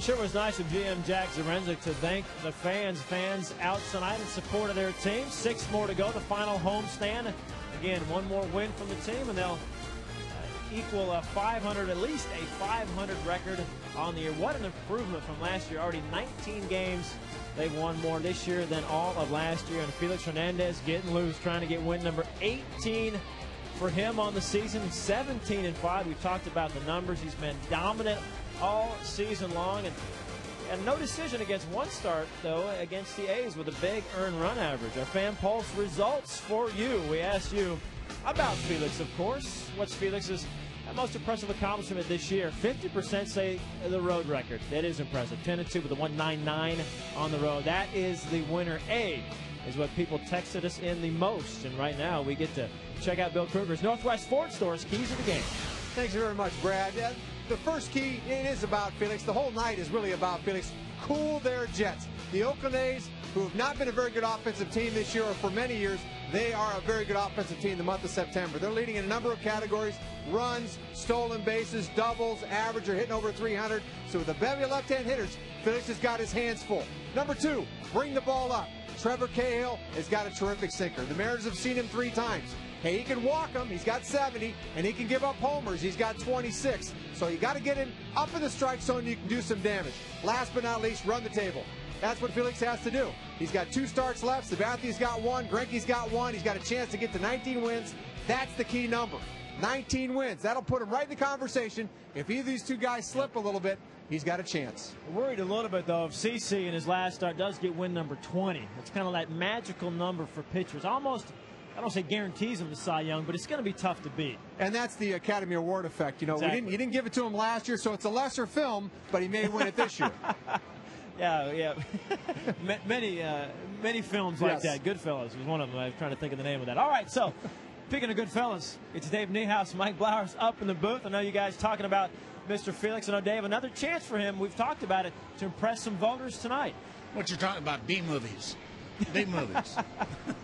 Sure was nice of GM Jack Zarenzik to thank the fans out tonight in support of their team. 6 more to go, the final homestand. Again, 1 more win from the team, and they'll equal a 500, at least a 500 record on the year. What an improvement from last year. Already 19 games. They've won more this year than all of last year. And Felix Hernandez getting loose, trying to get win number 18 for him on the season. 17-5. We've talked about the numbers. He's been dominant all season long. And no decision against one start, though, against the A's with a big earned run average. Our Fan Pulse results for you. We asked you about Felix, of course. What's Felix's most impressive accomplishment this year? 50% say the road record. That is impressive. 10-2 with a 1.99 on the road. That is the winner. A is what people texted us in the most. And right now we get to check out Bill Krueger's Northwest Ford Store's keys to the game. Thanks very much, Brad. The first key, it is about Felix. The whole night is really about Felix. Cool their jets. The Oakland A's, who have not been a very good offensive team this year or for many years, they are a very good offensive team in the month of September. They're leading in a number of categories: runs, stolen bases, doubles, average, or hitting over 300. So with a bevy of left-hand hitters, Felix has got his hands full. Number 2, bring the ball up. Trevor Cahill has got a terrific sinker. The Mariners have seen him 3 times. Hey, he can walk them. He's got 70, and he can give up homers. He's got 26. So you got to get him up in the strike zone, and you can do some damage. Last but not least, run the table. That's what Felix has to do. He's got 2 starts left. Sabathia's got 1. Greinke's got 1. He's got a chance to get to 19 wins. That's the key number. 19 wins. That'll put him right in the conversation. If either of these 2 guys slip a little bit, he's got a chance. Worried a little bit, though, if CC in his last start does get win number 20. It's kind of that magical number for pitchers. Almost, I don't say guarantees him the Cy Young, but it's going to be tough to beat. And that's the Academy Award effect. You know, exactly. you didn't give it to him last year, so it's a lesser film, but he may win it this year. Yeah. many films like that. Goodfellas was one of them. I was trying to think of the name of that. All right, so speaking of Goodfellas, it's Dave Niehaus, Mike Blowers up in the booth. I know you guys talking about Mr. Felix. I know, Dave, another chance for him. We've talked about it to impress some voters tonight. What you're talking about, B movies. B movies.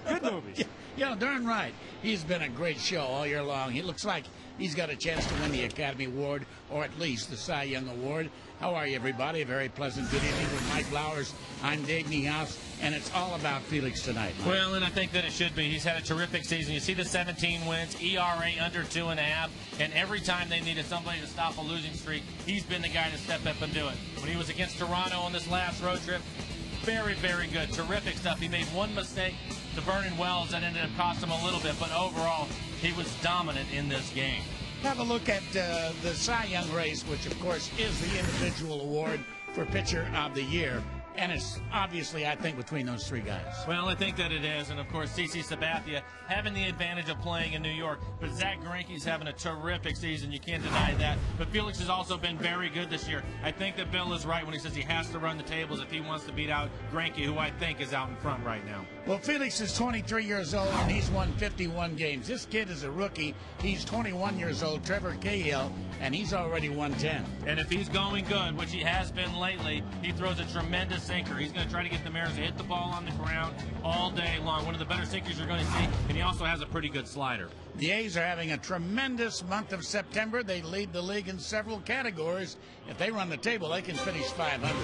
Good movies. Yeah, darn right. He's been a great show all year long. He looks like he's got a chance to win the Academy Award, or at least the Cy Young Award. How are you, everybody? A very pleasant good evening with Mike Blowers. I'm Dave Niehaus, and it's all about Felix tonight, Mike. Well, and I think that it should be. He's had a terrific season. You see the 17 wins, ERA under 2.5, and every time they needed somebody to stop a losing streak, he's been the guy to step up and do it. When he was against Toronto on this last road trip, very, very good. Terrific stuff. He made one mistake to Vernon Wells that ended up costing him a little bit, but overall, he was dominant in this game. Have a look at the Cy Young race, which, of course, is the individual award for Pitcher of the Year. And it's obviously, I think, between those 3 guys. Well, I think that it is. And, of course, CC Sabathia having the advantage of playing in New York. But Zach Greinke's having a terrific season. You can't deny that. But Felix has also been very good this year. I think that Bill is right when he says he has to run the tables if he wants to beat out Greinke, who I think is out in front right now. Well, Felix is 23 years old, and he's won 51 games. This kid is a rookie. He's 21 years old, Trevor Cahill, and he's already won 10. And if he's going good, which he has been lately, he throws a tremendous sinker. He's going to try to get the Mariners to hit the ball on the ground all day long. One of the better sinkers you're going to see, and he also has a pretty good slider. The A's are having a tremendous month of September. They lead the league in several categories. If they run the table, they can finish 500.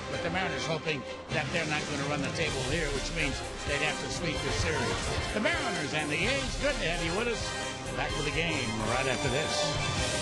But the Mariners hoping that they're not going to run the table here, which means they'd have to sweep this series. The Mariners and the A's, good to have you with us. Back with the game right after this.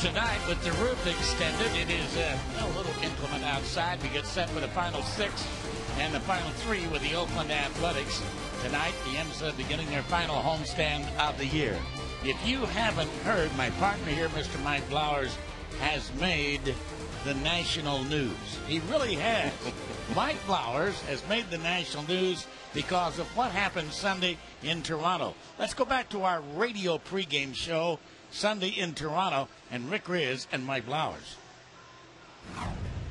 tonight with the roof extended. It is a little inclement outside. We get set for the final 6 and the final 3 with the Oakland Athletics. Tonight, the M's are beginning their final homestand of the year. If you haven't heard, my partner here, Mr. Mike Flowers, has made the national news. He really has. Mike Flowers has made the national news because of what happened Sunday in Toronto. Let's go back to our radio pregame show Sunday in Toronto, and Rick Riz and Mike Flowers.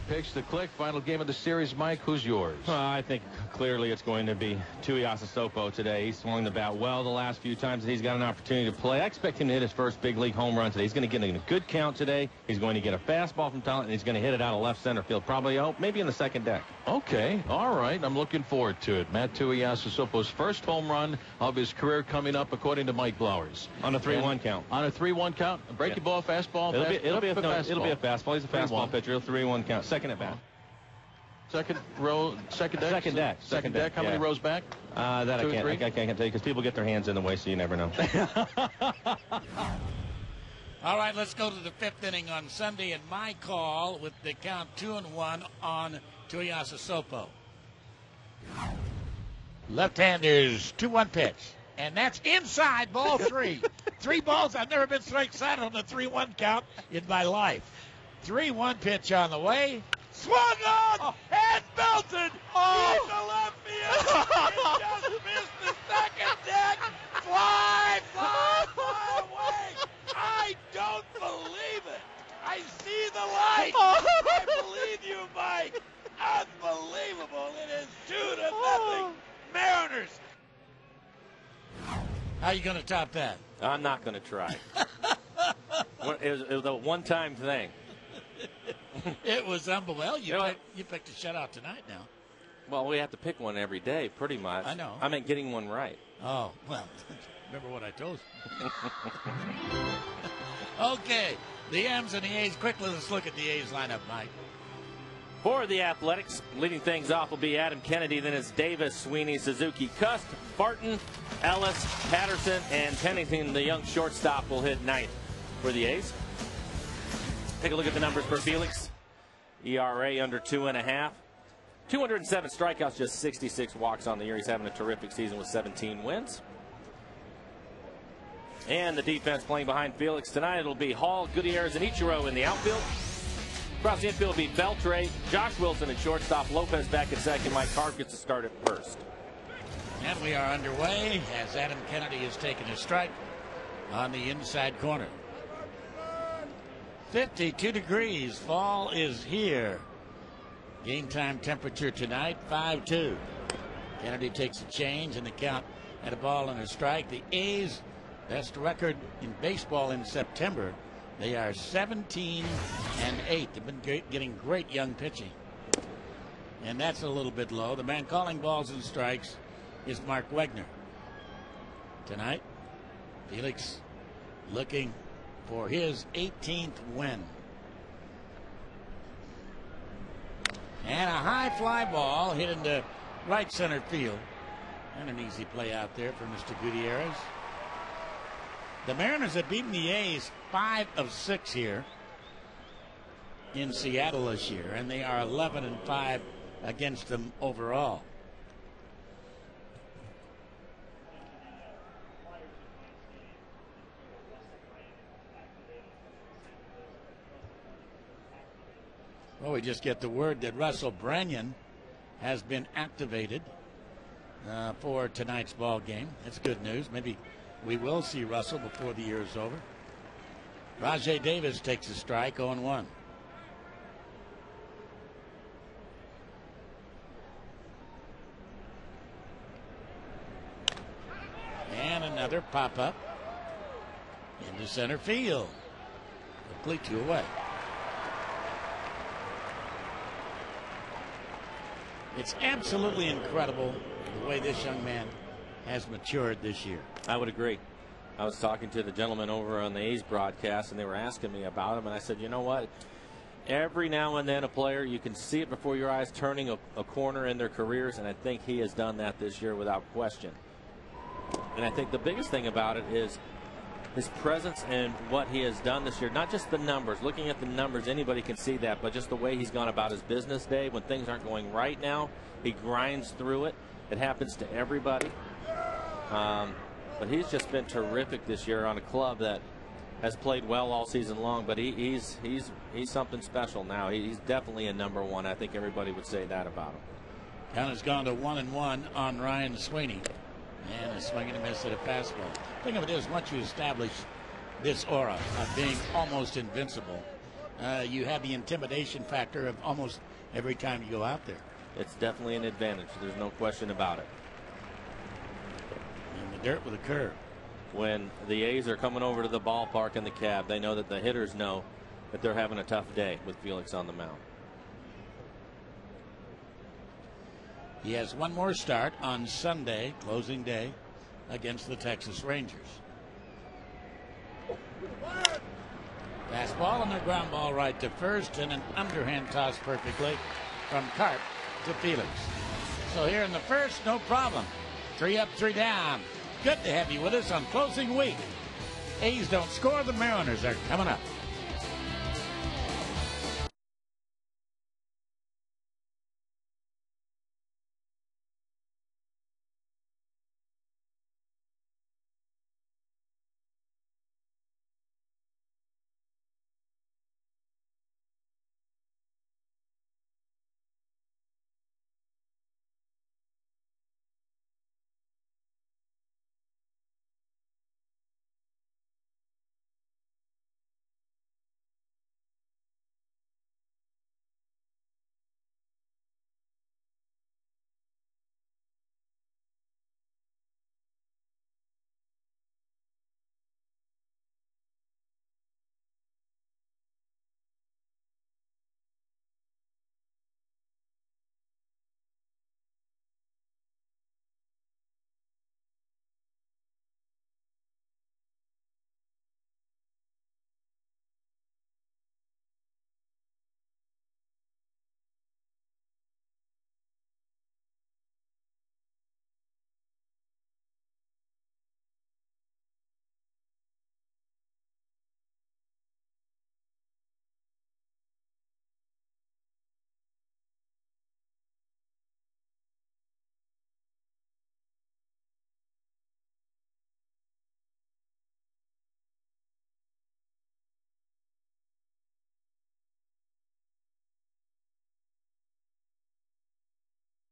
Pitch to Click, final game of the series. Mike, who's yours? I think clearly it's going to be Tuiasa Sopo today. He's swung the bat well the last few times that he's got an opportunity to play. I expect him to hit his first big league home run today. He's going to get in a good count today. He's going to get a fastball from Talent, and he's going to hit it out of left center field, probably maybe in the second deck. Okay, all right. I'm looking forward to it. Matt Tuiasa Sopo's first home run of his career coming up, according to Mike Flowers. On a 3-1 count. On a 3-1 count. Breaking ball, fastball. It'll be a fastball. He's a fastball pitcher. 3-1 count. Second at bat. Second row, second deck? Second deck. How many rows back? That I can't tell you because people get their hands in the way, so you never know. All right, let's go to the 5th inning on Sunday, and my call with the count 2-1 on Tuiasa Sopo. Left-hander's 2-1 pitch, and that's inside, ball 3. 3 balls. I've never been strike side on a 3-1 count in my life. 3-1 pitch on the way. Swung on and belted into left field. It just missed the second deck. Fly away. I don't believe it. I see the light. I believe you, Mike. Unbelievable. It is 2-0 Mariners. How are you going to top that? I'm not going to try. It was a one-time thing. It was unbelievable. You picked a shutout tonight now. Well, we have to pick one every day, pretty much. I know. I meant getting one right. Oh, well, remember what I told you. Okay, the M's and the A's. Quickly, let's look at the A's lineup, Mike. For the Athletics, leading things off will be Adam Kennedy. Then it's Davis, Sweeney, Suzuki, Cust, Barton, Ellis, Patterson, and Pennington, the young shortstop, will hit 9th for the A's. Take a look at the numbers for Felix. ERA under 2.5. 207 strikeouts, just 66 walks on the year. He's having a terrific season with 17 wins. And the defense playing behind Felix tonight, it'll be Hall, Gutierrez, and Ichiro in the outfield. Across the infield will be Beltre, Josh Wilson at shortstop, Lopez back at second. Mike Carp gets to start at first. And we are underway as Adam Kennedy has taken a strike on the inside corner. 52 degrees. Fall is here. Game time temperature tonight, 5-2. Kennedy takes a change in the count at a ball and a strike. The A's, best record in baseball in September. They are 17-8. They've been getting great young pitching. And that's a little bit low. The man calling balls and strikes is Mark Wegner. Tonight, Felix looking for his 18th win. And a high fly ball hit into right center field. And an easy play out there for Mr. Gutierrez. The Mariners have beaten the A's 5 of 6 here in Seattle this year, and they are 11-5 against them overall. Well, we just get the word that Russell Branyan has been activated for tonight's ball game. That's good news. Maybe we will see Russell before the year is over. Rajai Davis takes a strike, 0-1. And another pop-up into center field. Quickly 2 away. It's absolutely incredible the way this young man has matured this year. I would agree. I was talking to the gentleman over on the A's broadcast, and they were asking me about him, and I said, you know what? Every now and then a player, you can see it before your eyes turning a corner in their careers, and I think he has done that this year without question. And I think the biggest thing about it is his presence and what he has done this year, not just the numbers. Looking at the numbers, anybody can see that, but just the way he's gone about his business day when things aren't going right now, he grinds through it. It happens to everybody. But he's just been terrific this year on a club that has played well all season long. But he's something special now. He's definitely a #1. I think everybody would say that about him. Count has gone to 1-1 on Ryan Sweeney. And a swing and a miss at a fastball. The thing of it is, once you establish this aura of being almost invincible, you have the intimidation factor of almost every time you go out there. It's definitely an advantage. There's no question about it. In the dirt with a curve. When the A's are coming over to the ballpark in the cab, they know that the hitters know that they're having a tough day with Felix on the mound. He has one more start on Sunday, closing day, against the Texas Rangers. Fastball and a ground ball right to first, and an underhand toss perfectly from Carp to Felix. So here in the first, no problem. 3 up, 3 down. Good to have you with us on closing week. A's don't score, the Mariners are coming up.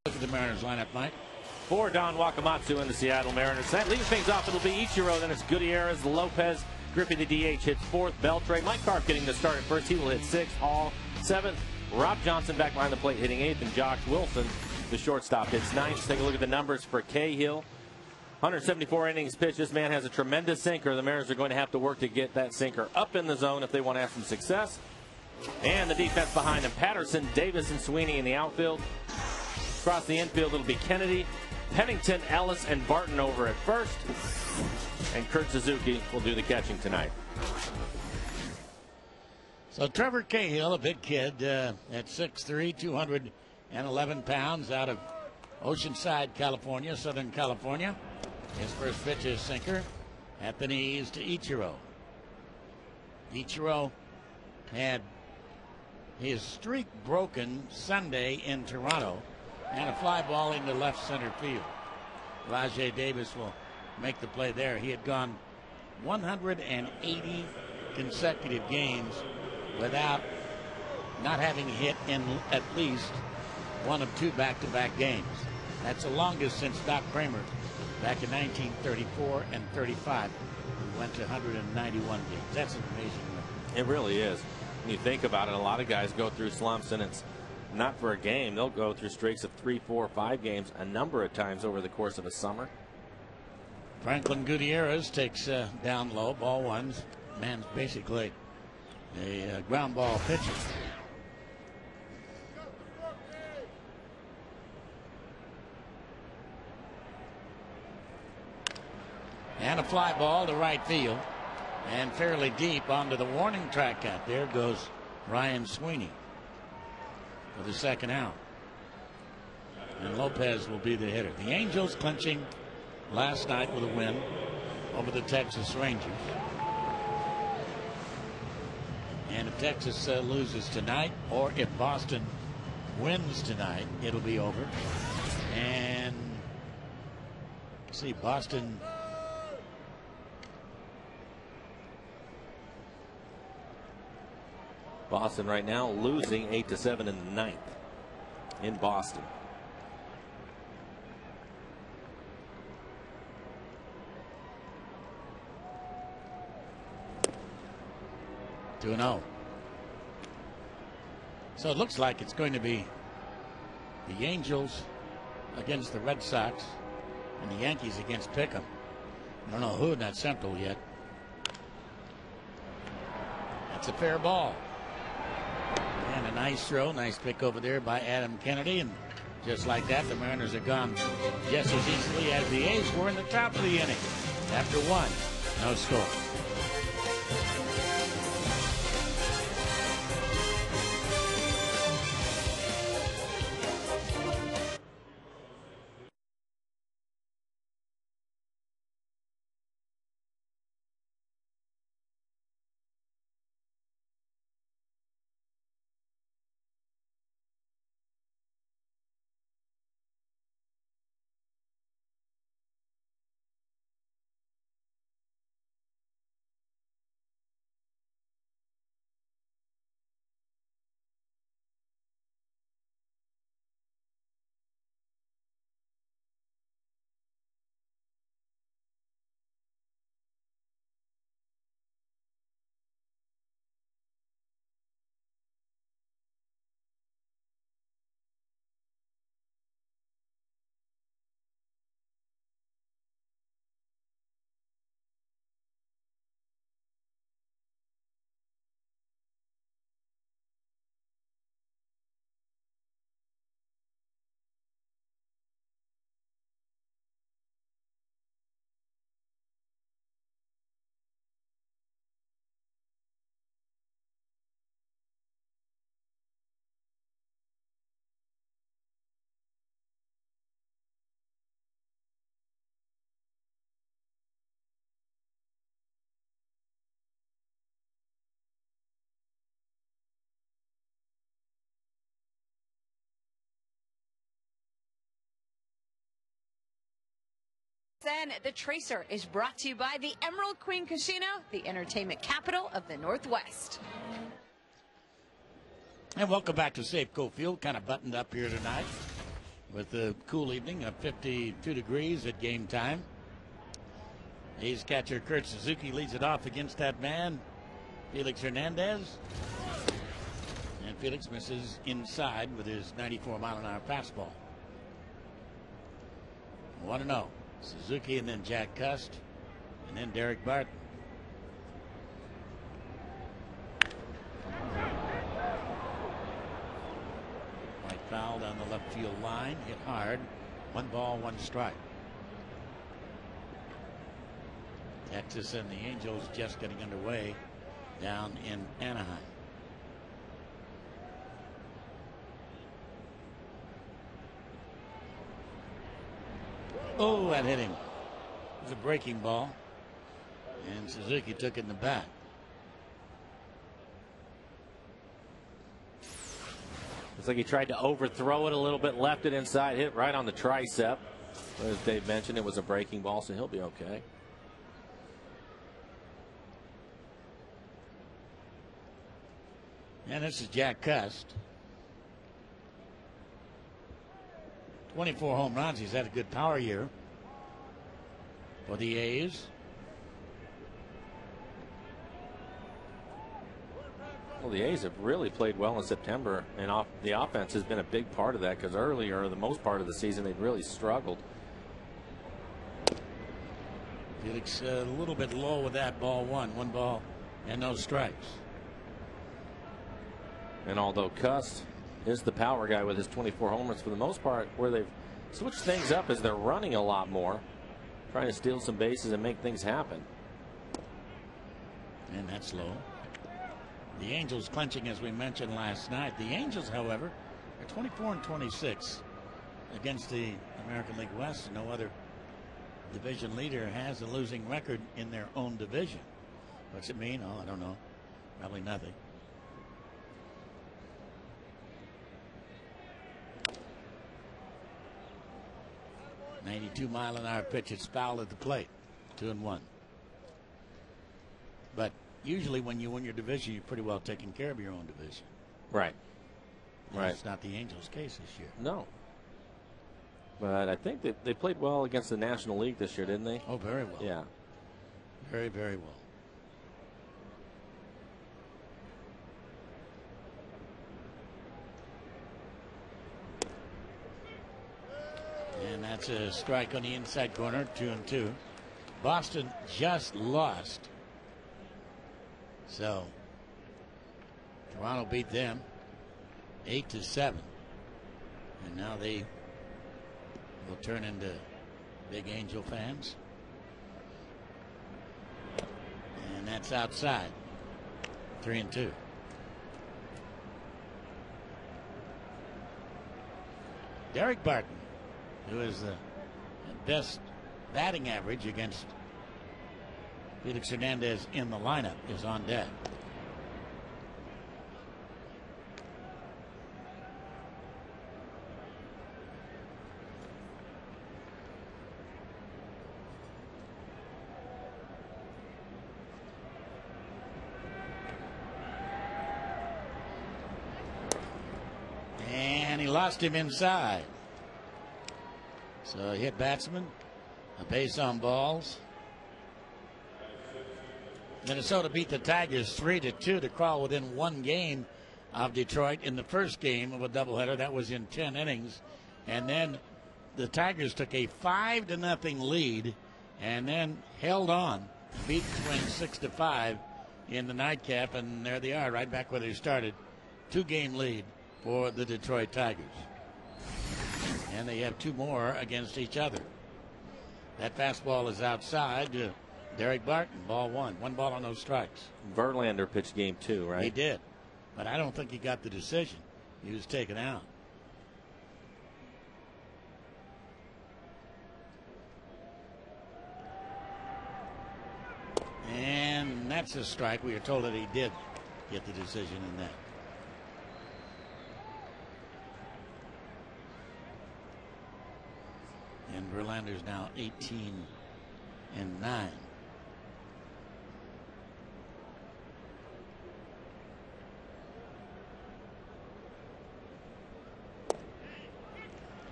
Look at the Mariners lineup, Mike. For Don Wakamatsu and the Seattle Mariners. That leads things off. It'll be Ichiro, then it's Gutierrez, Lopez, Griffey the DH hits 4th, Beltre. Mike Carp getting the start at first. He will hit 6th. Hall 7th. Rob Johnson back behind the plate hitting 8th, and Josh Wilson, the shortstop, hits 9th. Let's take a look at the numbers for Cahill. 174 innings pitched. This man has a tremendous sinker. The Mariners are going to have to work to get that sinker up in the zone if they want to have some success. And the defense behind him: Patterson, Davis, and Sweeney in the outfield. Across the infield, it'll be Kennedy, Pennington, Ellis, and Barton over at first. And Kurt Suzuki will do the catching tonight. So Trevor Cahill, a big kid at 6'3", 211 pounds, out of Oceanside, California, Southern California. His first pitch is sinker at the knees to Ichiro. Ichiro had his streak broken Sunday in Toronto, and a fly ball into left center field. Rajai Davis will make the play there. He had gone 180 consecutive games without not having hit in at least one of 2 back-to-back games. That's the longest since Doc Kramer back in 1934 and 35. We went to 191 games. That's an amazing number. It really is. When you think about it, a lot of guys go through slumps, and it's not for a game. They'll go through streaks of 3, 4, 5 games a number of times over the course of a summer. Franklin Gutierrez takes down low, ball 1. Man's basically a ground ball pitcher. And a fly ball to right field, and fairly deep onto the warning track out. There goes Ryan Sweeney for the second out. And Lopez will be the hitter. The Angels clinching last night with a win over the Texas Rangers. And if Texas loses tonight, or if Boston wins tonight, it'll be over. And see, Boston right now losing 8-7 in the ninth in Boston. Two 2-0. So it looks like it's going to be the Angels against the Red Sox and the Yankees against Pickham. I don't know who in that Central yet. That's a fair ball. And a nice throw, nice pick over there by Adam Kennedy. And just like that, the Mariners are gone just as easily as the A's were in the top of the inning. After one, no score. Then the Tracer is brought to you by the Emerald Queen Casino, the entertainment capital of the Northwest. And welcome back to Safeco Field, kind of buttoned up here tonight with a cool evening of 52 degrees at game time. A's catcher Kurt Suzuki leads it off against that man, Felix Hernandez. And Felix misses inside with his 94-mile-an-hour fastball. 1-0. Suzuki and then Jack Cust and then Derek Barton. Right foul down the left field line, hit hard. 1 ball, 1 strike. Texas and the Angels just getting underway down in Anaheim. Oh, that hit him. It was a breaking ball. And Suzuki took it in the back. Looks like he tried to overthrow it a little bit, left it inside, hit right on the tricep. As Dave mentioned, it was a breaking ball, so he'll be okay. And this is Jack Cust. 24 home runs. He's had a good power year for the A's. Well, the A's have really played well in September, and the offense has been a big part of that because earlier, the most part of the season, they'd really struggled. Felix a little bit low with that ball. 1 ball and no strikes. And although Cust is the power guy with his 24 homers, for the most part, where they've switched things up is they're running a lot more, trying to steal some bases and make things happen. And that's low. The Angels clinching, as we mentioned last night. The Angels, however, are 24-26 against the American League West. No other division leader has a losing record in their own division. What's it mean? Oh, I don't know. Probably nothing. .92-mile-an-hour pitch. It's fouled at the plate. 2-1. But usually when you win your division, you're pretty well taking care of your own division. Right. Right. That's not the Angels' case this year. No. But I think that they played well against the National League this year, didn't they? Oh, very well. Yeah. Very, very well. And that's a strike on the inside corner, 2-2. Boston just lost. So Toronto beat them 8-7. And now they will turn into big Angel fans. And that's outside. 3-2. Derek Barton, who is the best batting average against Felix Hernandez in the lineup, is on deck. And he lost him inside. So he hit batsman, a base on balls. Minnesota beat the Tigers 3-2 to crawl within one game of Detroit in the first game of a doubleheader. That was in 10 innings. And then the Tigers took a 5-0 lead and then held on, beat the Twins 6-5 in the nightcap. And there they are, right back where they started. 2-game lead for the Detroit Tigers. And they have 2 more against each other. That fastball is outside. Derek Barton, ball 1. 1 ball on no strikes. Verlander pitched game 2, right? He did. But I don't think he got the decision. He was taken out. And that's a strike. We are told that he did get the decision in that. And Verlander's now 18-9.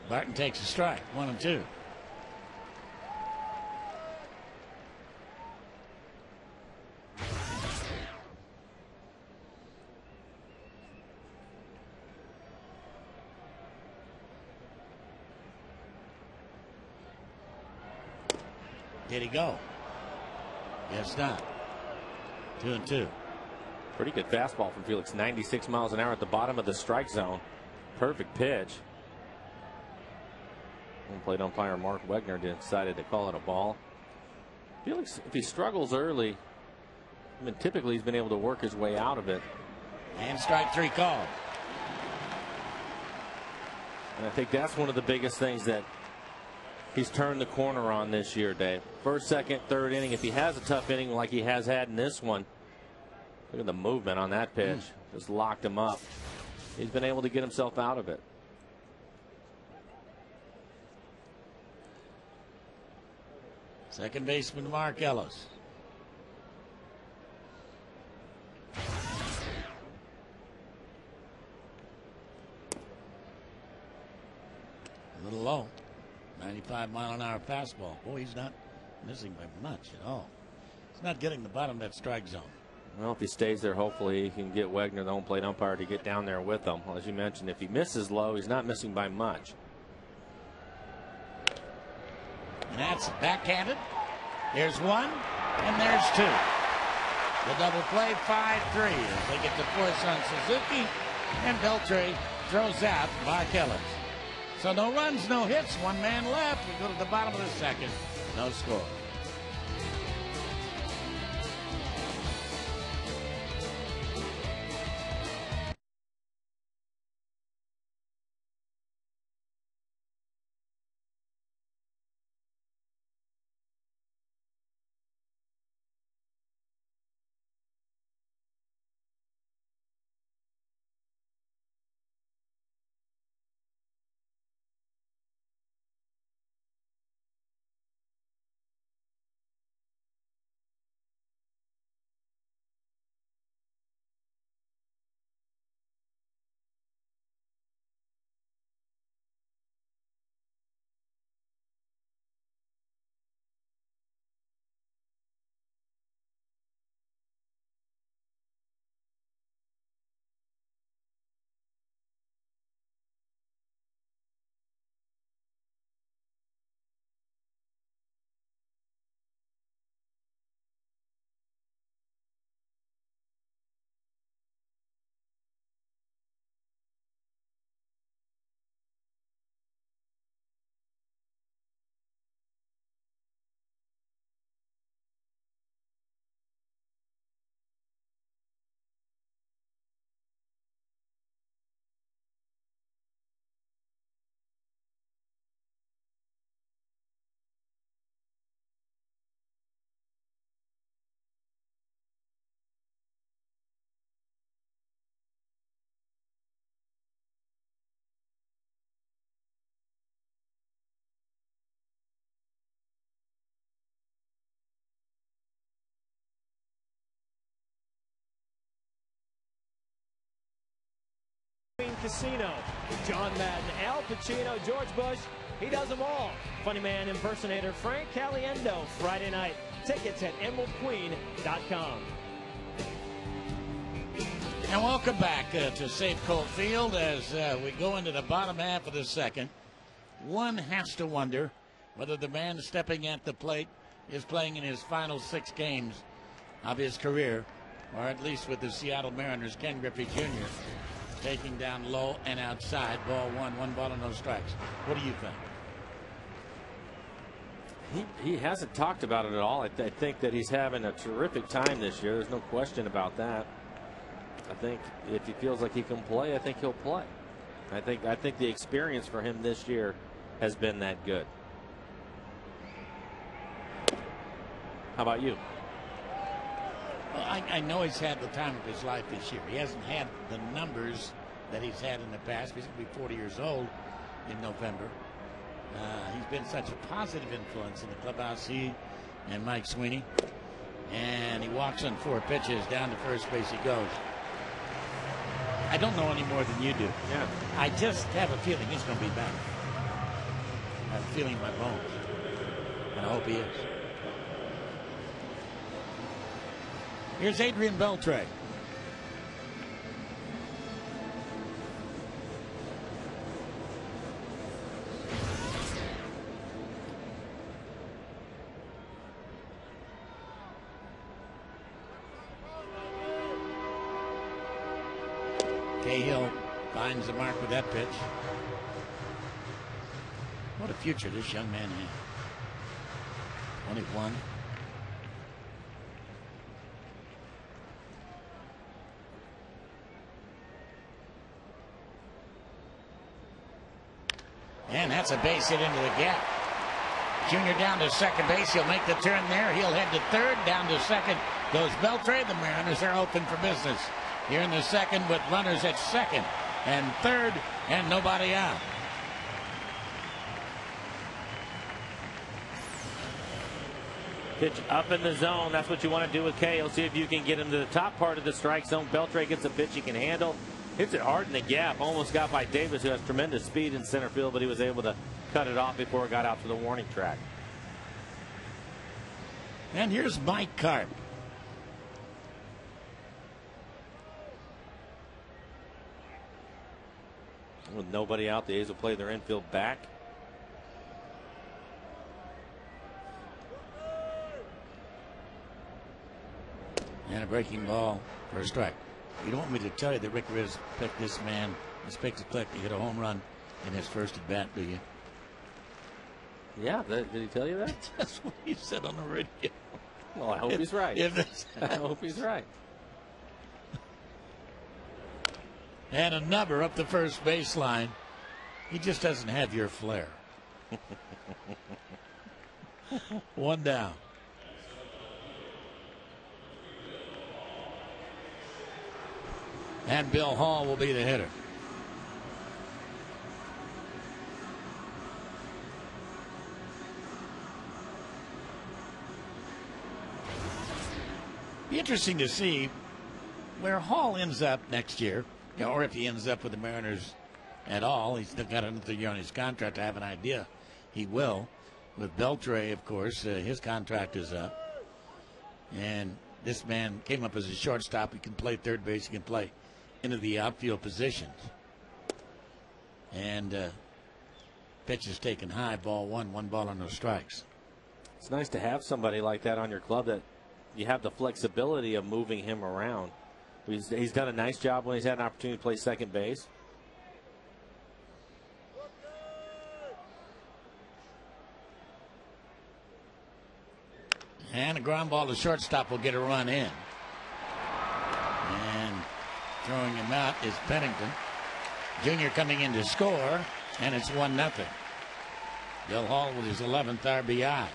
Barton takes a strike, 1-2. Did he go? Yes, not. 2-2. Pretty good fastball from Felix. 96 miles an hour at the bottom of the strike zone. Perfect pitch. Home plate umpire Mark Wegner decided to call it a ball. Felix, if he struggles early, I mean, typically he's been able to work his way out of it. And strike 3 called. And I think that's one of the biggest things that he's turned the corner on this year, Dave. First, second, third inning. If he has a tough inning like he has had in this one, look at the movement on that pitch. Just locked him up. He's been able to get himself out of it. Second baseman Mark Ellis. A little low. 95-mile-an-hour fastball. Boy, he's not missing by much at all. He's not getting the bottom of that strike zone. Well, if he stays there, hopefully he can get Wegner, the home plate umpire, to get down there with him. Well, as you mentioned, if he misses low, he's not missing by much. And that's backhanded. There's 1, and there's 2. The double play, 5-3, as they get the force on Suzuki, and Beltre throws out Mark Ellis. So no runs, no hits, 1 man left. We go to the bottom of the second. No score. Casino. John Madden, Al Pacino, George Bush, he does them all. Funny man impersonator Frank Caliendo, Friday night. Tickets at emeraldqueen.com. And welcome back to Safeco Field as we go into the bottom half of the second. One has to wonder whether the man stepping at the plate is playing in his final 6 games of his career, or at least with the Seattle Mariners. Ken Griffey Jr. taking down low and outside. Ball 1 ball and no strikes. What do you think? He hasn't talked about it at all. I think that he's having a terrific time this year. There's no question about that. I think if he feels like he can play, I think he'll play. I think the experience for him this year has been that good. How about you? Well, I know he's had the time of his life this year. He hasn't had the numbers that he's had in the past. He's going to be 40 years old in November. He's been such a positive influence in the clubhouse. He and Mike Sweeney. And he walks on 4 pitches. Down to first base he goes. I don't know any more than you do. Yeah. I just have a feeling he's going to be back. I have a feeling in my bones. And I hope he is. Here's Adrian Beltre. Cahill finds the mark with that pitch. What a future this young man has. 21. And that's a base hit into the gap. Junior down to second base. He'll make the turn there. He'll head to third. Down to second goes Beltre. The Mariners are open for business here in the second with runners at second and third and nobody out. Pitch up in the zone. That's what you want to do with Cahill. See if you can get him to the top part of the strike zone. Beltre gets a pitch he can handle. Hits it hard in the gap. Almost got by Davis, who has tremendous speed in center field, but he was able to cut it off before it got out to the warning track. And here's Mike Carp. With nobody out, the A's will play their infield back. And a breaking ball for a strike. You don't want me to tell you that Rick Riz picked this man, picked to hit a home run in his first at bat, do you? Yeah, did he tell you that? That's what he said on the radio. Well, I hope he's right. I hope he's right. And a number up the first baseline. He just doesn't have your flair. 1 down. And Bill Hall will be the hitter. Be interesting to see where Hall ends up next year, or if he ends up with the Mariners at all. He's still got another year on his contract. I have an idea he will. With Beltre, of course, his contract is up. And this man came up as a shortstop. He can play third base. He can play into the outfield positions. And pitch is taken high. Ball 1 ball on no strikes. It's nice to have somebody like that on your club that you have the flexibility of moving him around. He's done a nice job when he's had an opportunity to play second base. And a ground ball to shortstop will get a run in. And throwing him out is Pennington. Junior coming in to score, and it's 1-0. Bill Hall with his 11th RBI.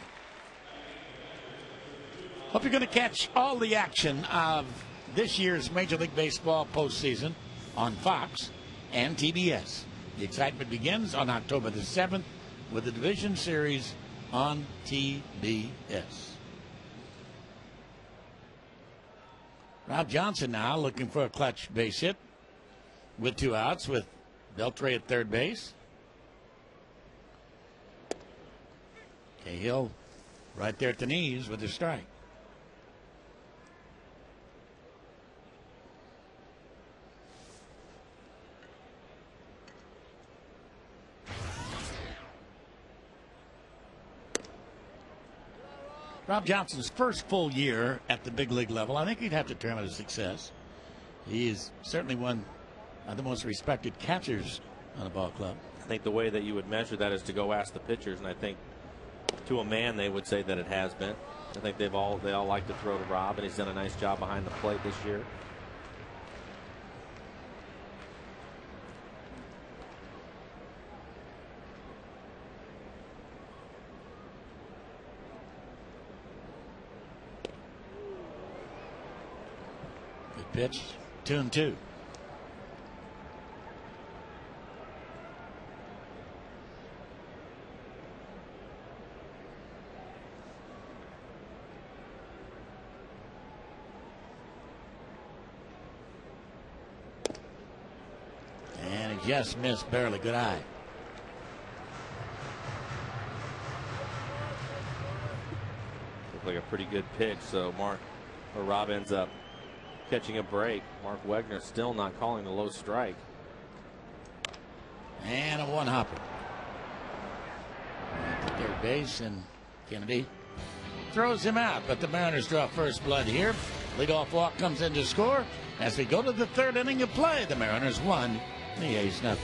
Hope you're going to catch all the action of this year's Major League Baseball postseason on Fox and TBS. The excitement begins on October the 7th with the Division Series on TBS. Rob Johnson now looking for a clutch base hit. with 2 outs with Beltre at third base. Cahill right there at the knees with the strike. Rob Johnson's first full year at the big league level, I think he'd have to term it a success. He is certainly one of the most respected catchers on the ball club. I think the way that you would measure that is to go ask the pitchers, and I think to a man they would say that it has been. I think they all like to throw to Rob, and he's done a nice job behind the plate this year. Good pitch, 2-2. And he just missed barely. Good eye. Looked like a pretty good pitch, so Rob ends up catching a break. Mark Wegner still not calling the low strike. And a one-hopper. At the third base, and Kennedy throws him out, but the Mariners draw first blood here. Leadoff walk comes in to score. As we go to the third inning of play, the Mariners 1, the A's 0.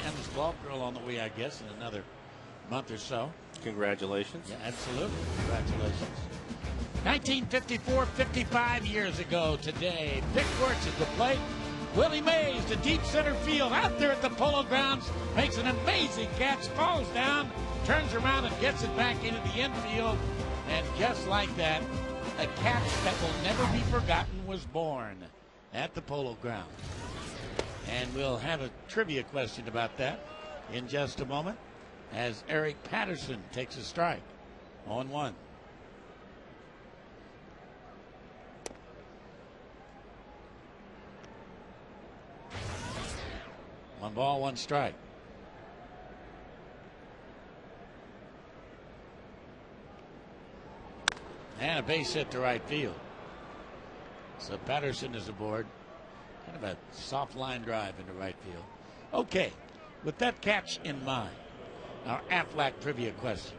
Emma's Golf Girl on the way, I guess, in another month or so. Congratulations. Yeah, absolutely. Congratulations. 1954, 55 years ago today. Vic Wertz at the plate. Willie Mays to deep center field out there at the Polo Grounds. Makes an amazing catch, falls down, turns around and gets it back into the infield. And just like that, a catch that will never be forgotten was born at the Polo Grounds. And we'll have a trivia question about that in just a moment as Eric Patterson takes a strike. 0-1. One ball, one strike. And a base hit to right field. So Patterson is aboard. Kind of a soft line drive into right field. Okay, with that catch in mind, our Aflac trivia question.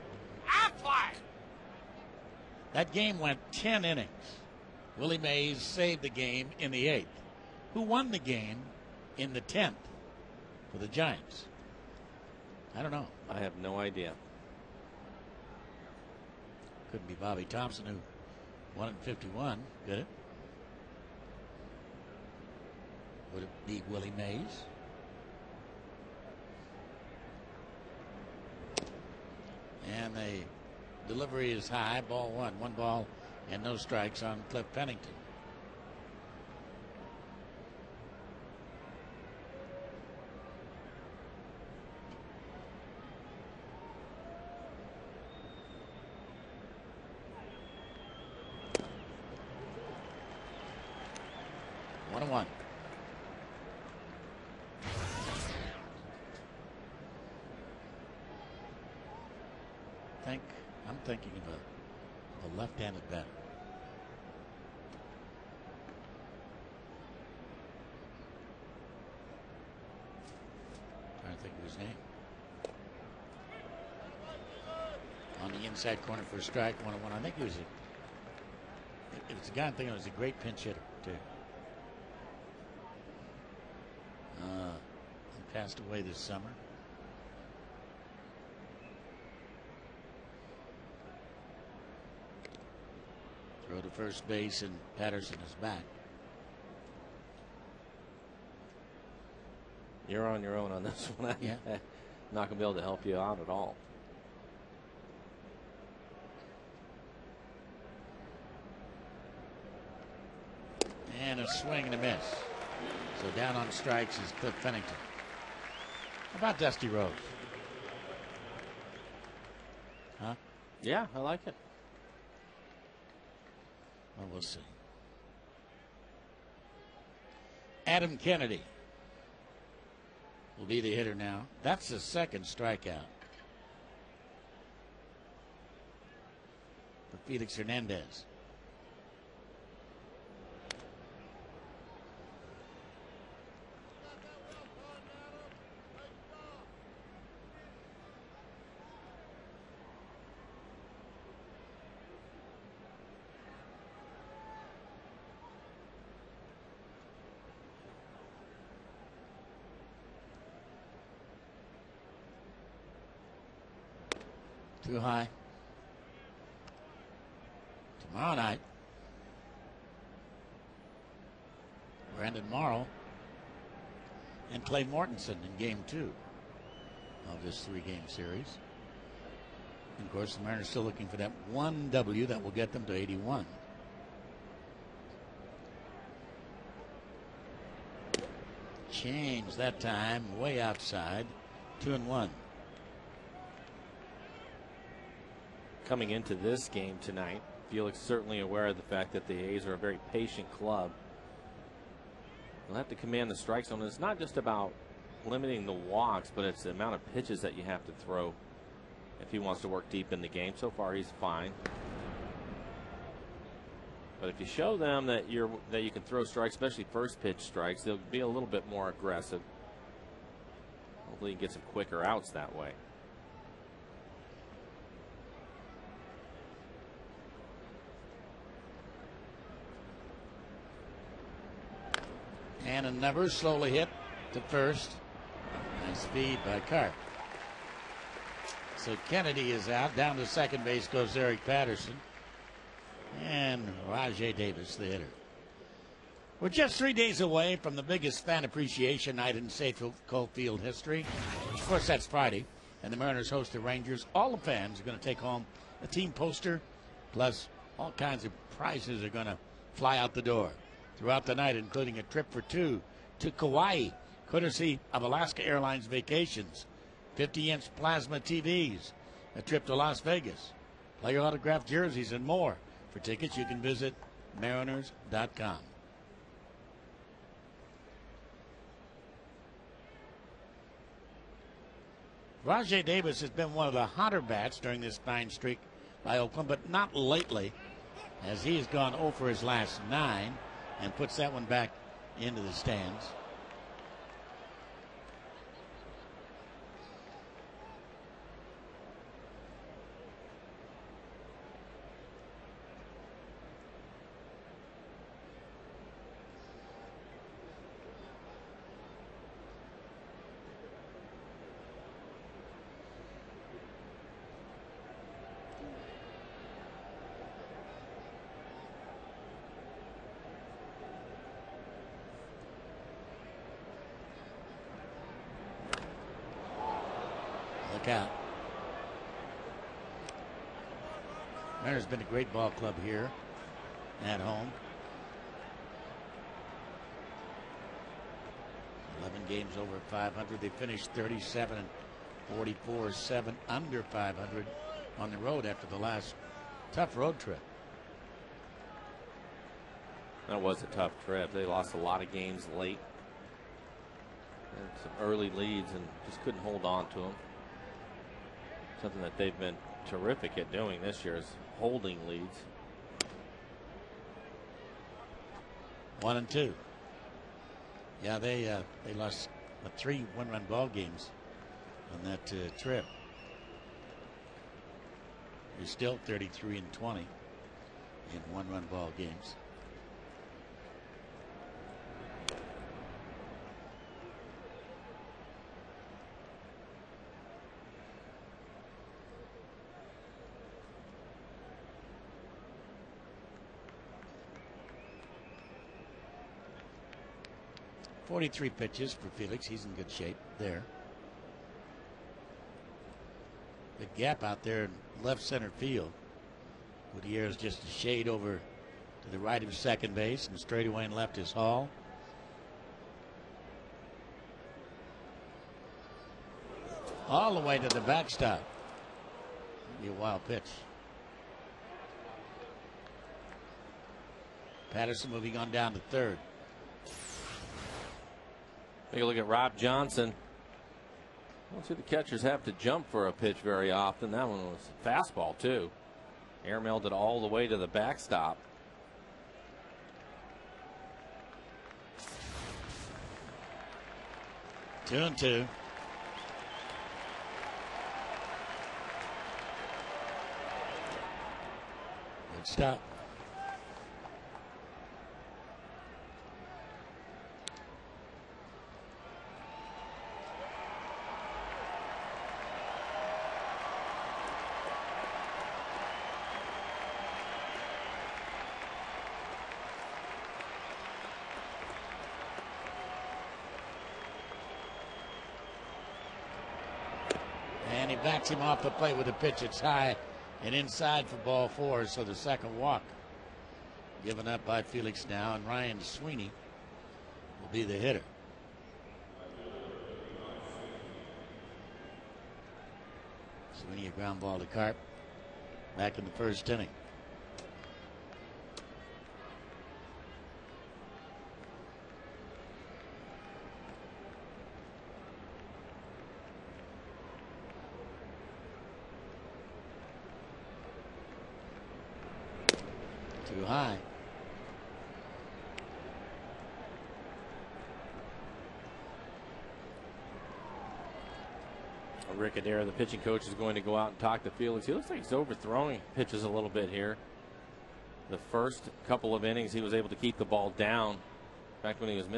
Aflac! That game went 10 innings. Willie Mays saved the game in the 8th. Who won the game in the 10th for the Giants? I don't know. I have no idea. Couldn't be Bobby Thompson, who won in 51, could it? Would it be Willie Mays? And the delivery is high. Ball one. 1 ball, And no strikes on Cliff Pennington. One and one. I'm thinking of a left-handed batter. Trying to think of his name. On the inside corner for a strike, 1-1. I think he was a guy I'm thinking was a great pinch hitter too. He passed away this summer. Throw to first base, and Patterson is back. You're on your own on this one. Yeah. Not going to be able to help you out at all. And a swing and a miss. So down on strikes is Cliff Pennington. How about Dusty Rose? Huh? Yeah, I like it. Well, we'll see. Adam Kennedy will be the hitter now. That's the second strikeout for Felix Hernandez. Too high. Tomorrow night, Brandon Morrow and Clay Mortensen in Game 2 of this 3-game series. And of course, the Mariners still looking for that one W that will get them to 81. Change that time, way outside, 2-1. Coming into this game tonight, Felix certainly aware of the fact that the A's are a very patient club. They'll have to command the strike zone. It's not just about limiting the walks, but it's the amount of pitches that you have to throw if he wants to work deep in the game. So far, he's fine. But if you show them that you can throw strikes, especially first pitch strikes, they'll be a little bit more aggressive. Hopefully, you can get some quicker outs that way. And a number slowly hit to first. Nice speed by Carp. So Kennedy is out. Down to second base goes Eric Patterson. And Rajai Davis, the hitter. We're just 3 days away from the biggest fan appreciation night in Safeco Field history. Of course, that's Friday. And the Mariners host the Rangers. All the fans are going to take home a team poster. Plus, all kinds of prizes are going to fly out the door throughout the night, including a trip for two to Kauai, courtesy of Alaska Airlines Vacations, 50-inch plasma TVs, a trip to Las Vegas, player autographed jerseys, and more. For tickets, you can visit Mariners.com. Rajai Davis has been one of the hotter bats during this fine streak by Oakland, but not lately, as he has gone 0 for his last 9. And puts that one back into the stands. Out. Mariners been a great ball club here at home. 11 games over 500. They finished 37 and 44, 7 under 500 on the road after the last tough road trip. That was a tough trip. They lost a lot of games late. And some early leads and just couldn't hold on to them. Something that they've been terrific at doing this year is holding leads. 1-2. Yeah, they lost 3 one-run ball games on that trip. They're still 33 and 20 in one-run ball games. .43 pitches for Felix. He's in good shape there. The gap out there in left center field. Gutierrez just a shade over to the right of second base, and straight away and left is Hall. All the way to the backstop. Be a wild pitch. Patterson moving on down to third. Take a look at Rob Johnson. I don't see the catchers have to jump for a pitch very often. That one was fastball, too. Airmailed it all the way to the backstop. Two and two. Good stop. And he backs him off the plate with a pitch that's high and inside for ball 4. So the second walk given up by Felix now, and Ryan Sweeney will be the hitter. Sweeney a ground ball to Carp back in the first inning. Too high. Rick Adair, the pitching coach, is going to go out and talk to Felix. He looks like he's overthrowing pitches a little bit here. The first couple of innings, he was able to keep the ball down. In fact, when he was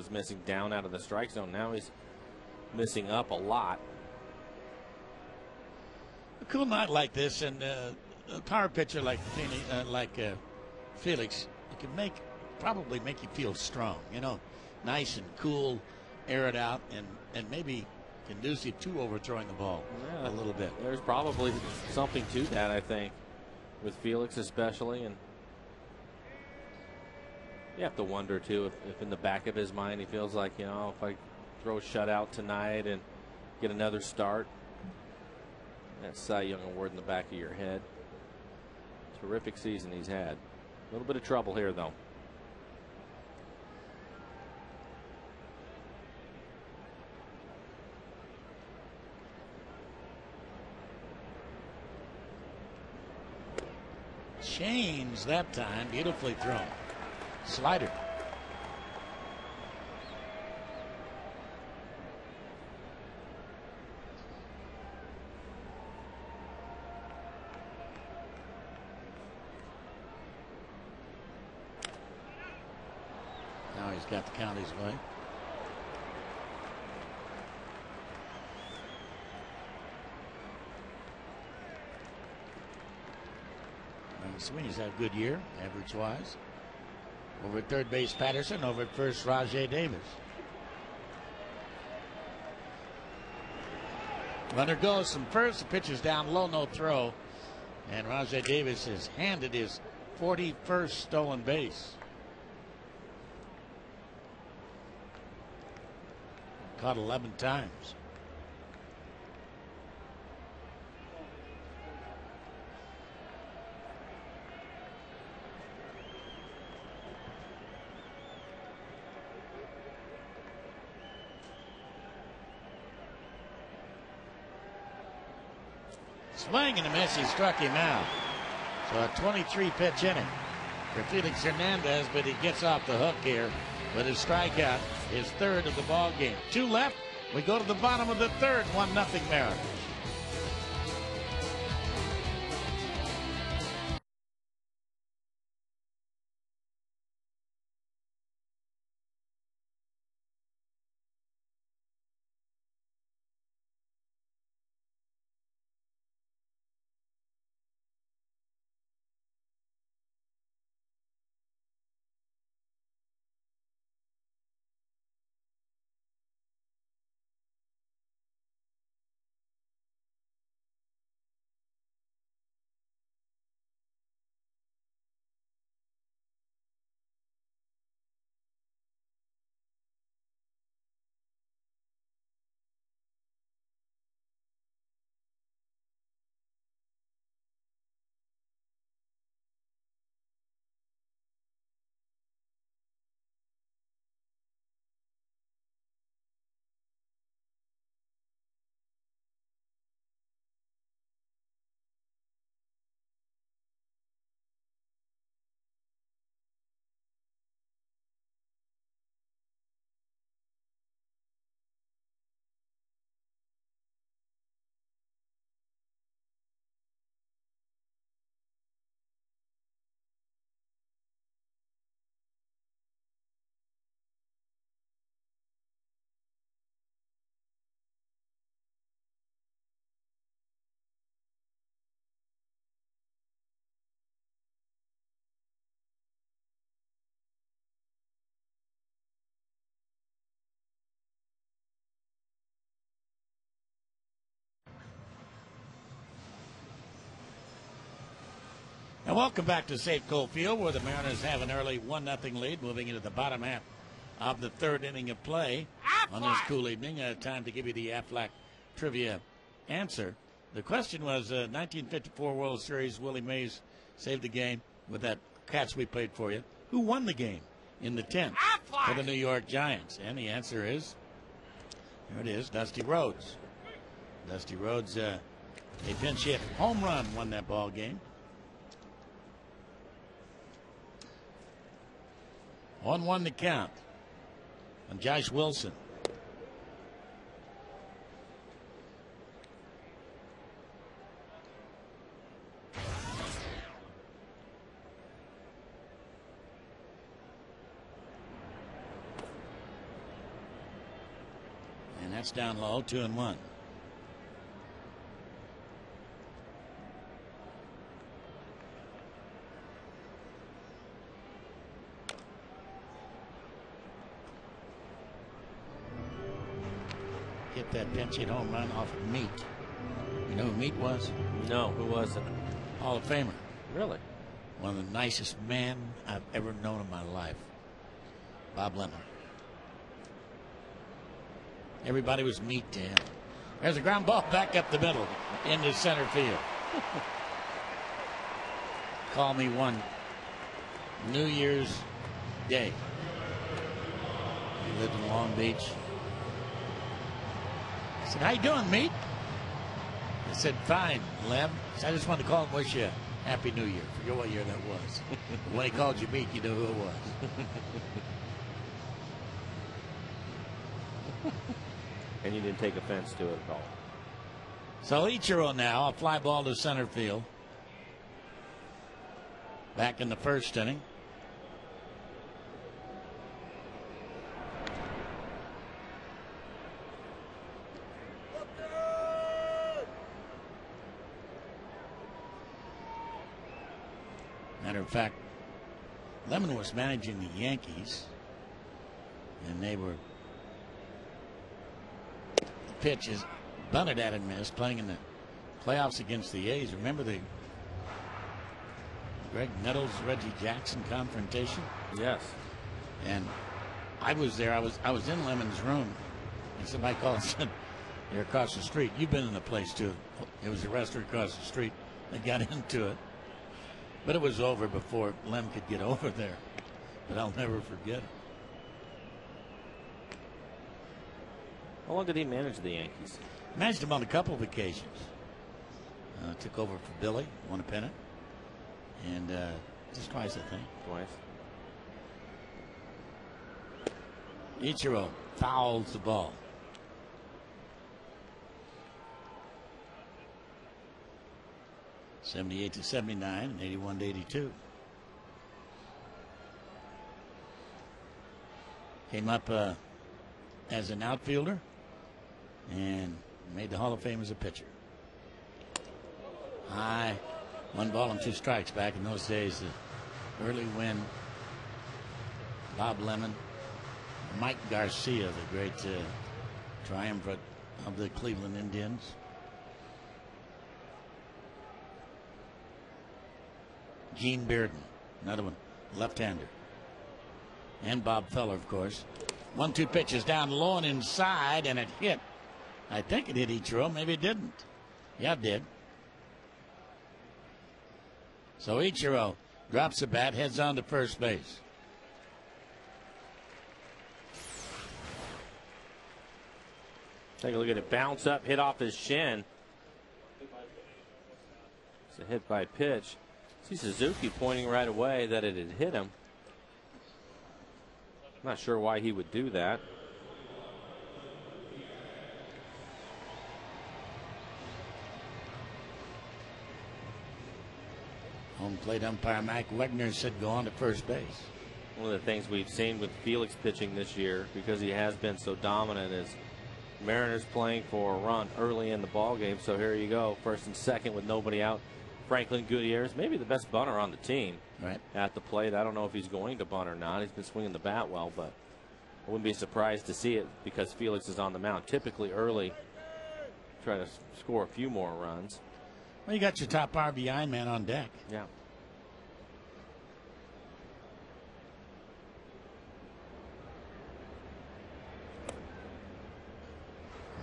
missing down out of the strike zone. Now he's missing up a lot. A cool night like this, and a power pitcher like Felix, it can probably make you feel strong. You know, nice and cool, air it out, and maybe conducive to overthrowing the ball a little bit. There's probably something to that, I think, with Felix especially. And you have to wonder, too, if in the back of his mind he feels like, you know, if I throw a shutout tonight and get another start, that Cy Young award in the back of your head. Terrific season he's had. A little bit of trouble here, though. Chains that time, beautifully thrown. Slider. Now he's got the count his way. Sweeney's had a good year, average-wise. Over at third base, Patterson. Over at first, Rajai Davis. Runner goes from first. The pitch is down low, no throw. And Rajai Davis has handed his 41st stolen base. Caught 11 times. Swing and a miss. He struck him out. So a 23-pitch inning for Felix Hernandez, but he gets off the hook here with his strikeout, his third of the ball game. 2 left. We go to the bottom of the third. 1-0 Mariners. And welcome back to Safeco Field, where the Mariners have an early 1-0 lead, moving into the bottom half of the third inning of play on this cool evening. Time to give you the Aflac trivia answer. The question was 1954 World Series, Willie Mays saved the game with that catch we played for you. Who won the game in the 10th for the New York Giants? And the answer is, there it is, Dusty Rhodes. Dusty Rhodes, a pinch hit home run, won that ball game. 1-1 the count on Josh Wilson. And that's down low, 2-1. Get that pinch hit home run off of Meat. You know who Meat was? No, who was it? Hall of Famer. Really? One of the nicest men I've ever known in my life. Bob Lemon. Everybody was Meat to him. There's a ground ball back up the middle into center field. Call me one New Year's Day. He lived in Long Beach. I said, how you doing, Meat? I said, fine, Lem. So I just wanted to call and wish you a Happy New Year. Forget what year that was. When he called you Meat, you knew who it was. And you didn't take offense to it at all. So Ichiro now, a fly ball to center field. Back in the first inning. Matter of fact, Lemon was managing the Yankees, and they were pitches bunted at and missed, playing in the playoffs against the A's. Remember, the Greg Nettles, Reggie Jackson confrontation. Yes. And I was there. I was in Lemon's room, and somebody called and said, "You're across the street. You've been in the place too." It was a restaurant across the street. They got into it, but it was over before Lem could get over there. But I'll never forget it. How long did he manage the Yankees? Managed him on a couple of occasions. Took over for Billy, won a pennant, and just twice, I think. Twice. Ichiro fouls the ball. (78-79) and 81-82. Came up as an outfielder and made the Hall of Fame as a pitcher. High, 1 ball and 2 strikes back in those days. The early win. Bob Lemon, Mike Garcia, the great triumvirate of the Cleveland Indians. Gene Bearden, another one, left-hander. And Bob Feller, of course. 1-2 pitches down low and inside, and it hit. I think it hit Ichiro. Maybe it didn't. Yeah, it did. So Ichiro drops the bat, heads on to first base. Take a look at it. Bounce up, hit off his shin. It's a hit by pitch. See Suzuki pointing right away that it had hit him. Not sure why he would do that. Home plate umpire Mike Wegner said go on to first base. One of the things we've seen with Felix pitching this year, because he has been so dominant, is Mariners playing for a run early in the ball game. So here you go, first and second with nobody out. Franklin Gutierrez, maybe the best bunter on the team, right at the plate. I don't know if he's going to bunt or not. He's been swinging the bat well, but I wouldn't be surprised to see it because Felix is on the mound. Typically early, try to score a few more runs. Well, you got your top RBI man on deck. Yeah.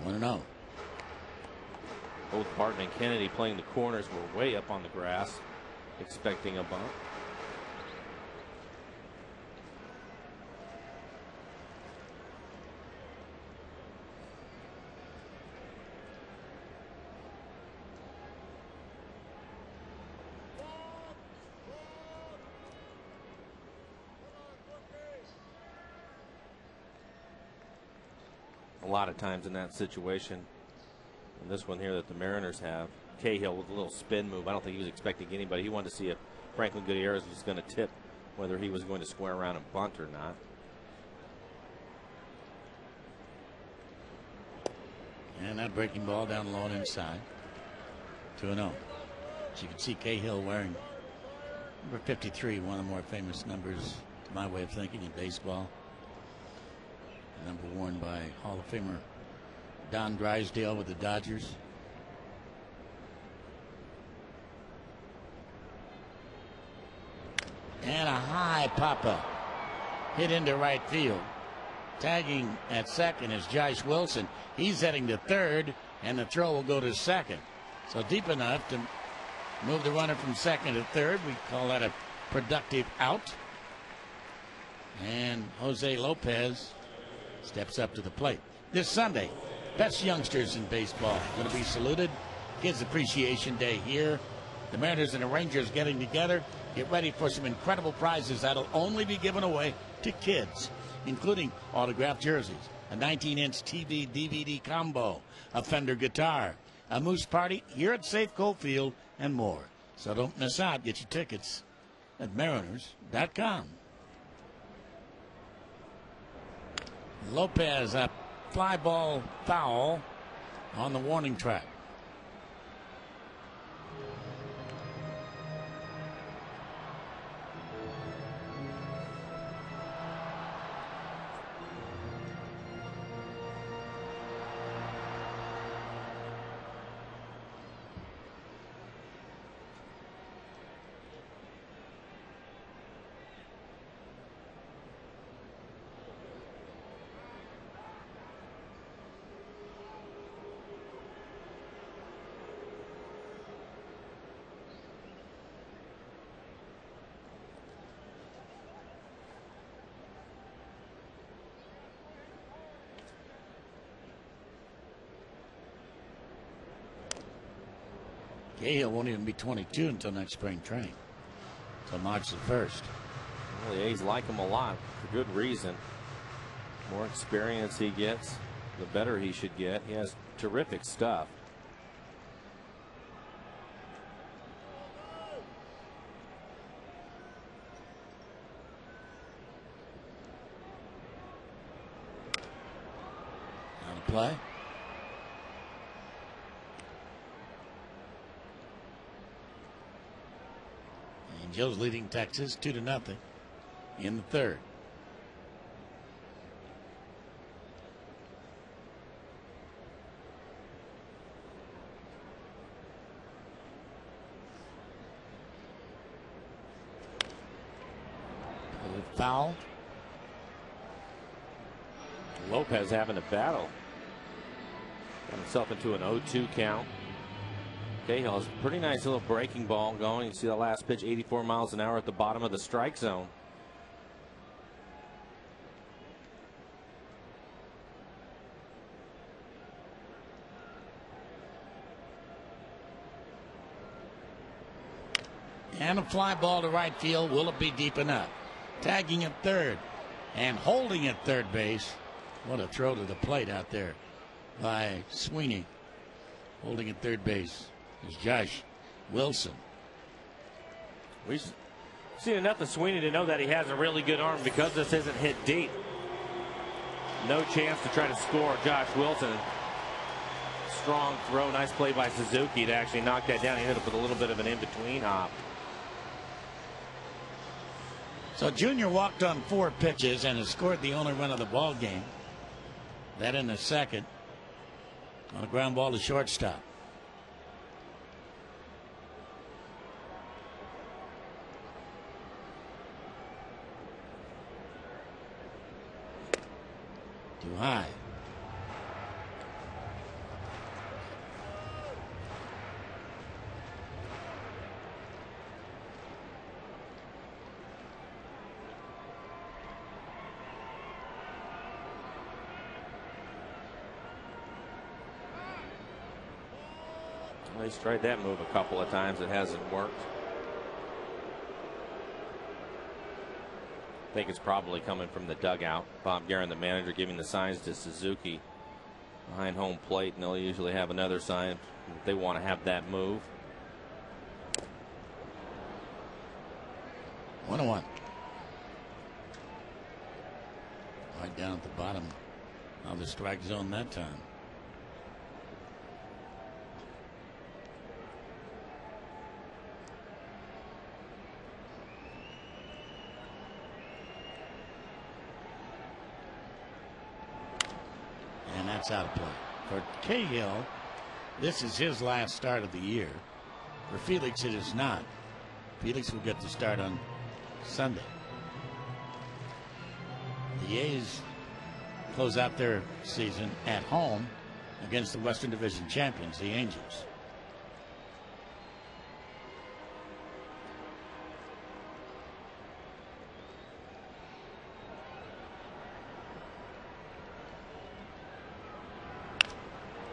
I don't know. Both Barton and Kennedy playing the corners were way up on the grass, expecting a bump. A lot of times in that situation, and this one here that the Mariners have, Cahill with a little spin move. I don't think he was expecting anybody. He wanted to see if Franklin Gutierrez was going to tip, whether he was going to square around and bunt or not. And that breaking ball down low and inside. 2-0. As you can see, Cahill wearing number 53, one of the more famous numbers, to my way of thinking, in baseball. A number worn by Hall of Famer Don Drysdale with the Dodgers. And a high pop-up hit into right field. Tagging at second is Josh Wilson. He's heading to third, and the throw will go to second. So deep enough to move the runner from second to third. We call that a productive out. And Jose Lopez steps up to the plate. This Sunday, best youngsters in baseball going to be saluted. Kids Appreciation Day here. The Mariners and the Rangers getting together. Get ready for some incredible prizes that'll only be given away to kids, including autographed jerseys, a 19-inch TV DVD combo, a Fender guitar, a moose party here at Safeco Field, and more. So don't miss out. Get your tickets at Mariners.com. Lopez, a fly ball foul on the warning track. Cahill won't even be 22 until next spring training, until March the 1st. Well, the A's like him a lot for good reason. The more experience he gets, the better he should get. He has terrific stuff. On the play. Angels leading Texas 2-0 in the third. Foul. Lopez having a battle. Got himself into an 0-2 count. Cahill has a pretty nice little breaking ball going. You see the last pitch, 84 miles an hour at the bottom of the strike zone. And a fly ball to right field. Will it be deep enough? Tagging at third and holding at third base. What a throw to the plate out there by Sweeney. Holding at third base is Josh Wilson. We've seen enough of Sweeney to know that he has a really good arm because this isn't hit deep. No chance to try to score. Josh Wilson. Strong throw. Nice play by Suzuki to actually knock that down. He ended up with a little bit of an in-between hop. So Junior walked on 4 pitches and has scored the only run of the ball game. That in the second on a ground ball to shortstop. Too high. Well, he's tried that move a couple of times. It hasn't worked. I think it's probably coming from the dugout. Bob Guerin, the manager, giving the signs to Suzuki behind home plate, and they'll usually have another sign if they want to have that move. 1-1. Right down at the bottom of the strike zone that time. And that's out of play. For Cahill, this is his last start of the year. For Felix, it is not. Felix will get the start on Sunday. The A's close out their season at home against the Western Division champions, the Angels.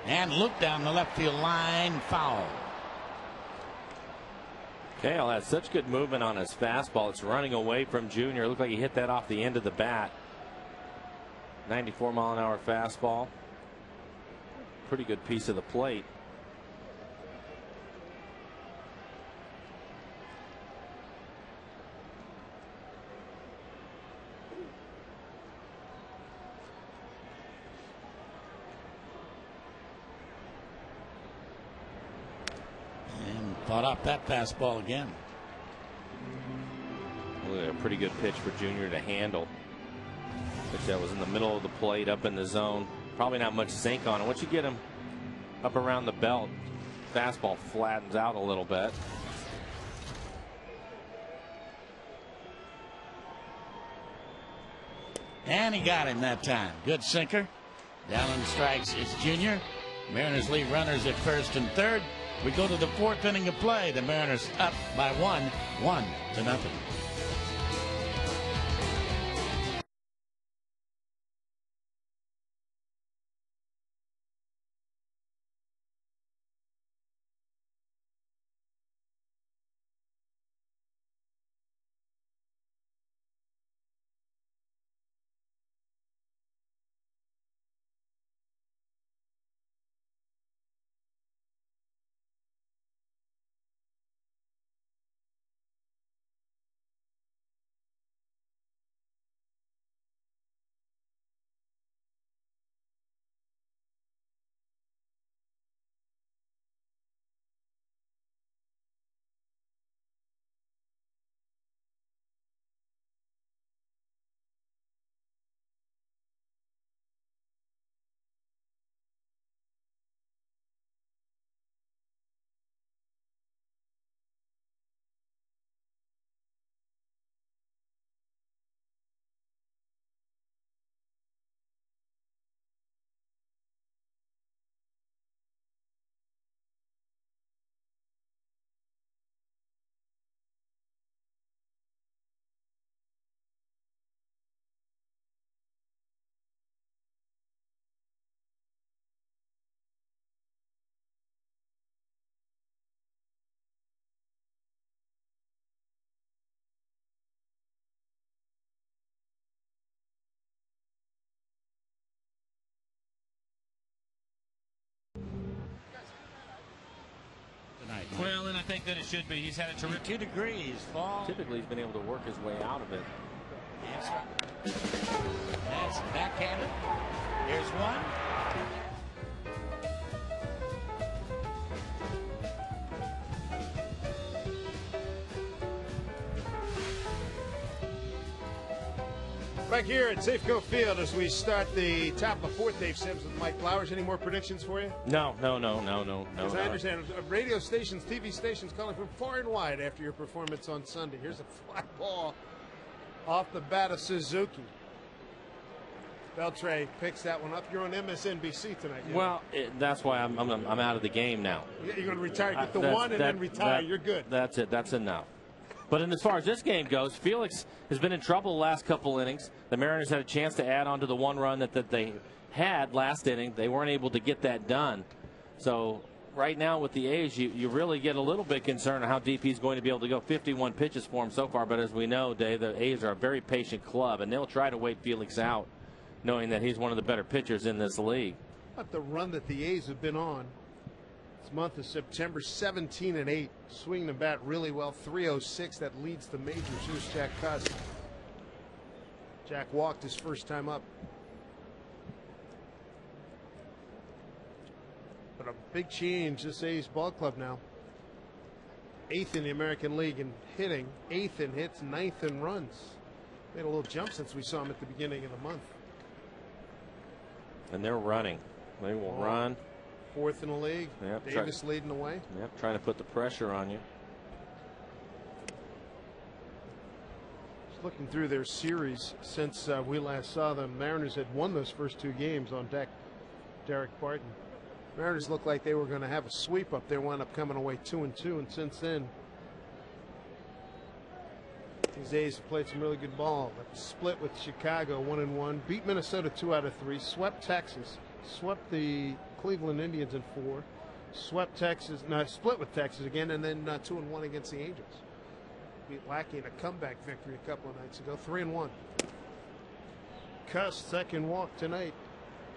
And loop down the left field line, foul. Cahill has such good movement on his fastball. It's running away from Junior. It looked like he hit that off the end of the bat. 94-mile-an-hour fastball. Pretty good piece of the plate. Fought off that fastball again. Really a pretty good pitch for Junior to handle. Pitch that was in the middle of the plate, up in the zone. Probably not much sink on it. Once you get him up around the belt, fastball flattens out a little bit. And he got him that time. Good sinker. Down on the strikes is Junior. Mariners leave runners at first and third. We go to the 4th inning of play. The Mariners up by 1-0. Well, and I think that it should be. He's had a terrific 2 degrees fall. Typically, he's been able to work his way out of it. That's backhanded. Here's one. Back here at Safeco Field as we start the top of fourth, Dave Sims with Mike Flowers. Any more predictions for you? No. As I understand, radio stations, TV stations calling from far and wide after your performance on Sunday. Here's a fly ball off the bat of Suzuki. Beltre picks that one up. You're on MSNBC tonight. Well, that's why I'm out of the game now. You're going to retire, get the one, and then retire. You're good. That's it. That's enough. But as far as this game goes, Felix has been in trouble the last couple innings. The Mariners had a chance to add on to the one run that they had last inning. They weren't able to get that done. So right now with the A's, you really get a little bit concerned on how deep he's going to be able to go. 51 pitches for him so far. But as we know, Dave, the A's are a very patient club, and they'll try to wait Felix out, knowing that he's one of the better pitchers in this league. But the run that the A's have been on this month of September, 17-8, swinging the bat really well, 306. That leads the majors. Here's Jack Cust. Jack walked his first time up. But a big change, this A's ball club now. 8th in the American League in hitting, 8th in hits, 9th in runs. Made a little jump since we saw him at the beginning of the month. And they're running. They will run. 4th in the league. Yep, Davis leading the way. Yep, trying to put the pressure on you. Just looking through their series since we last saw them, Mariners had won those first 2 games on deck. Derek Barton. Mariners looked like they were going to have a sweep up there, wound up coming away 2-2, and since then these A's have played some really good ball. Split with Chicago 1-1, beat Minnesota 2 out of 3, swept Texas, swept the Cleveland Indians in 4, swept Texas, split with Texas again, and then 2-1 against the Angels. Beat Lackey in a comeback victory a couple of nights ago, 3-1. Cust second walk tonight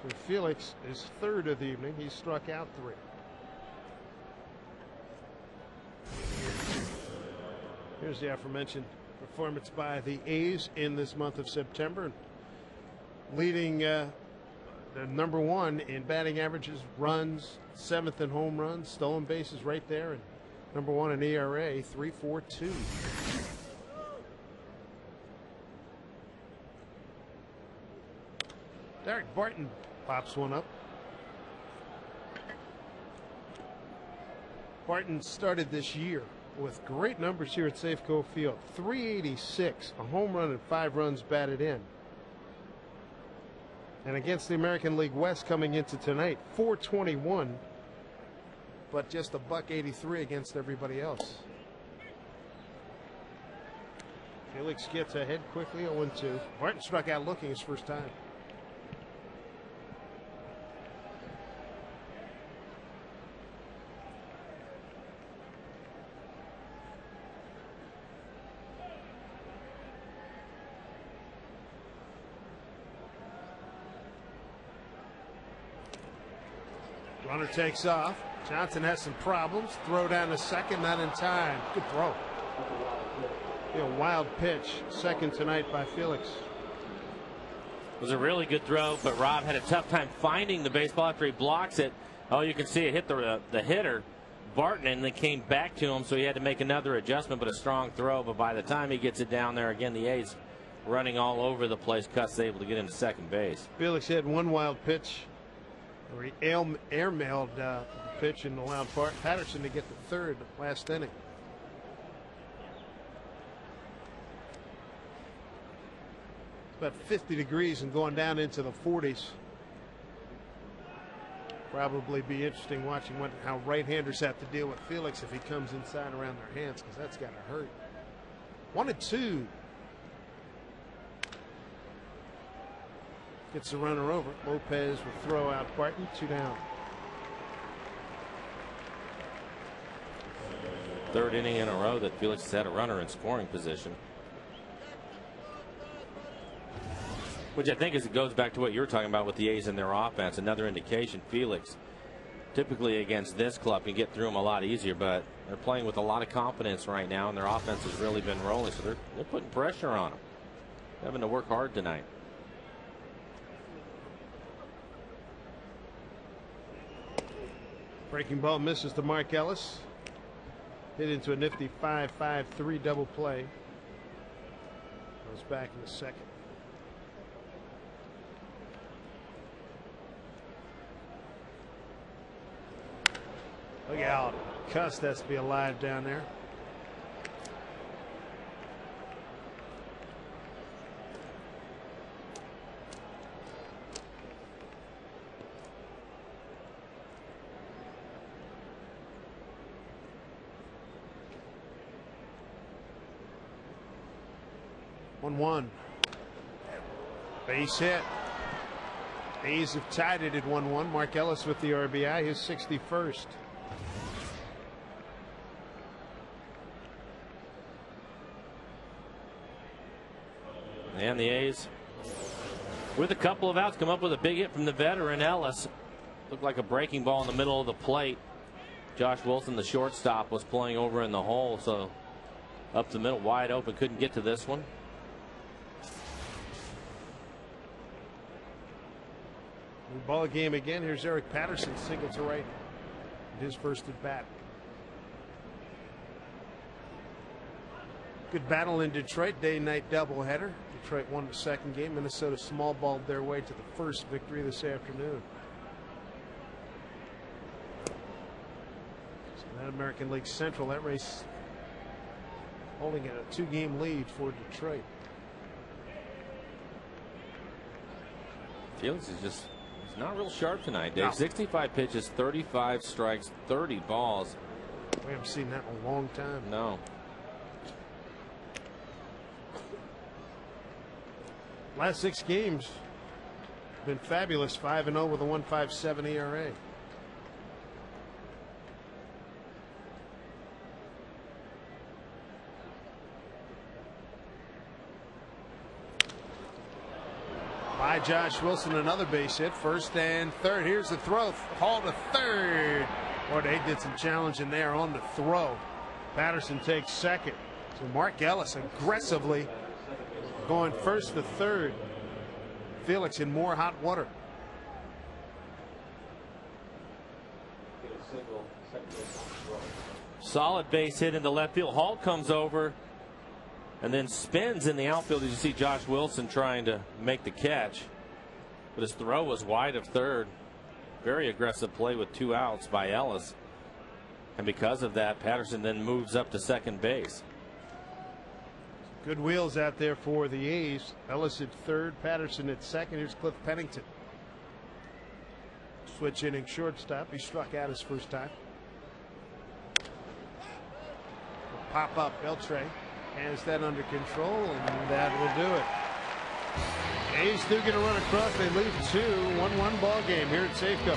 for Felix, is 3rd of the evening. He struck out 3. Here's the aforementioned performance by the A's in this month of September, leading the number 1 in batting averages, runs, 7th in home runs, stolen bases right there, and number 1 in ERA, 3.42. Derek Barton pops one up. Barton started this year with great numbers here at Safeco Field. 386, a home run and 5 runs batted in. And against the American League West coming into tonight, 421, but just a $183 against everybody else. Felix gets ahead quickly, 0-2. Barton struck out looking his first time. Runner takes off. Johnson has some problems. Throw down to second, not in time. Good throw. A wild pitch. Second tonight by Felix. It was a really good throw, but Rob had a tough time finding the baseball after he blocks it. Oh, you can see it hit the hitter, Barton, and then came back to him, so he had to make another adjustment, but a strong throw. But by the time he gets it down there, again, the A's running all over the place. Cust's able to get into second base. Felix had one wild pitch where he airmailed the pitch and allowed Patterson to get the third last inning. It's about 50 degrees and going down into the 40s. Probably be interesting watching how right-handers have to deal with Felix if he comes inside around their hands, because that's got to hurt. 1-2. Gets the runner over. Lopez will throw out Barton. 2 down. Third inning in a row that Felix has had a runner in scoring position. Which I think it goes back to what you were talking about with the A's and their offense. Another indication Felix Typically against this club, you get through them a lot easier, but they're playing with a lot of confidence right now, and their offense has really been rolling, so they're putting pressure on them. Having to work hard tonight. Breaking ball misses to Mark Ellis. Hit into a nifty 5-5-3 double play. Goes back in the second. Look out. Cust has to be alive down there. One. Base hit. A's have tied it at 1-1. Mark Ellis with the RBI, his 61st. And the A's, with a couple of outs, come up with a big hit from the veteran Ellis. Looked like a breaking ball in the middle of the plate. Josh Wilson, the shortstop, was playing over in the hole, so up the middle, wide open, couldn't get to this one. New ball game again. Here's Eric Patterson, single to right. His first at bat. Good battle in Detroit. Day-night doubleheader. Detroit won the second game. Minnesota small balled their way to the first victory this afternoon. So that American League Central, that race holding at a 2-game lead for Detroit. Felix is just, he's not real sharp tonight, Dave. No. 65 pitches, 35 strikes, 30 balls. We haven't seen that in a long time. No. Last 6 games been fabulous. 5-0 with a 1.57 ERA. By Josh Wilson, another base hit. First and third. Here's the throw. Haul to third. Boy, they did some challenging there on the throw. Patterson takes second. So Mark Ellis aggressively going first to third. Felix in more hot water. Solid base hit into left field. Hall comes over and then spins in the outfield as you see Josh Wilson trying to make the catch. But his throw was wide of third. Very aggressive play with 2 outs by Ellis. And because of that, Patterson then moves up to second base. Good wheels out there for the A's. Ellis at third, Patterson at second. Here's Cliff Pennington. Switch inning shortstop. He struck out his first time. Pop up Beltre has that under control, and that will do it. A's do get a run across. They lead 2, 1-1 ball game here at Safeco.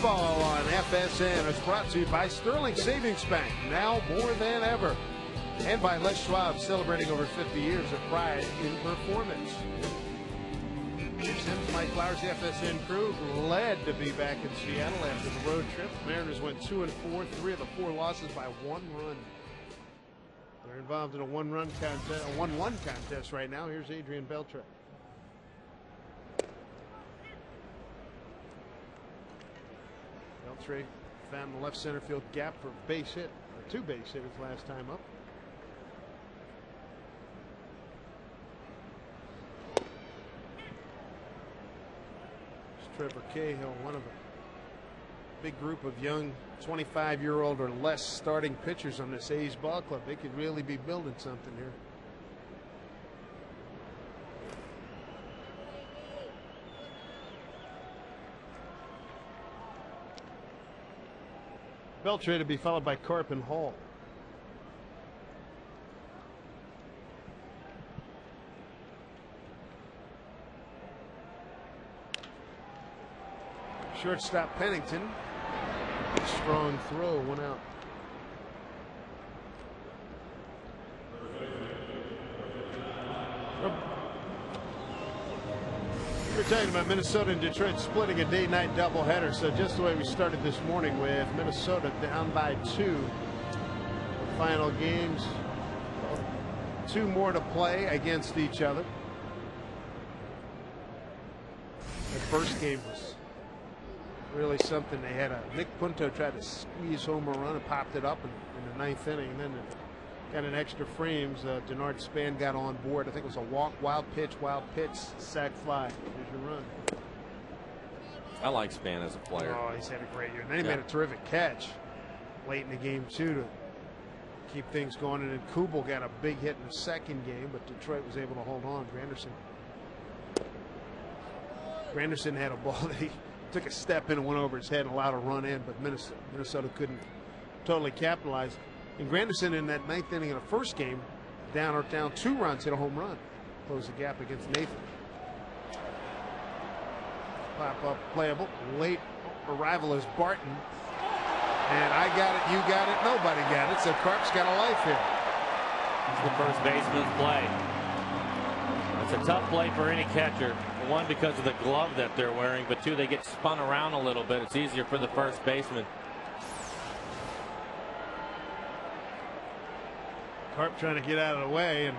Baseball on FSN is brought to you by Sterling Savings Bank, now more than ever. And by Les Schwab, celebrating over 50 years of pride in performance. Dick Sims, Mike Flowers, the FSN crew, glad to be back in Seattle after the road trip. Mariners went 2-4, 3 of the 4 losses by 1 run. They're involved in a 1-1 contest right now. Here's Adrian Beltre. Beltre found the left center field gap for a base hit, or 2 base hits last time up. Trevor Cahill, one of a big group of young 25-year-old or less starting pitchers on this A's ball club. They could really be building something here. Beltre to be followed by Carp and Hall. Shortstop Pennington. Strong throw, 1 out. We're talking about Minnesota and Detroit splitting a day-night doubleheader. So just the way we started this morning with Minnesota down by 2. The final games, 2 more to play against each other. The first game was really something. They had Nick Punto tried to squeeze home a run and popped it up in the 9th inning. And then got an extra frames. Denard Span got on board. I think it was a walk, wild pitch, sac fly. Here's your run. I like Span as a player. Oh, he's had a great year. And then he made a terrific catch late in the game too to keep things going. And then Kubel got a big hit in the second game, but Detroit was able to hold on. Granderson had a ball that he took a step in and went over his head and allowed a run in, but Minnesota couldn't totally capitalize. And Granderson in that 9th inning of the first game, down 2 runs, hit a home run, closed the gap against Nathan. Pop up playable. Late arrival is Barton, and I got it, you got it, nobody got it. So Carp's got a life here. It's the first baseman's play. It's a tough play for any catcher. 1, because of the glove that they're wearing, but 2, they get spun around a little bit. It's easier for the first baseman. Carp trying to get out of the way and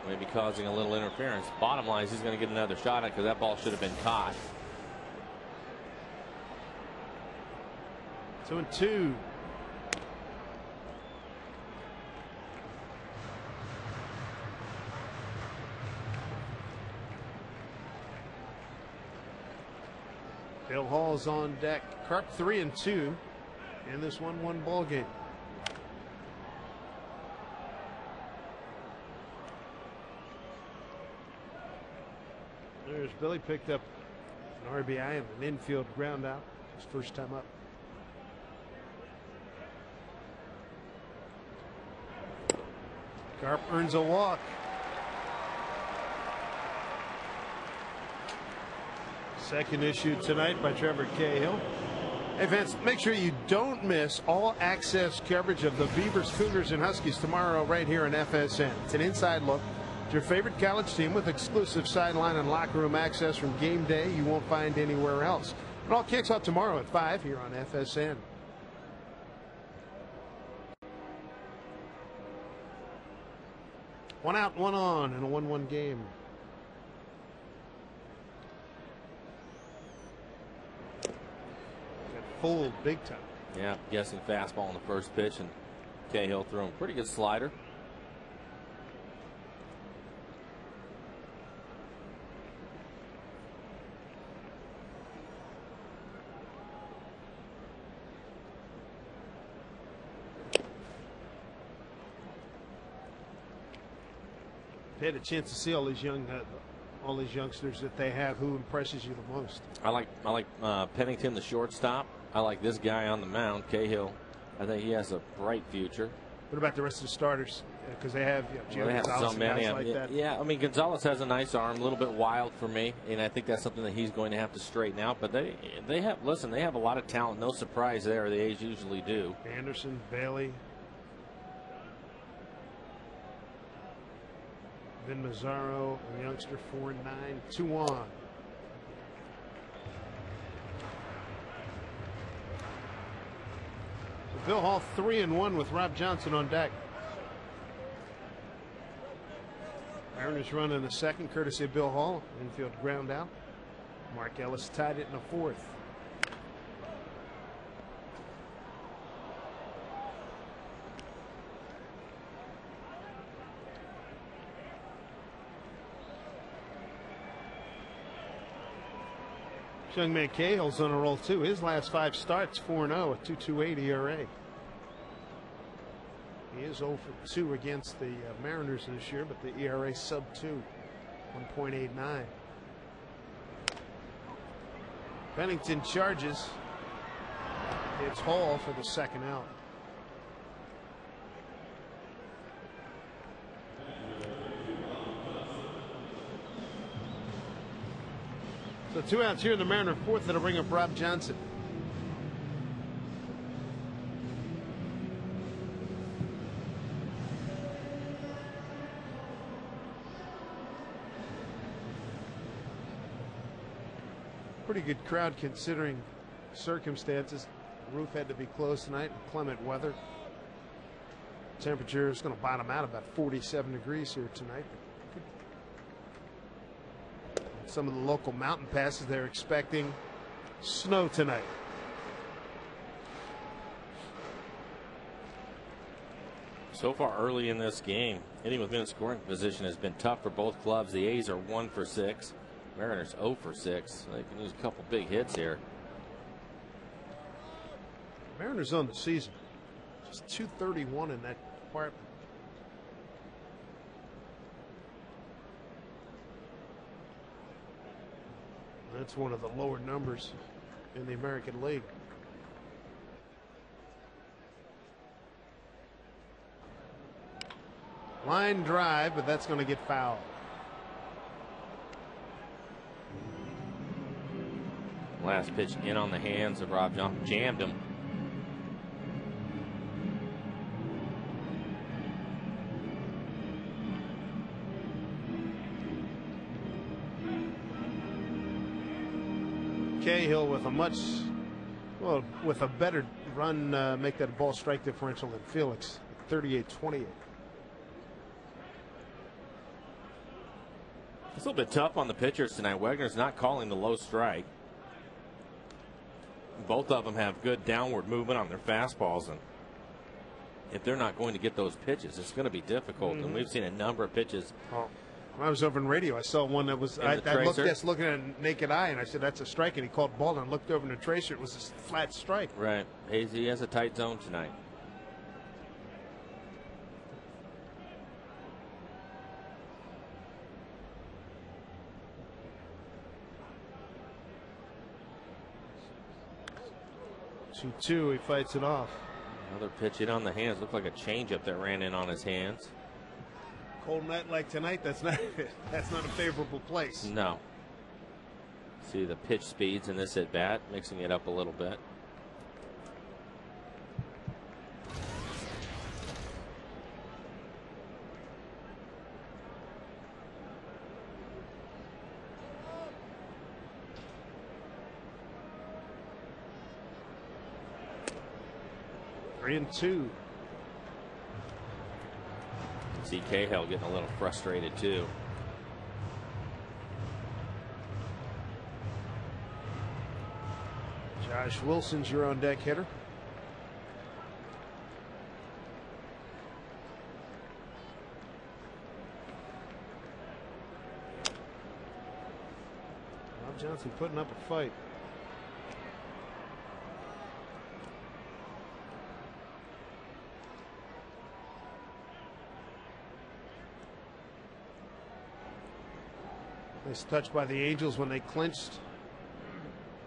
maybe causing a little interference. Bottom line is he's going to get another shot at it because that ball should have been caught. 2-2. Bill Hall's on deck. Carp 3-2 in this 1-1 ball game. There's Billy, picked up an RBI and an infield ground out. His first time up. Carp earns a walk. Second issued tonight by Trevor Cahill. Hey fans, make sure you don't miss all access coverage of the Beavers, Cougars, and Huskies tomorrow right here on FSN. It's an inside look at your favorite college team with exclusive sideline and locker room access from game day you won't find anywhere else. It all kicks off tomorrow at 5 here on FSN. One out, one on in a 1-1 game. Full big time. Yeah, guessing fastball on the first pitch, and Cahill threw him pretty good slider. If you had a chance to see all these youngsters that they have, who impresses you the most? I like Pennington, the shortstop. I like this guy on the mound, Cahill. I think he has a bright future. What about the rest of the starters? because they have They have Gonzalez so and many guys of like them. that. Yeah, I mean, Gonzalez has a nice arm, a little bit wild for me, and I think that's something that he's going to have to straighten out. But they have a lot of talent. No surprise there. The A's usually do. Anderson, Bailey, Vin Mazzaro, a youngster, 4-9, 2-on. Bill Hall 3-1 with Rob Johnson on deck. Mariners run in the second, courtesy of Bill Hall. Infield ground out. Mark Ellis tied it in the fourth. Young man Cahill's on a roll too. His last 5 starts, 4-0 with 2.28 ERA. He is 0 for 2 against the Mariners this year, but the ERA sub 2, 1.89. Bennington charges. It's Hall for the second out. So 2 outs here in the Mariner fourth. That'll bring up Rob Johnson. Pretty good crowd considering circumstances. The roof had to be closed tonight, inclement weather. Temperature is going to bottom out about 47 degrees here tonight. Some of the local mountain passes, they're expecting snow tonight. So far early in this game, hitting within scoring position has been tough for both clubs. The A's are 1 for 6. Mariners 0 for 6. They can use a couple big hits here. Mariners on the season, just 231 in that department. That's one of the lower numbers in the American League. Line drive, but that's going to get fouled. Last pitch in on the hands of Rob Johnson. Jammed him. Cahill with a better run, make that ball strike differential than Felix, 38-28. It's a little bit tough on the pitchers tonight. Wegner's not calling the low strike. Both of them have good downward movement on their fastballs, and if they're not going to get those pitches, it's going to be difficult. And we've seen a number of pitches. When I was over in radio, I saw one that was I looked just looking at a naked eye, and I said that's a strike, and he called ball and looked over in the tracer. It was a flat strike. Right. He has a tight zone tonight. Two, he fights it off. Another pitch in on the hands. Looked like a changeup that ran in on his hands. Cold night like tonight, that's not a favorable place. No. See the pitch speeds in this at bat, mixing it up a little bit. And 2. See Cahill getting a little frustrated too. Josh Wilson's your on deck hitter. Rob Johnson putting up a fight. Nice touch by the Angels when they clinched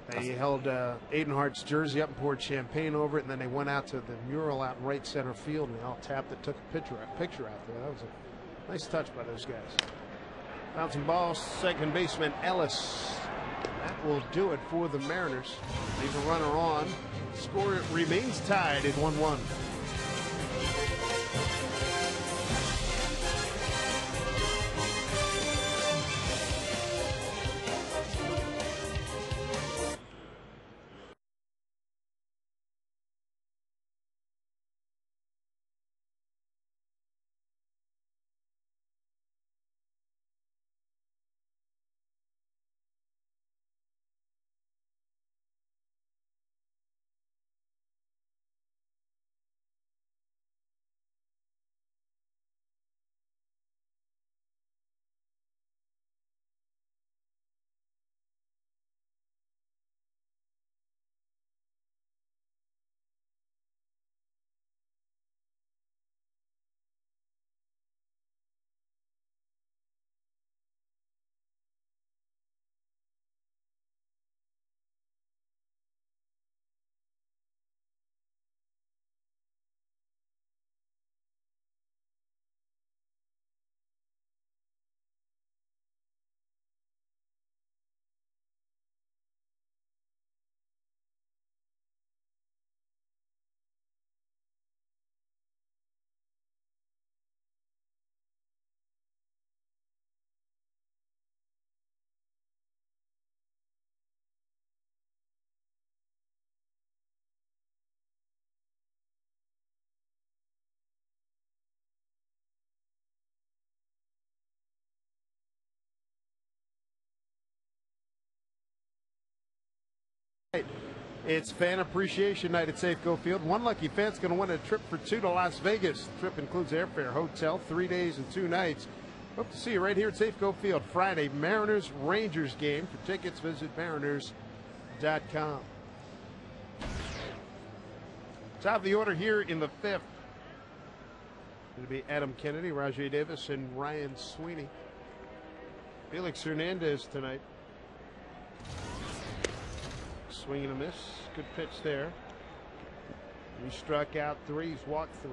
They held Aiden Hart's jersey up and poured champagne over it, and then they went out to the mural out in right center field, and they all tapped it, took a picture out there. That was a nice touch by those guys. Bouncing ball, second baseman Ellis. That will do it for the Mariners. Leave a runner on. Score remains tied at 1-1. It's fan appreciation night at Safeco Field. One lucky fan's going to win a trip for two to Las Vegas. The trip includes airfare, hotel, 3 days and 2 nights. Hope to see you right here at Safeco Field Friday. Mariners-Rangers game. For tickets, visit mariners.com. Top of the order here in the 5th. It'll be Adam Kennedy, Rajai Davis, and Ryan Sweeney. Felix Hernandez tonight. Swing and a miss. Good pitch there. He struck out 3. He's walked 3.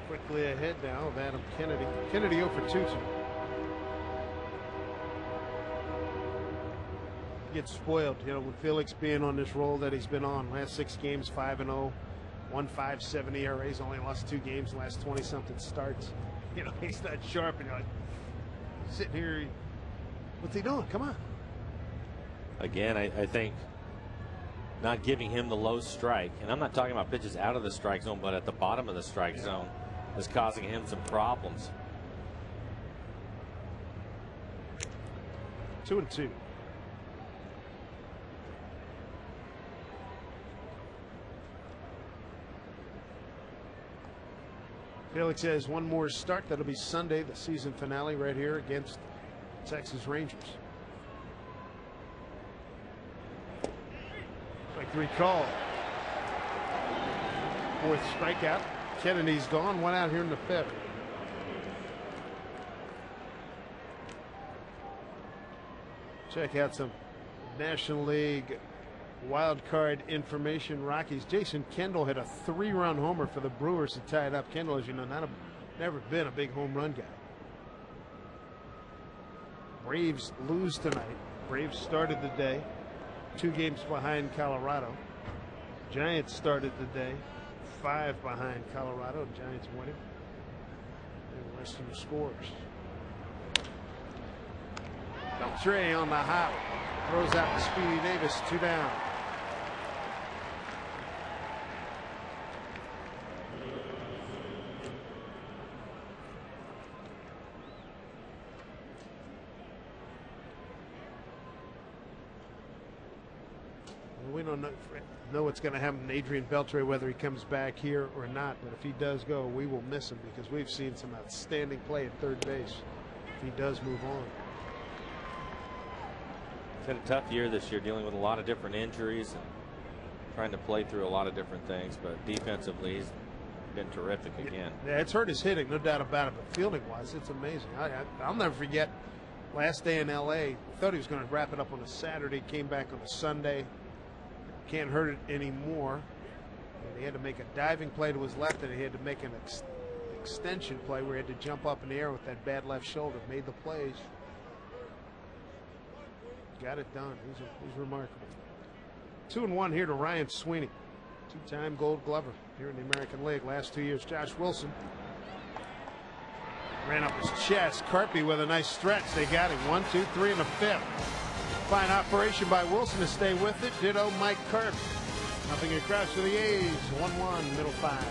Quickly ahead now of Adam Kennedy. Kennedy 0 for 2 tonight. Gets spoiled, you know, with Felix being on this roll that he's been on. Last 6 games, 5-0. 1.57 ERA. He's only lost 2 games, last 20-something starts. You know, he's not sharp, and you're like sitting here. What's he doing? Come on. Again, I think not giving him the low strike, and I'm not talking about pitches out of the strike zone, but at the bottom of the strike zone, is causing him some problems. 2-2. Felix has one more start. That'll be Sunday, the season finale right here against Texas Rangers. Strike 3 call. 4th strikeout. Kennedy's gone. 1 out here in the 5th. Check out some National League wild card information. Rockies. Jason Kendall hit a 3-run homer for the Brewers to tie it up. Kendall, as you know, never been a big home run guy. Braves lose tonight. Braves started the day 2 games behind Colorado. Giants started the day 5 behind Colorado. Giants winning. And the rest of the scores. Beltre on the hop. Throws out to Speedy Davis. 2 down. We don't know what's going to happen to Adrian Beltre, whether he comes back here or not. But if he does go, we will miss him because we've seen some outstanding play at third base if he does move on. He's had a tough year this year, dealing with a lot of different injuries and trying to play through a lot of different things. But defensively, he's Been terrific again. Yeah, it's hurt his hitting, no doubt about it. But fielding-wise, it's amazing. I'll never forget last day in L.A. Thought he was going to wrap it up on a Saturday. Came back on a Sunday. Can't hurt it anymore. And he had to make a diving play to his left, and he had to make an extension play where he had to jump up in the air with that bad left shoulder. Made the plays. Got it done. He's remarkable. 2-1 here to Ryan Sweeney, two-time Gold Glover here in the American League. Last 2 years, Josh Wilson ran up his chest. Carpy with a nice stretch. They got him. 1, 2, 3 in the fifth. Fine operation by Wilson to stay with it. Ditto Mike Carpy. Nothing across for the A's. 1-1, middle 5.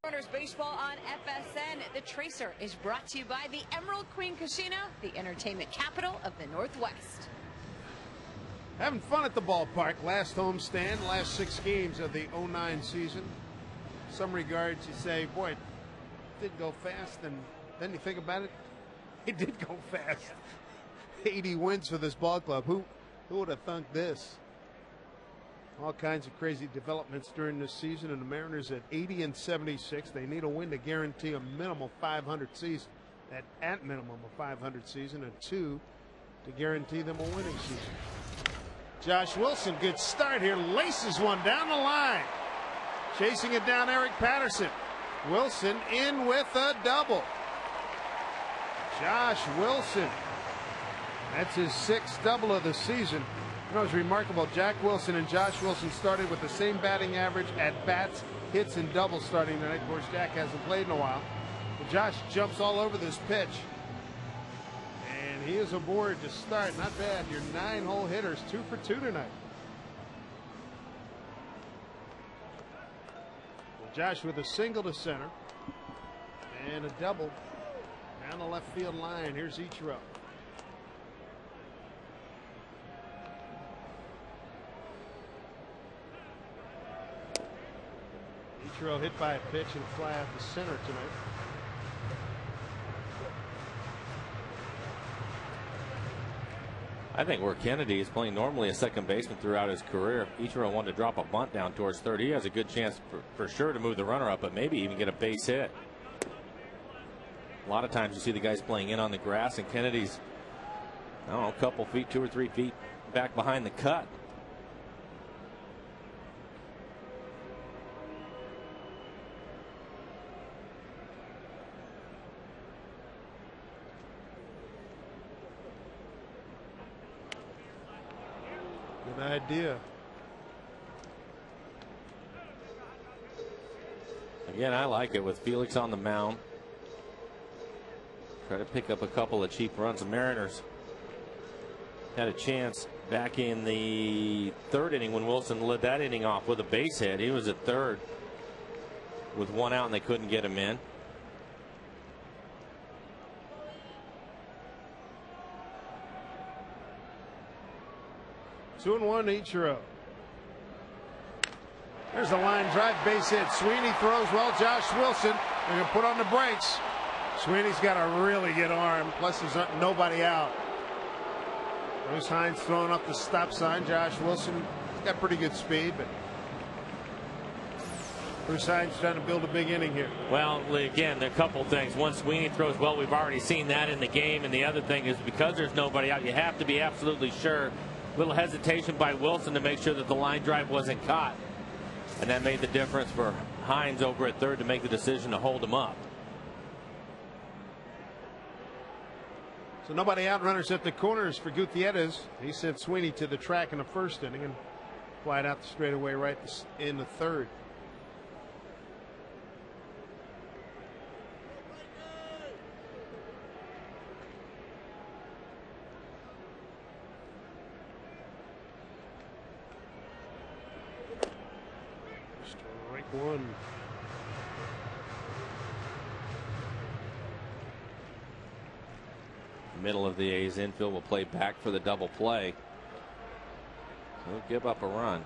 Runners Baseball on FSN. The Tracer is brought to you by the Emerald Queen Casino, the entertainment capital of the Northwest. Having fun at the ballpark. Last home stand, last 6 games of the 09 season. In some regards, you say, boy, it did go fast, and then you think about it, it did go fast. 80 wins for this ball club. Who would have thunk this? All kinds of crazy developments during this season, and the Mariners at 80-76. They need a win to guarantee a minimal 500 season, at minimum a 500 season, and 2 to guarantee them a winning season. Josh Wilson, good start here, laces one down the line. Chasing it down, Eric Patterson. Wilson in with a double. Josh Wilson, that's his 6th double of the season. You know, it's remarkable. Jack Wilson and Josh Wilson started with the same batting average at bats, hits, and doubles starting tonight. Of course, Jack hasn't played in a while. But Josh jumps all over this pitch. And he is aboard to start. Not bad. Your 9-hole hitters, 2 for 2 tonight. Josh with a single to center. And a double down the left field line. Here's Ichiro. Ichiro hit by a pitch and fly out the center tonight. I think where Kennedy is playing normally a second baseman throughout his career, Ichiro wanted to drop a bunt down towards third. He has a good chance for sure to move the runner up, but maybe even get a base hit. A lot of times you see the guys playing in on the grass, and Kennedy's, I don't know, a couple feet, 2 or 3 feet back behind the cut. Good idea. Again, I like it with Felix on the mound. Try to pick up a couple of cheap runs. The Mariners had a chance back in the 3rd inning when Wilson led that inning off with a base hit. He was at third with 1 out, and they couldn't get him in. Two and 1 Ichiro. There's the line drive, base hit. Sweeney throws well. Josh Wilson, they're going to put on the brakes. Sweeney's got a really good arm. Plus, there's nobody out. Bruce Hines throwing up the stop sign. Josh Wilson, he's got pretty good speed, but Bruce Hines trying to build a big inning here. Well, again, a couple things. One, Sweeney throws well. We've already seen that in the game. And the other thing is because there's nobody out, you have to be absolutely sure. Little hesitation by Wilson to make sure that the line drive wasn't caught. And that made the difference for Hines over at third to make the decision to hold him up. So nobody out, runners at the corners for Gutierrez. He sent Sweeney to the track in the first inning and flied out the straightaway right in the third. Strike one. Middle of the A's infield will play back for the double play. He'll give up a run.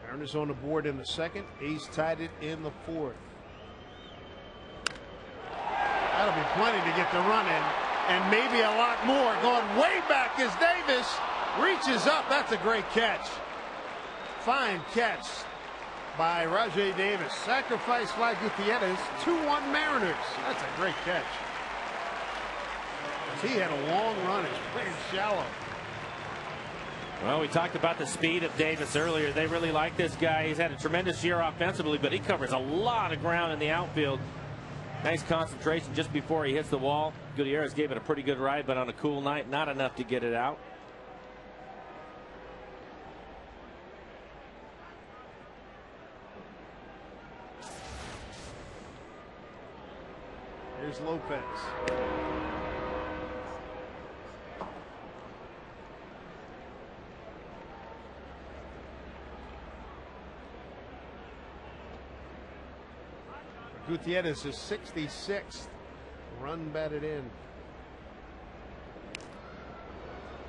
Mariners on the board in the second. A's tied it in the fourth. That'll be plenty to get the run in, and maybe a lot more. Going way back as Davis reaches up. That's a great catch. Fine catch by Rajai Davis. Sacrifice fly Gutierrez. 2-1 Mariners. That's a great catch. He had a long run. It's pretty shallow. Well, we talked about the speed of Davis earlier. They really like this guy. He's had a tremendous year offensively, but he covers a lot of ground in the outfield. Nice concentration just before he hits the wall. Gutierrez gave it a pretty good ride, but on a cool night, not enough to get it out. Here's Lopez. Gutierrez is 66th run batted in.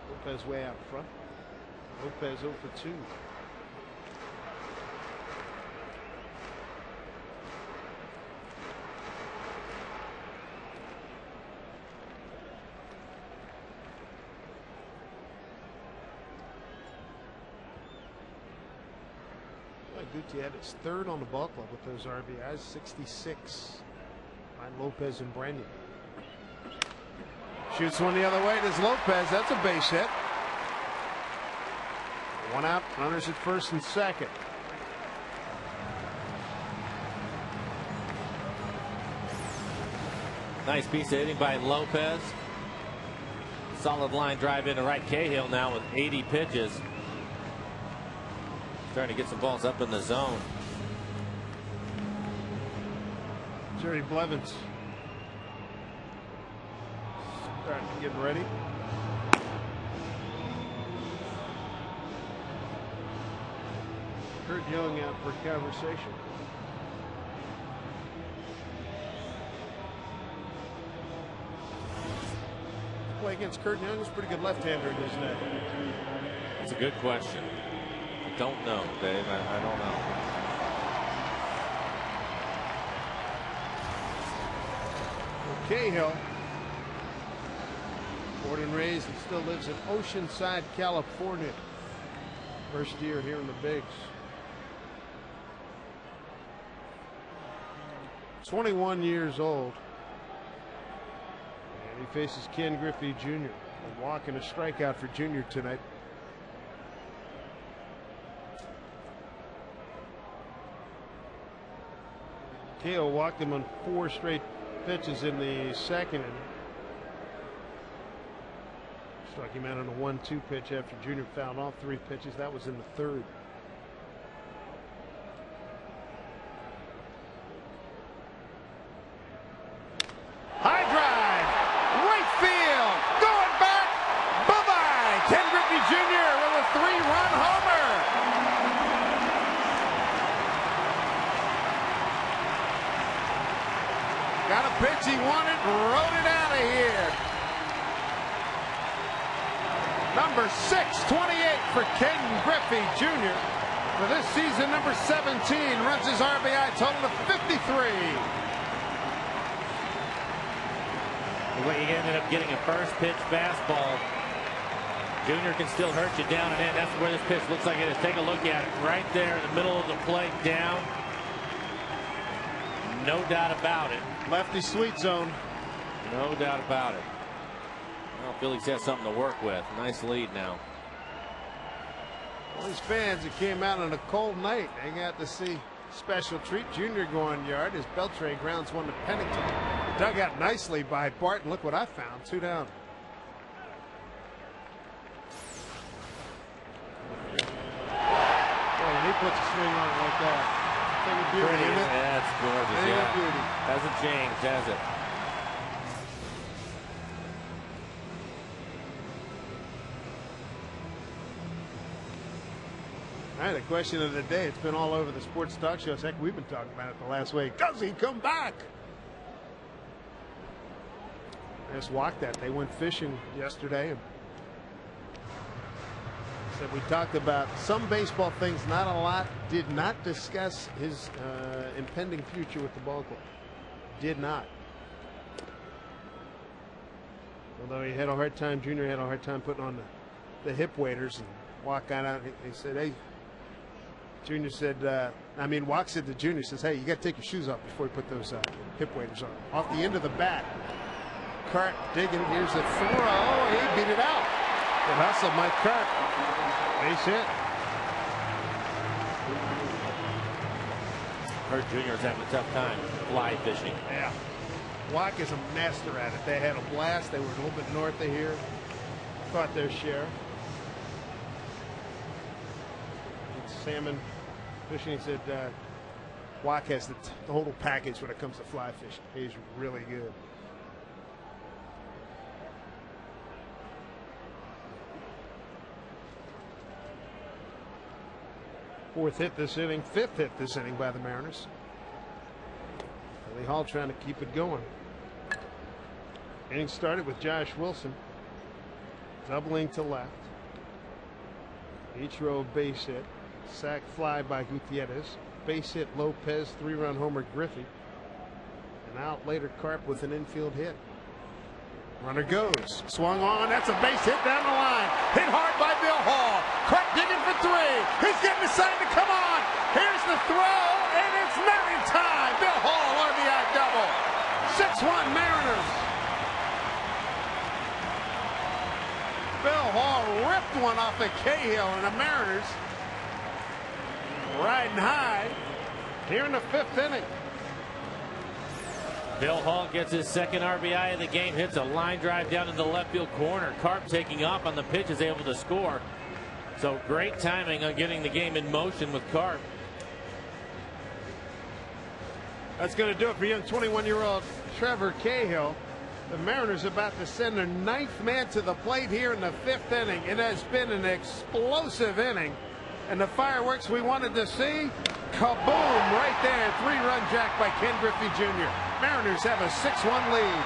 Lopez way out front. Lopez 0 for 2. Gutierrez third on the ball club with those RBIs, 66. Behind Lopez and Brandon. Shoots one the other way. There's Lopez. That's a base hit. One out. Runners at first and second. Nice piece of hitting by Lopez. Solid line drive into right. Cahill now with 80 pitches. Trying to get some balls up in the zone. Jerry Blevins starting to get ready. Kurt Young out for conversation. Play against Kurt Young is a pretty good left-hander in his net. That's a good question. I don't know, Dave. I don't know. Cahill, born and raised and still lives in Oceanside, California. First year here in the Bigs. 21 years old. And he faces Ken Griffey Jr. A walk and a strikeout for Jr. tonight. Cahill walked him on 4 straight pitches in the second inning. Struck him out on a 1-2 pitch after Junior fouled off 3 pitches. That was in the third. High drive, right field, going back, bye-bye. Ken Griffey Jr. with a 3-run homer. Got a pitch he wanted, rode it out of here. Number 628 for Ken Griffey Jr. For this season, number 17 runs his RBI total of 53. Well, you ended up getting a first pitch fastball. Junior can still hurt you down and in. That's where this pitch looks like it is. Take a look at it. Right there in the middle of the plate, down. No doubt about it. Lefty sweet zone. No doubt about it. Well, Phillies have something to work with. Nice lead now. All these fans that came out on a cold night, they got to see special treat. Junior going yard as Beltre grounds one to Pennington. Dug out nicely by Barton. Look what I found. 2 down. Boy, when he puts a swing on it like that, thing of beauty, Pretty, isn't it? yeah, it's gorgeous. Thing of Yeah. beauty. Hasn't changed, has it? All right, the question of the day. It's been all over the sports talk shows. Heck, we've been talking about it the last week. Does he come back? I just walked that. They went fishing yesterday and said we talked about some baseball things, not a lot. Did not discuss his impending future with the ball club. Did not. Although he had a hard time, Junior had a hard time putting on the hip waders, and Walk got out. He said, "Hey." Junior said, Walk said to Junior, says, "Hey, you got to take your shoes off before you put those hip waders on." Off the end of the bat. Cart digging. Here's the throw. Oh, he beat it out. Good hustle, Mike Cart. Base hit. Hurt Junior's having a tough time fly fishing. Yeah. Walk is a master at it. They had a blast. They were a little bit north of here. Caught their share. Salmon fishing. He said Walk has the total package when it comes to fly fishing. He's really good. Fourth hit this inning, fifth hit this inning by the Mariners. Billy Hall trying to keep it going. Inning started with Josh Wilson doubling to left. Ichiro base hit. Sac fly by Gutierrez. Base hit Lopez. 3-run homer Griffey. And out later Carp with an infield hit. Runner goes. Swung on. That's a base hit down the line. Hit hard by Bill Hall. Carp digging for 3. He's getting the sign to come on. Here's the throw. And it's not in time. Bill Hall RBI double. 6-1 Mariners. Bill Hall ripped one off of Cahill, and the Mariners riding high here in the 5th inning. Bill Hall gets his second RBI of the game, hits a line drive down in the left field corner. Carp taking off on the pitch is able to score. So great timing on getting the game in motion with Carp. That's going to do it for young 21-year-old Trevor Cahill. The Mariners about to send their 9th man to the plate here in the 5th inning. It has been an explosive inning. And the fireworks we wanted to see, kaboom, right there. 3-run jack by Ken Griffey Jr. Mariners have a 6-1 lead.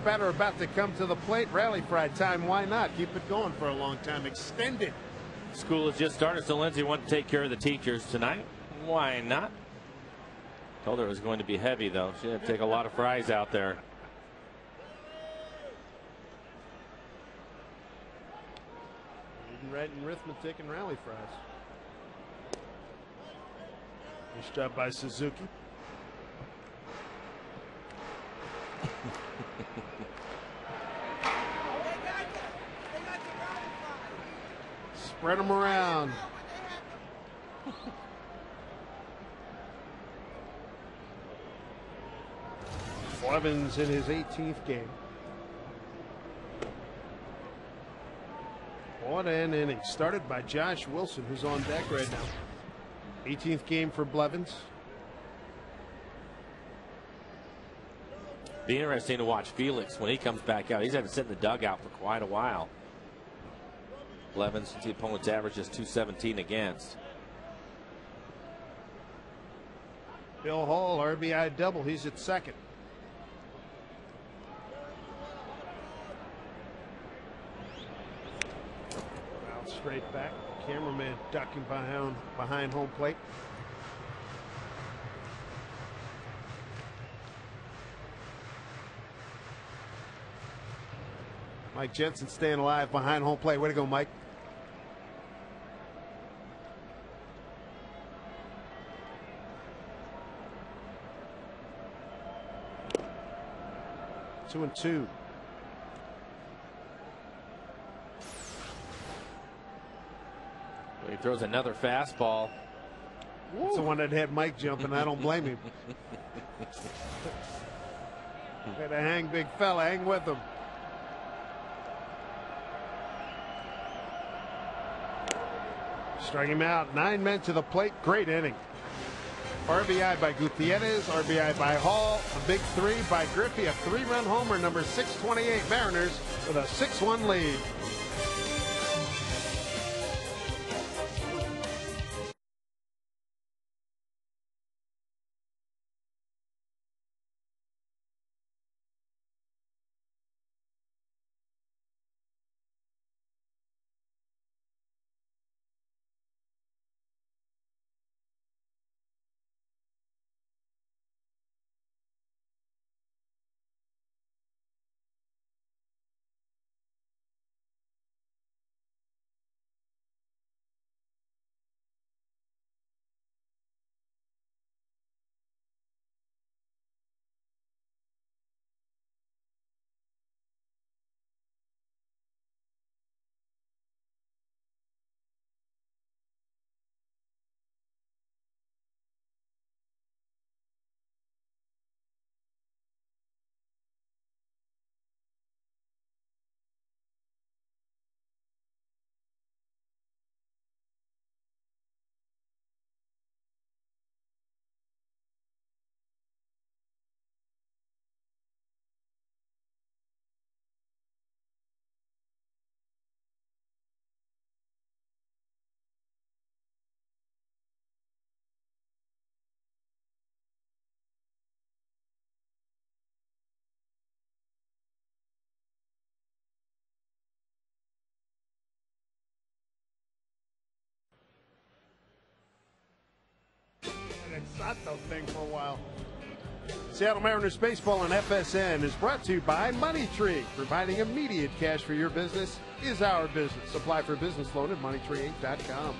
batter about to come to the plate. Rally fry time. Why not? Keep it going for a long time. Extend it. School has just started, so Lindsay wanted to take care of the teachers tonight. Why not? Told her it was going to be heavy, though. She had to take a lot of fries out there. Reading, writing, arithmetic, and rally fries. Nice job by Suzuki. Spread them around. Blevins in his 18th game. What an inning. Started by Josh Wilson, who's on deck right now. 18th game for Blevins. Be interesting to watch Felix when he comes back out. He's had to sit in the dugout for quite a while. Blevins, the opponent's average is 217 against. Bill Hall, RBI double. He's at second. Out straight back. Cameraman ducking behind home plate. Mike Jensen staying alive behind home plate. Way to go, Mike. Two and two. He throws another fastball. That's the one that had Mike jumping. I don't blame him. Got to hang, big fella. Hang with him. Strike him out. 9 men to the plate. Great inning. RBI by Gutierrez, RBI by Hall, a big 3 by Griffey, a 3-run homer, number 628 Mariners with a 6-1 lead. Sato thing for a while. Seattle Mariners baseball on FSN is brought to you by Money Tree. Providing immediate cash for your business is our business. Apply for a business loan at moneytreeinc.com.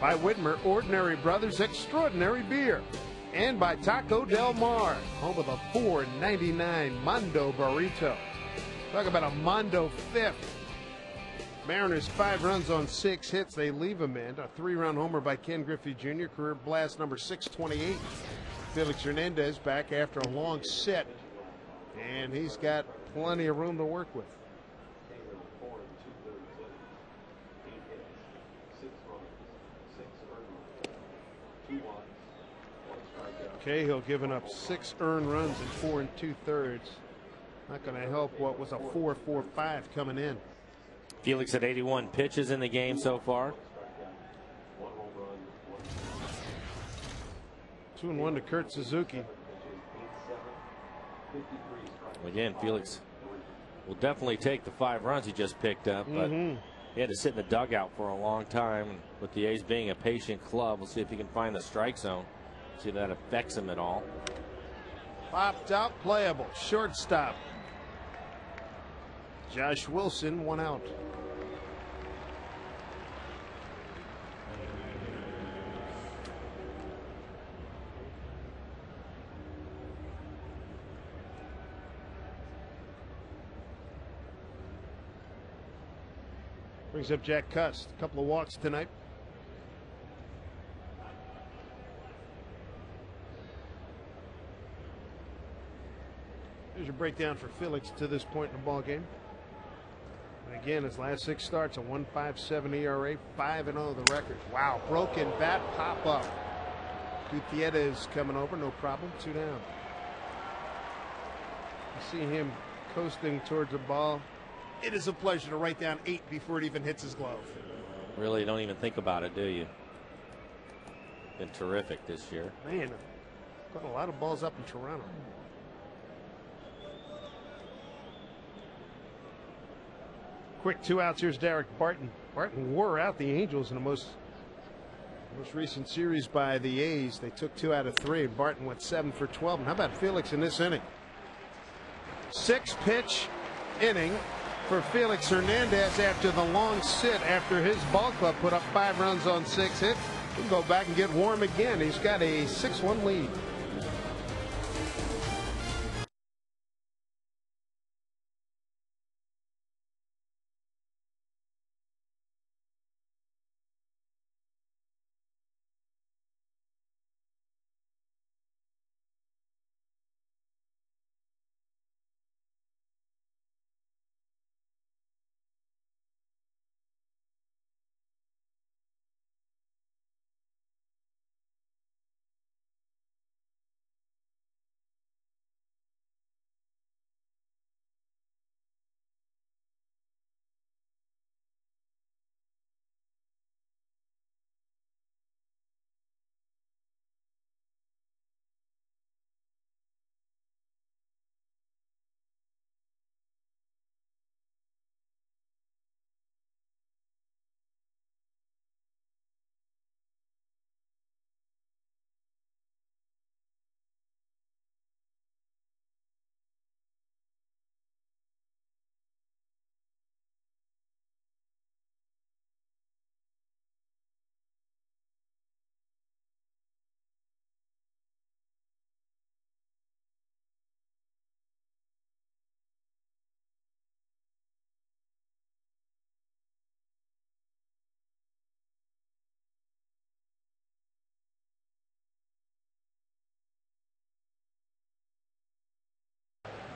By Whitmer, Ordinary Brothers Extraordinary Beer. And by Taco Del Mar, home of the $4.99 Mondo Burrito. Talk about a Mondo fifth. Mariners 5 runs on 6 hits. They leave him in. A 3-run homer by Ken Griffey Jr. Career blast number 628. Felix Hernandez back after a long sit. And he's got plenty of room to work with. Cahill giving up 6 earned runs in 4 2/3. Not going to help what was a 4.45 coming in. Felix at 81 pitches in the game so far. 2-1 to Kurt Suzuki. Again, Felix will definitely take the 5 runs he just picked up, but he had to sit in the dugout for a long time. With the A's being a patient club, we'll see if he can find the strike zone, see if that affects him at all. Popped out, playable. Shortstop Josh Wilson, 1 out. Brings up Jack Cust. A couple of walks tonight. Here's your breakdown for Felix to this point in the ball game. And again, his last 6 starts, a 1.57 ERA, 5-0 the record. Wow, broken bat pop up. Gutierrez coming over, no problem, 2 down. You see him coasting towards the ball. It is a pleasure to write down 8 before it even hits his glove. Really don't even think about it, do you? Been terrific this year. Man, got a lot of balls up in Toronto. Quick 2 outs. Here's Derek Barton. Barton wore out the Angels in the most recent series by the A's. They took 2 out of 3, and Barton went 7 for 12. And how about Felix in this inning? 6-pitch inning for Felix Hernandez after the long sit after his ball club put up 5 runs on 6 hits. He'll go back and get warm again. He's got a 6-1 lead.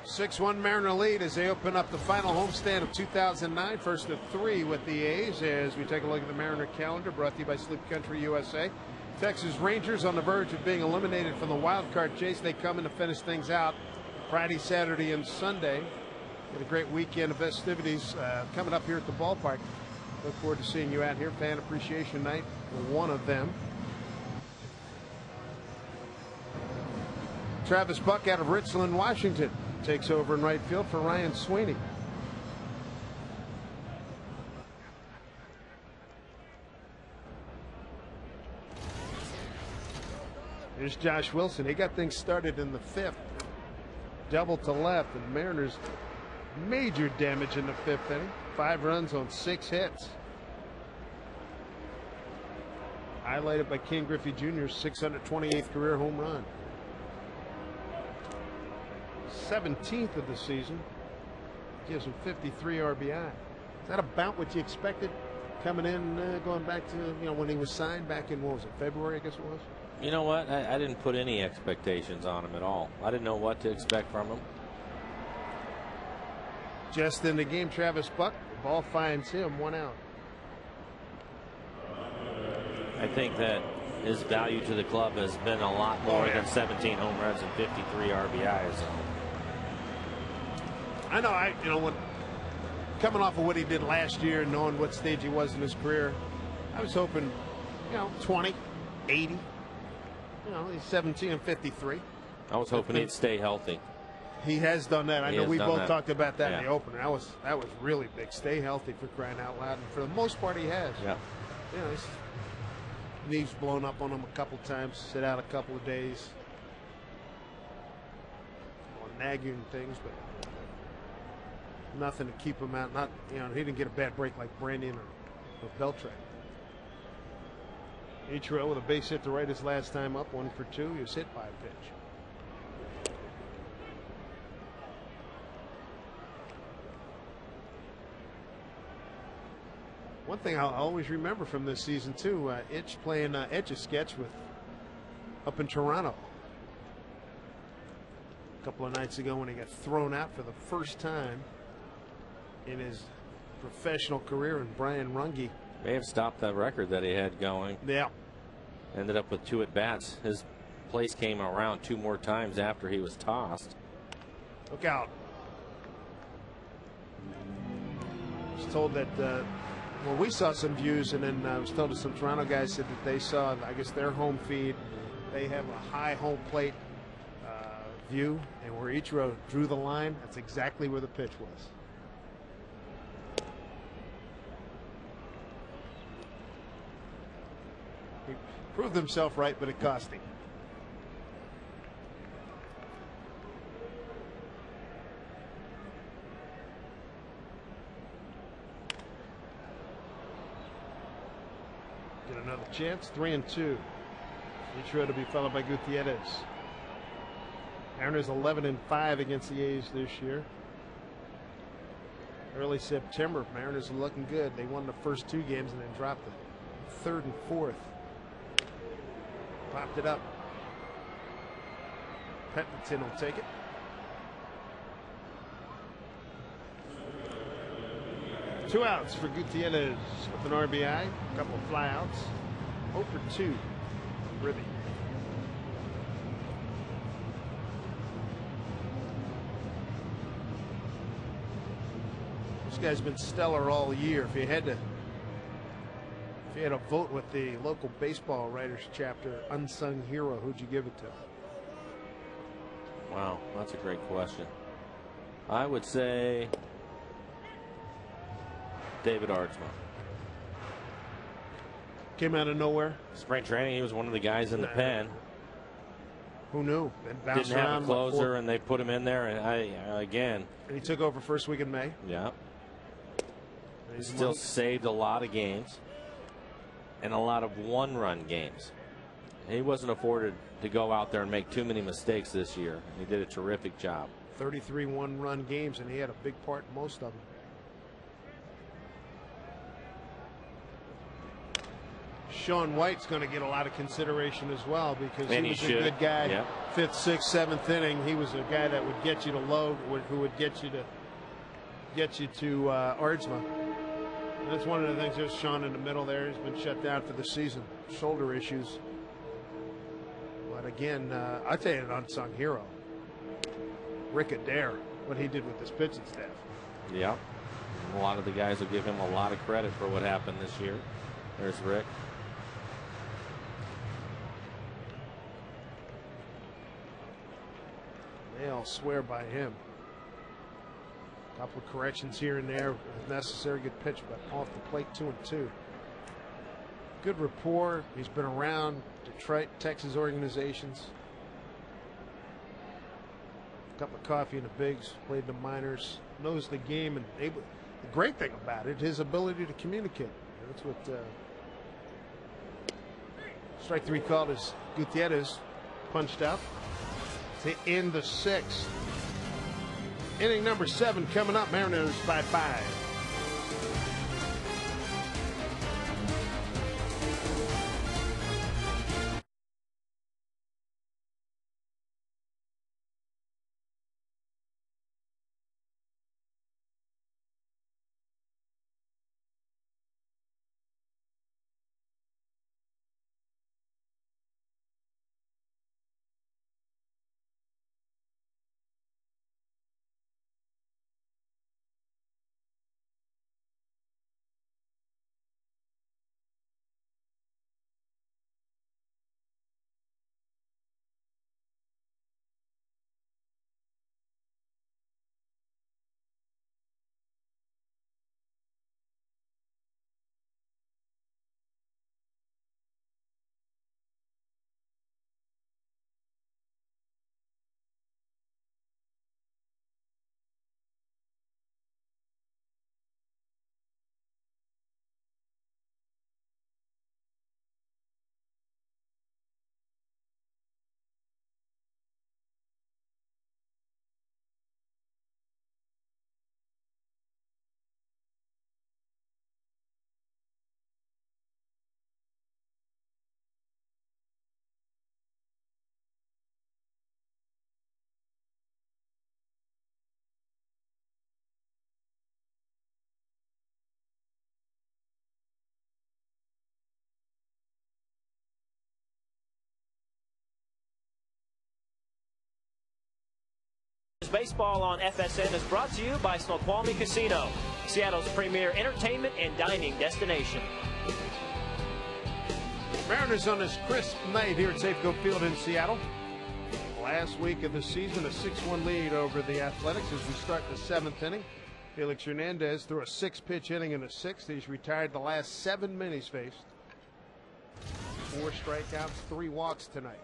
Six-1 Mariner lead as they open up the final homestand of 2009. First of 3 with the A's as we take a look at the Mariner calendar, brought to you by Sleep Country USA. Texas Rangers on the verge of being eliminated from the wild card chase. They come in to finish things out Friday, Saturday, and Sunday. Get a great weekend of festivities coming up here at the ballpark. Look forward to seeing you out here. Fan Appreciation Night, one of them. Travis Buck out of Richland, Washington, takes over in right field for Ryan Sweeney. Here's Josh Wilson. He got things started in the 5th. Double to left, and the Mariners major damage in the 5th inning. 5 runs on 6 hits. Highlighted by Ken Griffey Jr.'s 628th career home run. 17th of the season. Gives him 53 RBI. Is that about what you expected coming in, going back to when he was signed back in, what was it, February, I guess it was? You know what? I didn't put any expectations on him at all. I didn't know what to expect from him. Just in the game, Travis Buck, the ball finds him, 1 out. I think that his value to the club has been a lot more than 17 home runs and 53 RBIs. I know, when coming off of what he did last year, knowing what stage he was in his career, I was hoping, 20, 80. He's 17 and 53. I was hoping he'd stay healthy. He has done that. I know we both talked about that in the opener. That was really big. Stay healthy, for crying out loud. And for the most part, he has. Yeah. You know, his knees blown up on him a couple times. Sit out a couple of days. Nagging things, but nothing to keep him out. Not, you know, he didn't get a bad break like Brandon or Beltran. Ichiro with a base hit to right his last time up, 1 for 2. He was hit by a pitch. One thing I'll always remember from this season too, Itch playing Etch-a-Sketch up in Toronto a couple of nights ago when he got thrown out for the first time in his professional career, and Brian Runge may have stopped that record that he had going. Yeah. Ended up with 2 at-bats. His place came around 2 more times after he was tossed. Look out. I was told that well, we saw some views, and then I was told that some Toronto guys said that they saw, I guess, their home feed. They have a high home plate view, and where Ichiro drew the line, that's exactly where the pitch was. He proved himself right, but it cost him. Get another chance, 3-2. Ichiro to be followed by Gutierrez. Mariners 11-5 against the A's this year. Early September, Mariners are looking good. They won the first 2 games and then dropped the 3rd and 4th. Popped it up. Pettington will take it. Two outs for Gutierrez with an RBI, a couple of flyouts. 0 for 2. Ribby. This guy's been stellar all year. If you had a vote with the local baseball writers chapter, unsung hero, who'd you give it to? Wow, that's a great question. I would say David Ardsma. Came out of nowhere. Spring training, he was one of the guys in the pen. Who knew? Didn't have a closer, and they put him in there, and again. And he took over first week in May. Yeah. He still saved a lot of games and a lot of one-run games. He wasn't afforded to go out there and make too many mistakes this year. He did a terrific job. 33 one-run games, and he had a big part in most of them. Sean White's going to get a lot of consideration as well, because he was a good guy. Yeah. 5th, 6th, 7th inning, he was a guy that would get you to low, who would get you to Ardsma. And that's one of the things. There's Sean in the middle there. He's been shut down for the season, shoulder issues. But again, I tell you, an unsung hero, Rick Adair, what he did with his pitching staff. Yeah. A lot of the guys will give him a lot of credit for what happened this year. There's Rick. They all swear by him. A couple of corrections here and there if necessary. Good pitch, but off the plate, 2-2. Good rapport. He's been around Detroit, Texas organizations. A cup of coffee in the bigs, played the minors, knows the game, and the great thing about it, his ability to communicate. That's what strike 3 called as Gutierrez punched out to end the 6th. Inning number 7 coming up. Mariners by 5. Baseball on FSN is brought to you by Snoqualmie Casino, Seattle's premier entertainment and dining destination. Mariners on this crisp night here at Safeco Field in Seattle. Last week of the season, a 6-1 lead over the Athletics as we start the 7th inning. Felix Hernandez threw a 6-pitch inning in the 6th. He's retired the last 7 men he's faced. 4 strikeouts, 3 walks tonight.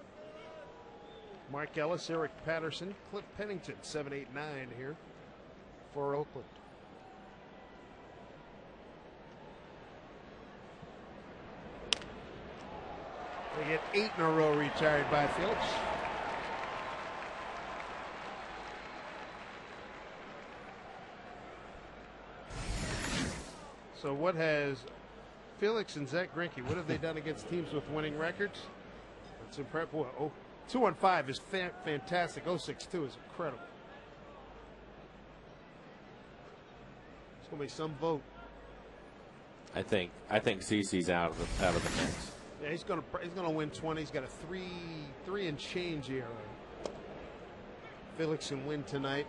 Mark Ellis, Eric Patterson, Cliff Pennington, 7, 8, 9 here for Oakland. They get 8 in a row retired by Felix. So what has Felix and Zach Greinke, what have they done against teams with winning records? It's impressive. 2-5 is fantastic. 0-6-2 is incredible. It's going to be some vote. I think CeCe's out of the mix. Yeah, he's going to win 20. He's got a 3 and change ERA. Felix can win tonight.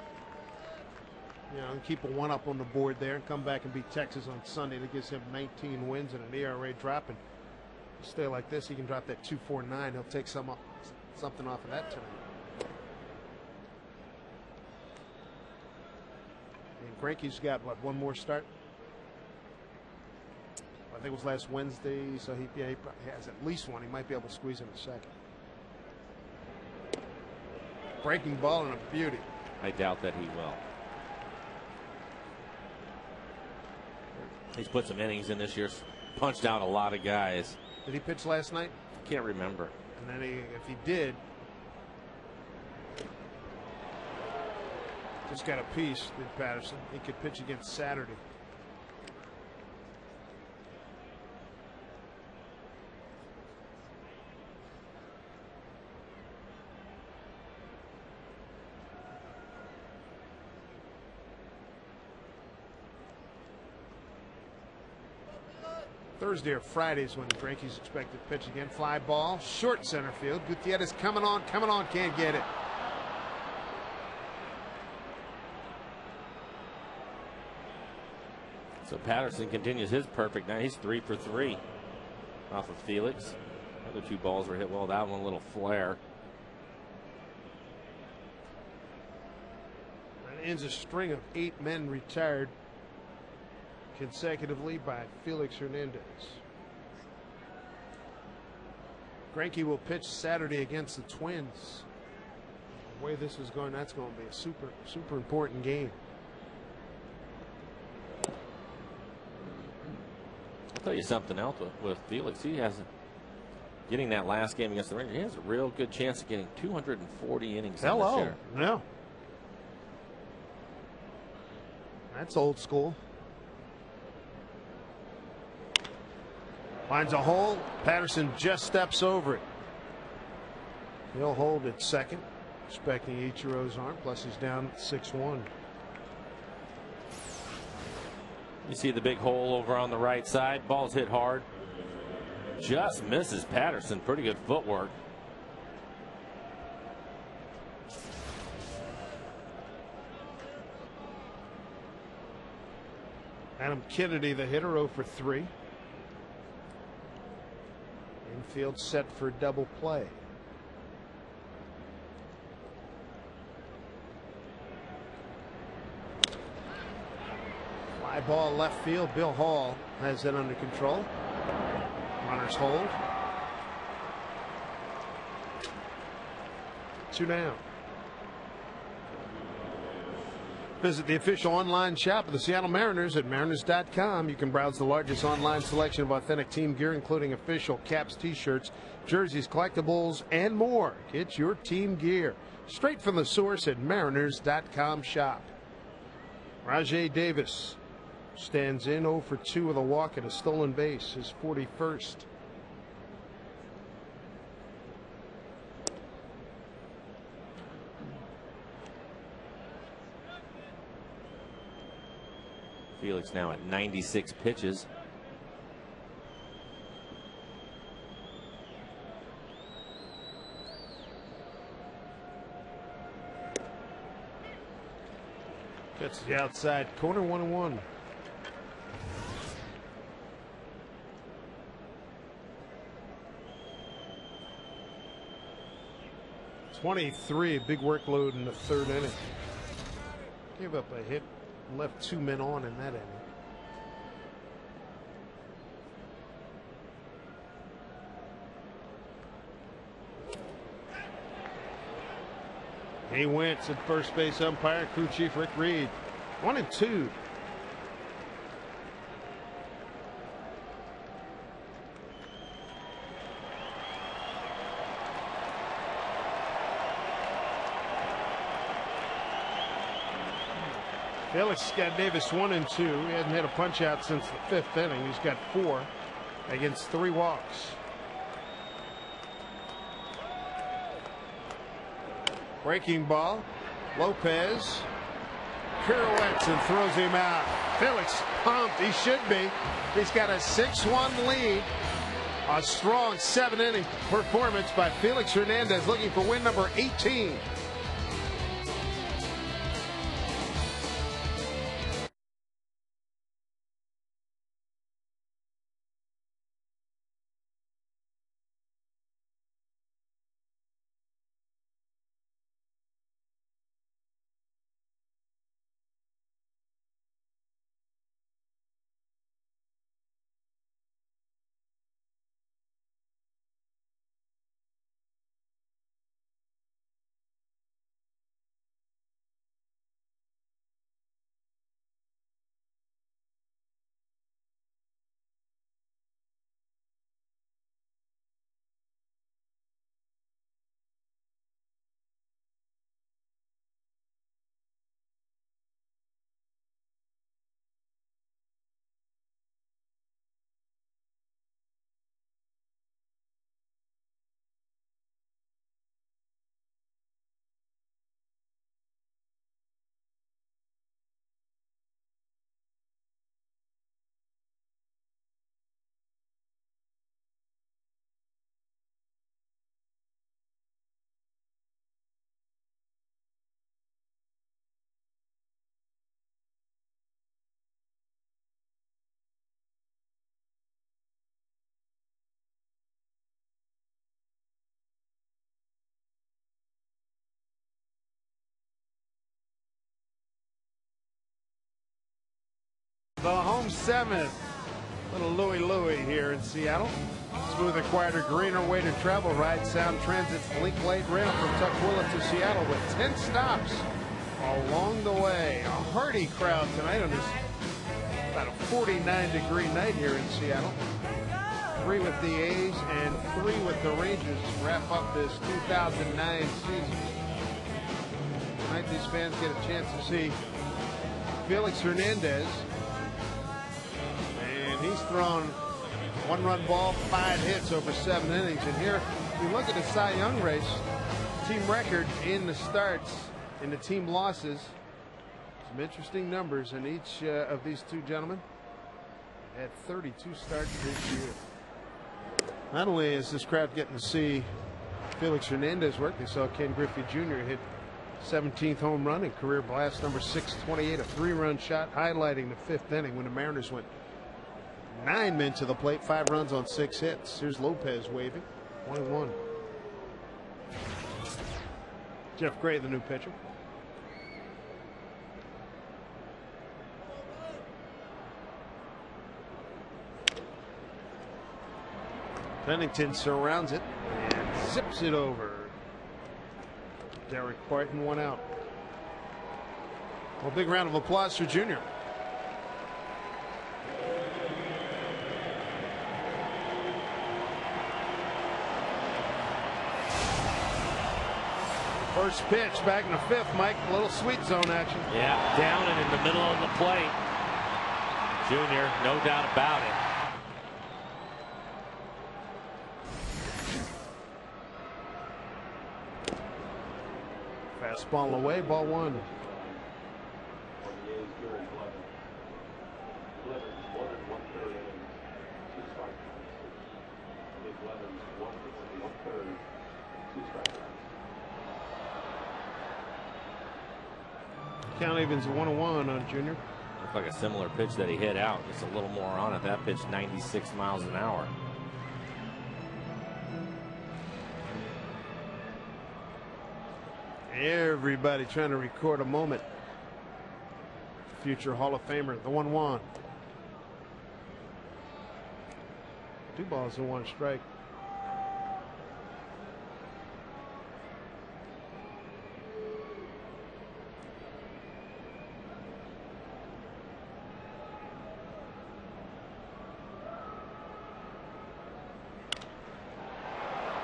You know, and keep a 1 up on the board there and come back and beat Texas on Sunday. That gives him 19 wins and an ERA drop. And stay like this, he can drop that 2.49. He'll take something off of that tonight. And Greinke's got what, 1 more start? I think it was last Wednesday, so he has at least 1. He might be able to squeeze in a second. Breaking ball and a beauty. I doubt that he will. He's put some innings in this year, punched out a lot of guys. Did he pitch last night? Can't remember. And then if he did, just got a piece, did Patterson. He could pitch against Saturday. Thursday or Friday is when Greinke's expected to pitch again. Fly ball, short center field. Gutierrez coming on, can't get it. So Patterson continues his perfect night. He's 3 for 3 off of Felix. The other 2 balls were hit well. That one a little flare. That ends a string of 8 men retired consecutively by Felix Hernandez. Greinke will pitch Saturday against the Twins. The way this is going, that's going to be a super important game. I'll tell you something else with Felix. He hasn't getting that last game against the Rangers. He has a real good chance of getting 240 innings this year. No. That's old school. Finds a hole. Patterson just steps over it. He'll hold at second, expecting Ichiro's arm. Plus, he's down 6-1. You see the big hole over on the right side. Ball's hit hard. Just misses Patterson. Pretty good footwork. Adam Kennedy, the hitter, 0 for 3. Infield set for double play. Fly ball left field. Bill Hall has it under control. Runners hold. 2 down. Visit the official online shop of the Seattle Mariners at mariners.com. You can browse the largest online selection of authentic team gear, including official caps, t-shirts, jerseys, collectibles, and more. Get your team gear straight from the source at mariners.com shop. Rajay Davis stands in 0 for 2 with a walk and a stolen base, his 41st. Felix now at 96 pitches. That's the outside corner, 1-1. .23, big workload in the third inning. Gave up a hit, left 2 men on in that inning. He Wentz at first base umpire, crew chief Rick Reed. 1-2. Felix got Davis 1-2. He hasn't hit a punch out since the 5th inning. He's got 4 against 3 walks. Breaking ball. Lopez pirouettes and throws him out. Felix pumped. He should be. He's got a 6-1 lead. A strong 7-inning performance by Felix Hernandez, looking for win number 18. The home 7th. Little Louie here in Seattle. Smoother, quieter, greener way to travel. Ride Sound Transit's Link-Lite Rail from Tukwila to Seattle with 10 stops along the way. A hearty crowd tonight on this about a 49-degree night here in Seattle. 3 with the A's and 3 with the Rangers wrap up this 2009 season. Tonight these fans get a chance to see Felix Hernandez. He's thrown 1-run ball, 5 hits over 7 innings. And here, if you look at the Cy Young race, team record in the starts, in the team losses, some interesting numbers in each of these two gentlemen. Had 32 starts this year. Not only is this crowd getting to see Felix Hernandez work, they saw Ken Griffey Jr. hit 17th home run in career blast number 628, a 3-run shot, highlighting the 5th inning when the Mariners went 9 men to the plate, 5 runs on 6 hits. Here's Lopez waving. 1-1. Jeff Gray, the new pitcher. Pennington surrounds it and zips it over. Derek Barton, 1 out. Well, big round of applause for Junior. First pitch back in the 5th, Mike. A little sweet zone action. Yeah, down and in the middle of the plate. Junior, no doubt about it. Fastball away, ball 1. Count evens 1-1 on Junior. Looks like a similar pitch that he hit out. Just a little more on it. That pitch 96 miles an hour. Everybody trying to record a moment. Future Hall of Famer, the 1-1. 2 balls and 1 strike.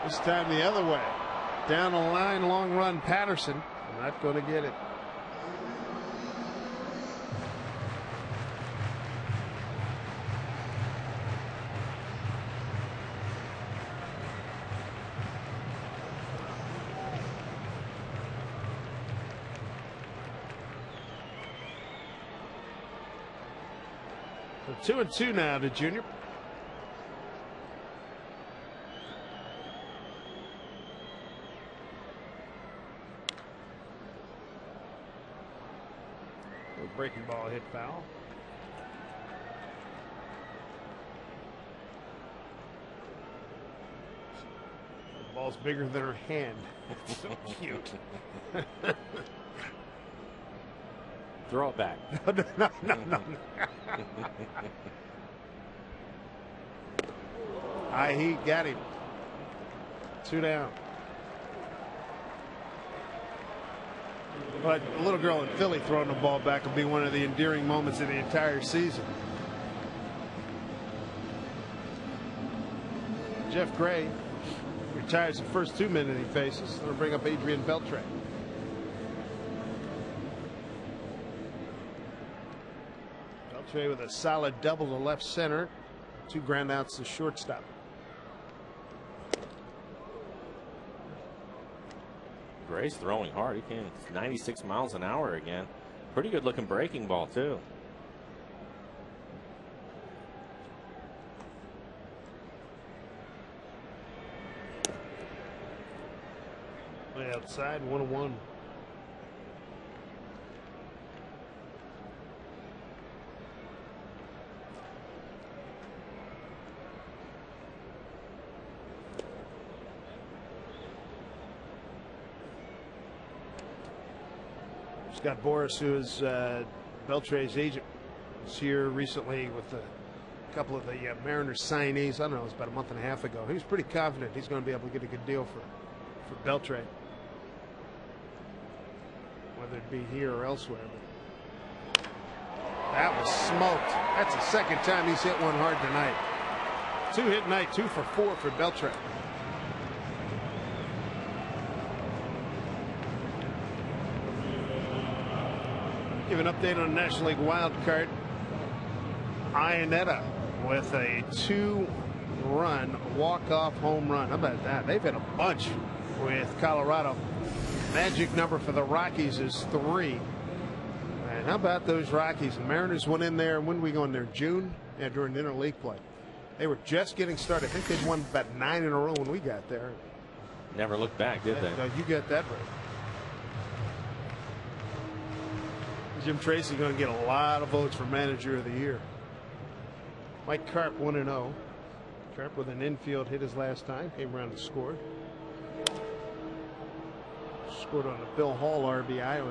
This time the other way. Down the line, long run, Patterson. Not going to get it. So 2-2 now to Junior. Breaking ball hit foul. The ball's bigger than her hand. So cute. Throw it back. No. High heat got him. 2 down. But a little girl in Philly throwing the ball back will be one of the endearing moments of the entire season. Jeff Gray retires the first 2 men that he faces. They'll bring up Adrian Beltre. Beltre with a solid double to left center. 2 ground outs to shortstop. Gray's throwing hard. He came 96 miles an hour again. Pretty good looking breaking ball too. Way outside, 1-1. Scott Boras, who is Beltre's agent, was here recently with a couple of the Mariners signees. I don't know, it was about a month and a half ago. He was pretty confident he's going to be able to get a good deal for Beltre, whether it be here or elsewhere. But that was smoked. That's the second time he's hit one hard tonight. 2-hit night, 2 for 4 for Beltre. Give an update on National League wild card. Iannetta with a 2-run walk-off home run. How about that? They've hit a bunch with Colorado. Magic number for the Rockies is 3. And how about those Rockies? The Mariners went in there. When did we go in there? June? Yeah, during interleague play. They were just getting started. I think they'd won about 9 in a row when we got there. Never looked back, did they? No, you got that right. Jim Tracy going to get a lot of votes for manager of the year. Mike Carp 1-0. Carp with an infield hit his last time. Came around and scored. Scored on a Bill Hall RBI. He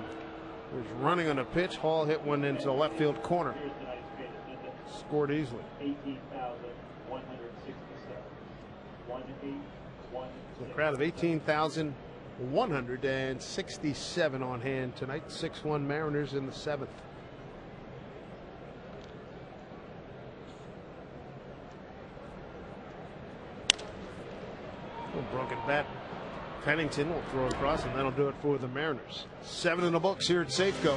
was running on a pitch. Hall hit one into the left field corner. Scored easily. 18,167. So a crowd of 18,167 on hand tonight. 6-1 Mariners in the 7th. Broken bat. Pennington will throw across, and that'll do it for the Mariners. 7 in the books here at Safeco.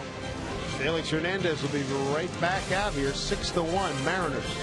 Felix Hernandez will be right back out here. 6-1 Mariners.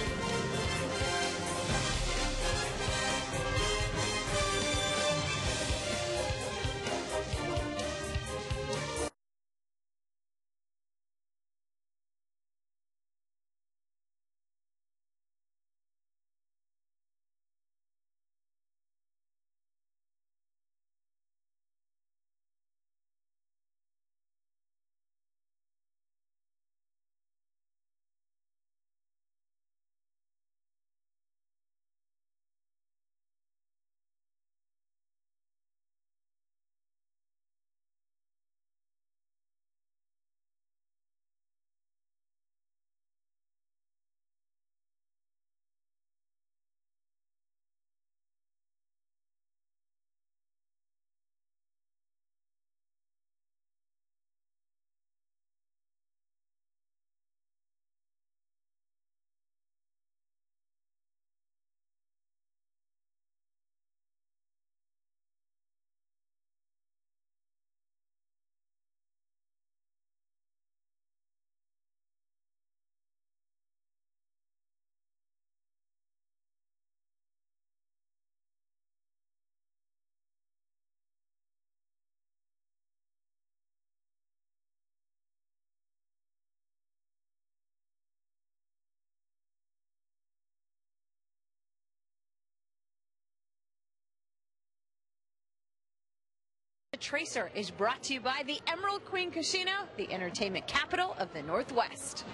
Tracer is brought to you by the Emerald Queen Casino, the entertainment capital of the Northwest.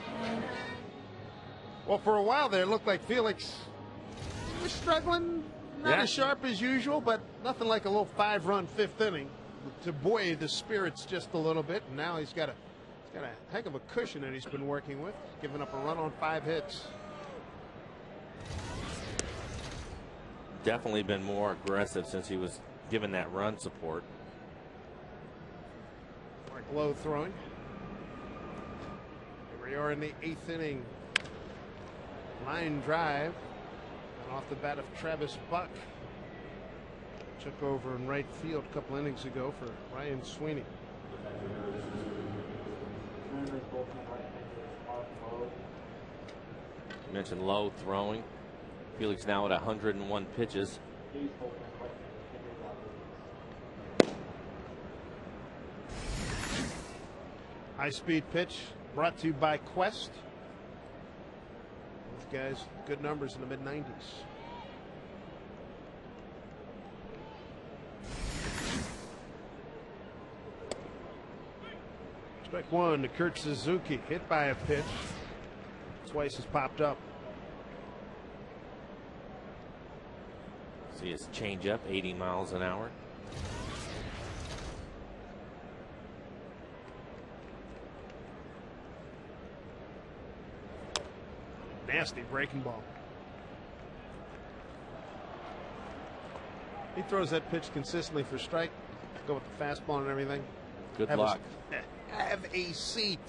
Well, for a while there, it looked like Felix was struggling, not as sharp as usual, but nothing like a little 5-run 5th inning to buoy the spirits just a little bit. And now he's got a heck of a cushion that he's been working with, giving up a run on 5 hits. Definitely been more aggressive since he was given that run support. Mark Lowe throwing. Here we are in the 8th inning. Line drive. And off the bat of Travis Buck. Took over in right field a couple innings ago for Ryan Sweeney. You mentioned Lowe throwing. Felix now at 101 pitches. High-speed pitch brought to you by Quest. These guys, good numbers in the mid-90s. Strike one to Kurt Suzuki, hit by a pitch. Twice has popped up. See his changeup, 80 miles an hour. Nasty breaking ball. He throws that pitch consistently for strike. Go with the fastball and everything. Good luck. Have a seat.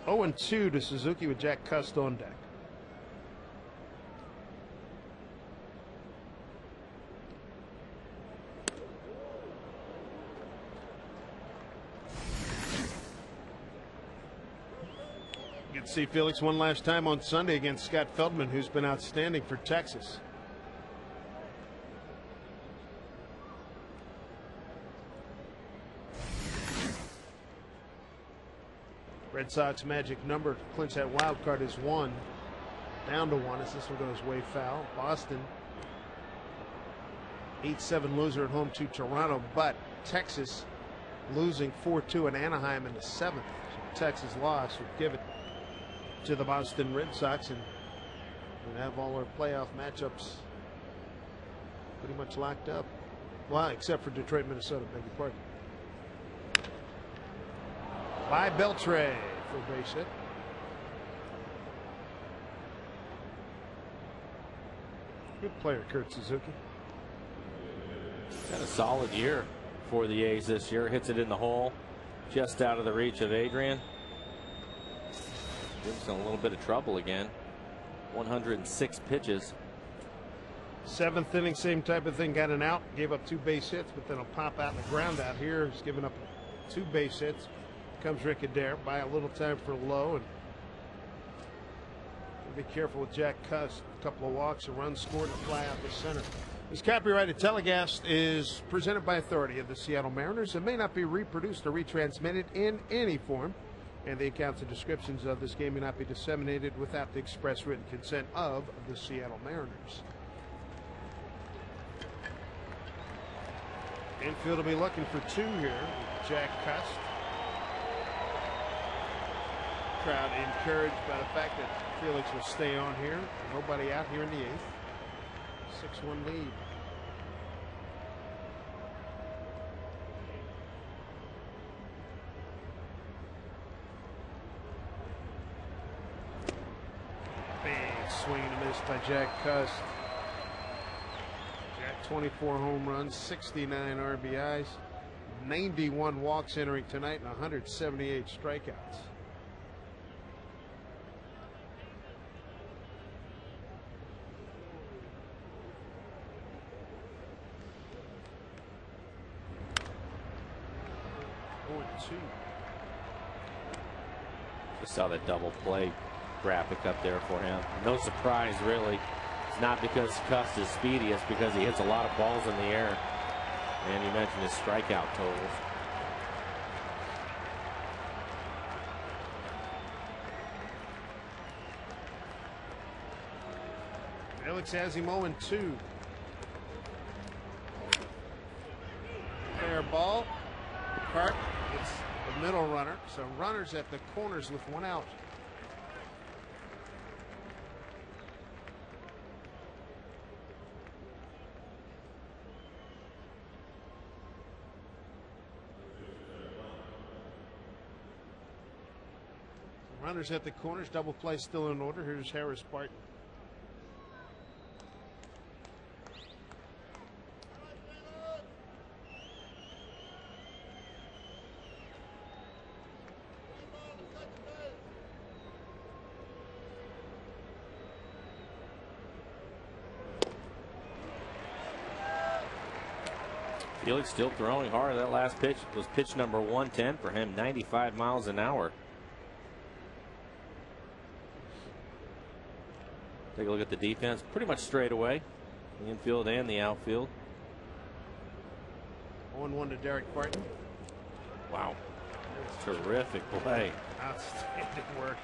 0-2 to Suzuki with Jack Cust on deck. You can see Felix one last time on Sunday against Scott Feldman, who's been outstanding for Texas. Red Sox magic number to clinch that wild card is 1. Down to 1 as this one goes way foul. Boston 8-7 loser at home to Toronto, but Texas losing 4-2 in Anaheim in the 7th. Texas loss would give it to the Boston Red Sox, and we have all our playoff matchups pretty much locked up. Well, except for Detroit, Minnesota, beg your pardon. By Beltre for a base hit. Good player, Kurt Suzuki. Had a solid year for the A's this year. Hits it in the hole, just out of the reach of Adrian. Gives him a little bit of trouble again. 106 pitches. 7th inning, same type of thing. Got an out, gave up 2 base hits, but then he'll pop out in the ground out here. He's given up 2 base hits. Comes Rick Adair, by a little time for Lowe, and be careful with Jack Cust. A couple of walks, a run scored, and a fly out the center. This copyrighted telecast is presented by authority of the Seattle Mariners and may not be reproduced or retransmitted in any form, and the accounts and descriptions of this game may not be disseminated without the express written consent of the Seattle Mariners. Infield will be looking for 2 here. Jack Cust. Crowd encouraged by the fact that Felix will stay on here. Nobody out here in the 8th. 6-1 lead. Big swing and a miss by Jack Cust. Jack 24 home runs, 69 RBIs, 91 walks entering tonight, and 178 strikeouts. Just saw that double play graphic up there for him. No surprise, really. It's not because Cust is speedy, it's because he hits a lot of balls in the air. And you mentioned his strikeout totals. Felix has him 0-2. middle runner. So runners at the corners with one out. Runners at the corners, double play still in order. Here's Harris Barton. Felix still throwing hard. That last pitch was pitch number 110 for him, 95 miles an hour. Take a look at the defense. Pretty much straight away. The infield and the outfield. 0-1 to Derek Barton. Wow. Terrific play. Outstanding work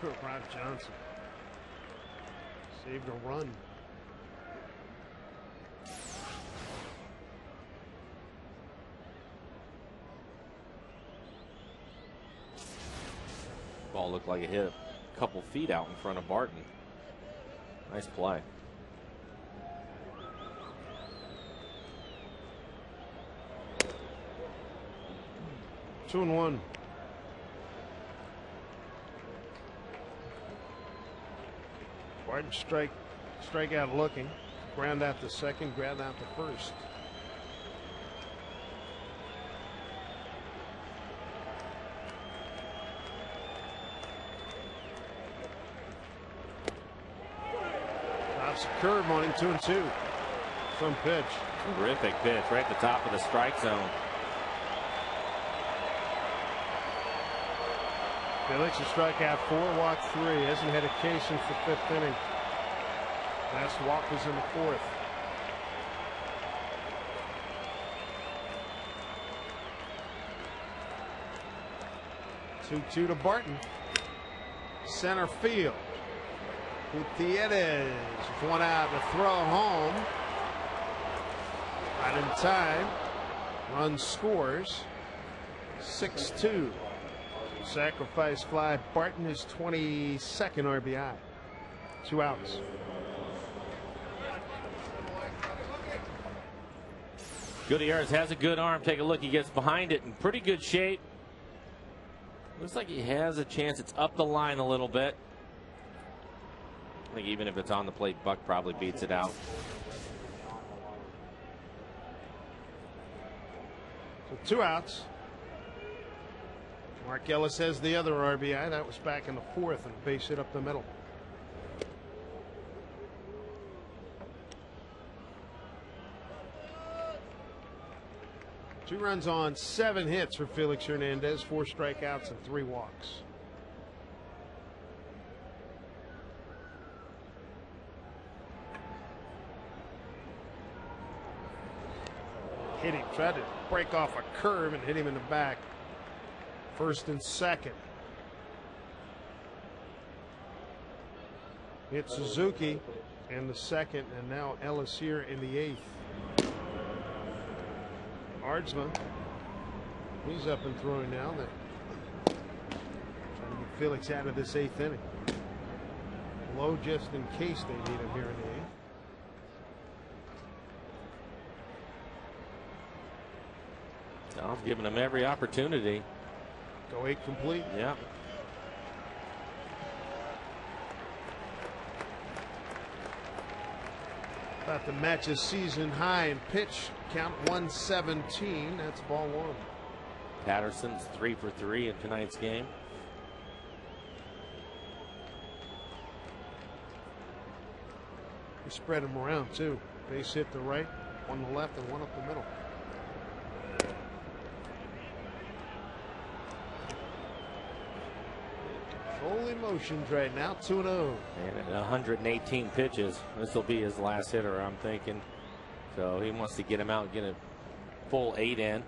for Rob Johnson. Saved a run. Ball looked like it hit a couple feet out in front of Barton. Nice play. Two and one. Barton strikeout looking. Ground out to second, ground out to first. Curve on him, 2-2. Some pitch. Terrific pitch right at the top of the strike zone. Felix a strikeout 4, walk 3. Hasn't had a case since the 5th inning. Last walk was in the 4th. Two to Barton. Center field. Gutierrez with one out to throw home. Right in time. Run scores. 6-2. Sacrifice fly. Barton is 22nd RBI. 2 outs. Gutierrez has a good arm. Take a look. He gets behind it in pretty good shape. Looks like he has a chance. It's up the line a little bit. I think even if it's on the plate, Buck probably beats it out. So 2 outs. Mark Ellis has the other RBI. That was back in the 4th, and a base hit up the middle. Two runs on 7 hits for Felix Hernandez, 4 strikeouts and 3 walks. Hit him, tried to break off a curve and hit him in the back. 1st and 2nd. Hit Suzuki in the 2nd, and now Ellis here in the 8th. Ardsma, he's up and throwing now. Trying to get Felix out of this 8th inning. Low just in case they need him here in the 8th. Tom's giving him every opportunity. Go 8 complete. Yeah. About to match his season high in pitch count, 117. That's ball 1. Patterson's 3 for 3 in tonight's game. We spread him around too. Base hit to right, one to the left, and one up the middle. Controlling motions right now, 2-0. And at 118 pitches, this will be his last hitter, I'm thinking. So he wants to get him out and get a full 8 in.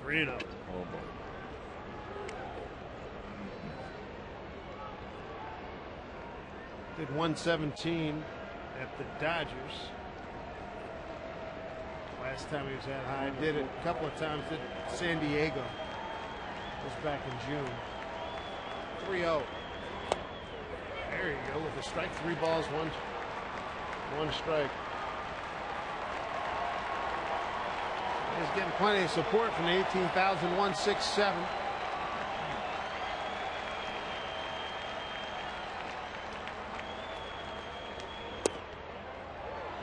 Three oh. Oh boy. Did 117 at the Dodgers. Last time he was that high, did it a couple of times at San Diego. It was back in June. 3-0. There you go with the strike. 3 balls, one strike. He's getting plenty of support from the 18,167.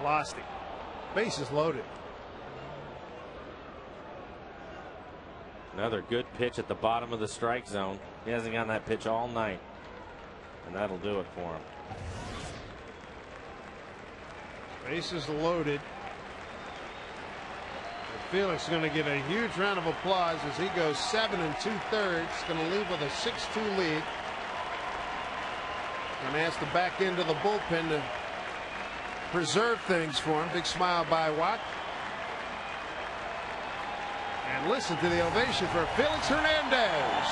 Lost it. Bases loaded. Another good pitch at the bottom of the strike zone. He hasn't gotten that pitch all night, and that'll do it for him. Bases loaded. Felix is going to get a huge round of applause as he goes 7 2/3. Going to leave with a 6-2 lead. And ask the back end of the bullpen to preserve things for him. Big smile by Watt. And listen to the ovation for Felix Hernandez.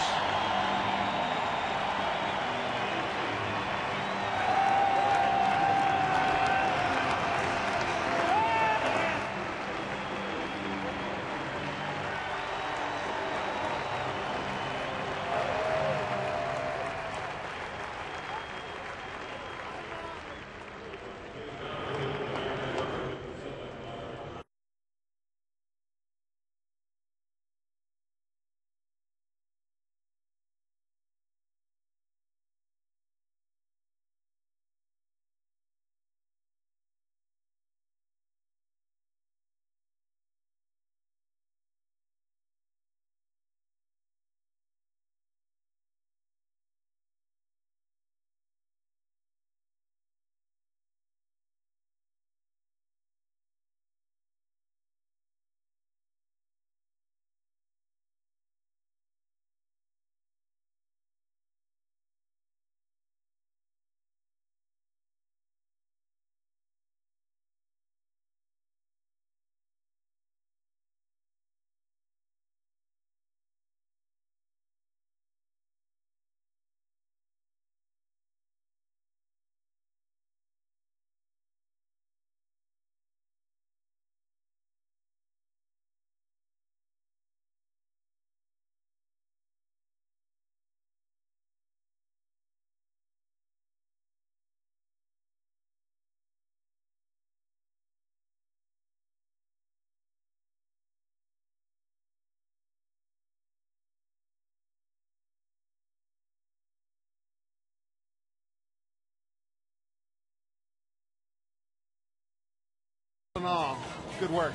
All. Good work.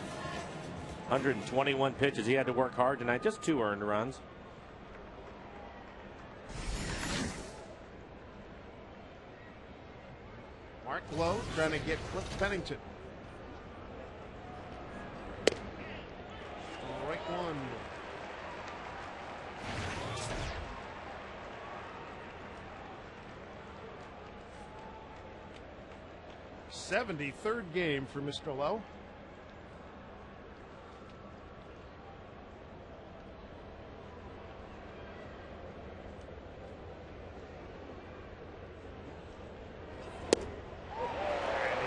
121 pitches. He had to work hard tonight. Just 2 earned runs. Mark Lowe trying to get Cliff Pennington. Right one. '73rd game for Mr. Lowe.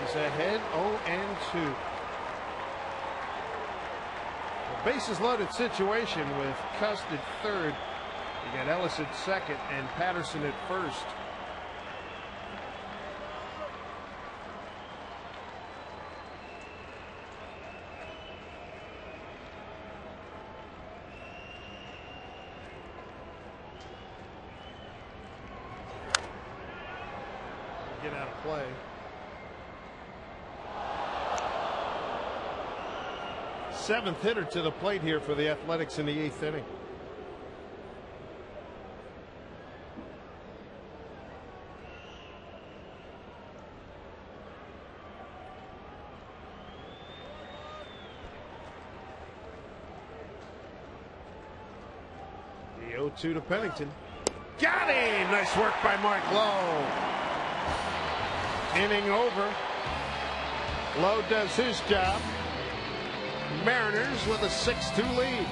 He's ahead 0-2. A bases loaded situation with Cust at third. You got Ellis at second and Patterson at first. Get out of play. Seventh hitter to the plate here for the Athletics in the 8th inning. The 0-2 to Pennington. Got him! Nice work by Mark Lowe. Inning over. Lowe does his job. Mariners with a 6-2 lead.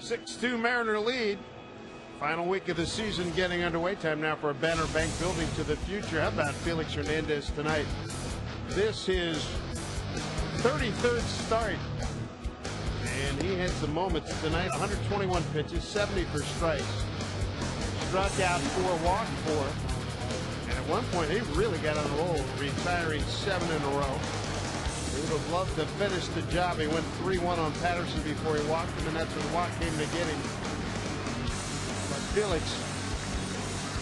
6-2 Mariner lead. Final week of the season getting underway. Time now for a Banner Bank building to the future. How about Felix Hernandez tonight? This his 33rd start. And he had some moments tonight. 121 pitches, 70 for strikes. Struck out 4, walked 4. And at one point, he really got on a roll, retiring 7 in a row. He would have loved to finish the job. He went 3-1 on Patterson before he walked him, and that's when the walk came to get him. Felix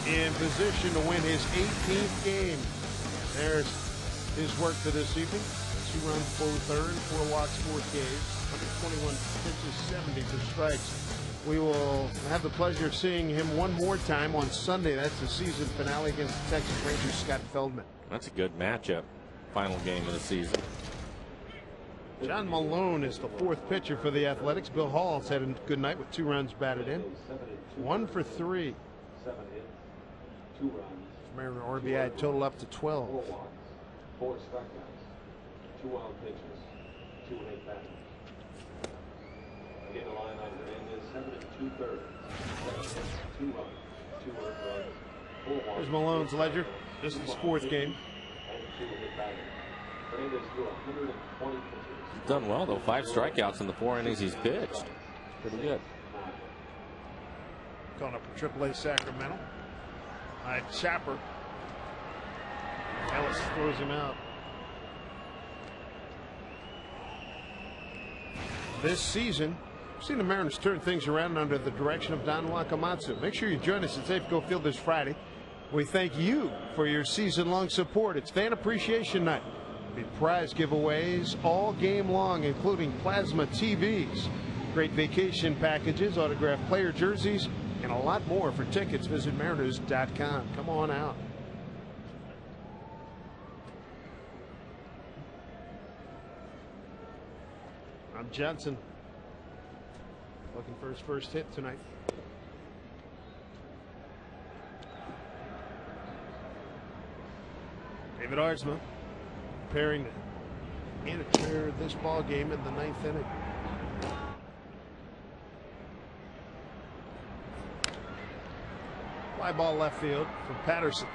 in position to win his 18th game. There's his work for this evening. 2 runs, 4 thirds, 4 walks, 4 Ks, 121 pitches, 70 for strikes. We will have the pleasure of seeing him one more time on Sunday. That's the season finale against the Texas Rangers' Scott Feldman. That's a good matchup. Final game of the season. John Malone is the 4th pitcher for the Athletics. Bill Hall's had a good night with 2 runs batted in. 1 for 3. Mariner RBI total up to 12. 4 strikeouts, 2 wild pitches, 2 late batters. Again, the line on Hernandez, 7 2/3. 2 runs, 2 earned runs, 4 walks. There's Malone's ledger. This is his 4th game. And 2 hit batters. Hernandez threw 120 pitches. He's done well, though. 5 strikeouts in the 4 innings he's pitched. Pretty good. Calling up for AAA Sacramento. Chapper. Ellis throws him out. This season, we've seen the Mariners turn things around under the direction of Don Wakamatsu. Make sure you join us at Safeco Field this Friday. We thank you for your season-long support. It's Fan Appreciation Night. Big prize giveaways all game long, including plasma TVs, great vacation packages, autographed player jerseys, and a lot more. For tickets, visit Mariners.com. Come on out. Rob Johnson looking for his first hit tonight. David Arzma preparing to enter this ball game in the 9th inning. Fly ball left field from Patterson.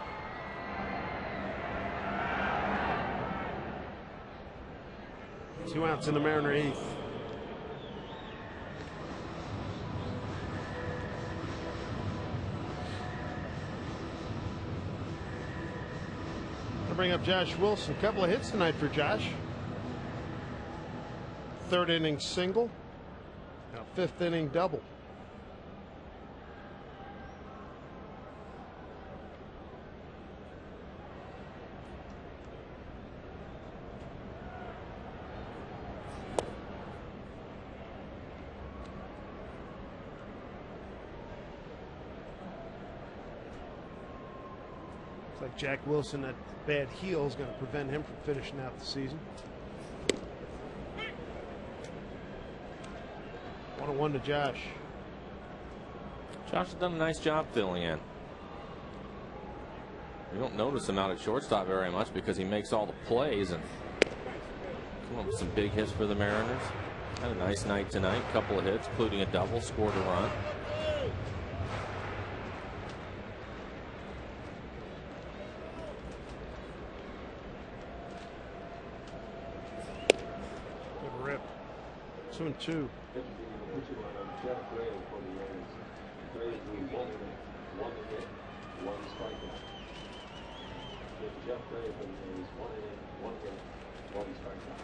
Two outs in the Mariner 8th. I'll bring up Josh Wilson. A couple of hits tonight for Josh. 3rd inning single. Now 5th inning double. Like Jack Wilson, that bad heel is going to prevent him from finishing out the season. 1-1 to Josh. Josh has done a nice job filling in. You don't notice him out at shortstop very much because he makes all the plays and come up with some big hits for the Mariners. Had a nice night tonight. Couple of hits, including a double, scored a run. Rip. 2-2. Jeff Gray for the Reds. Gray threw 1 inning, 1 hit, 1 strikeout. Jeff Gray for the Reds, 1 inning, 1 hit, 1 strikeout.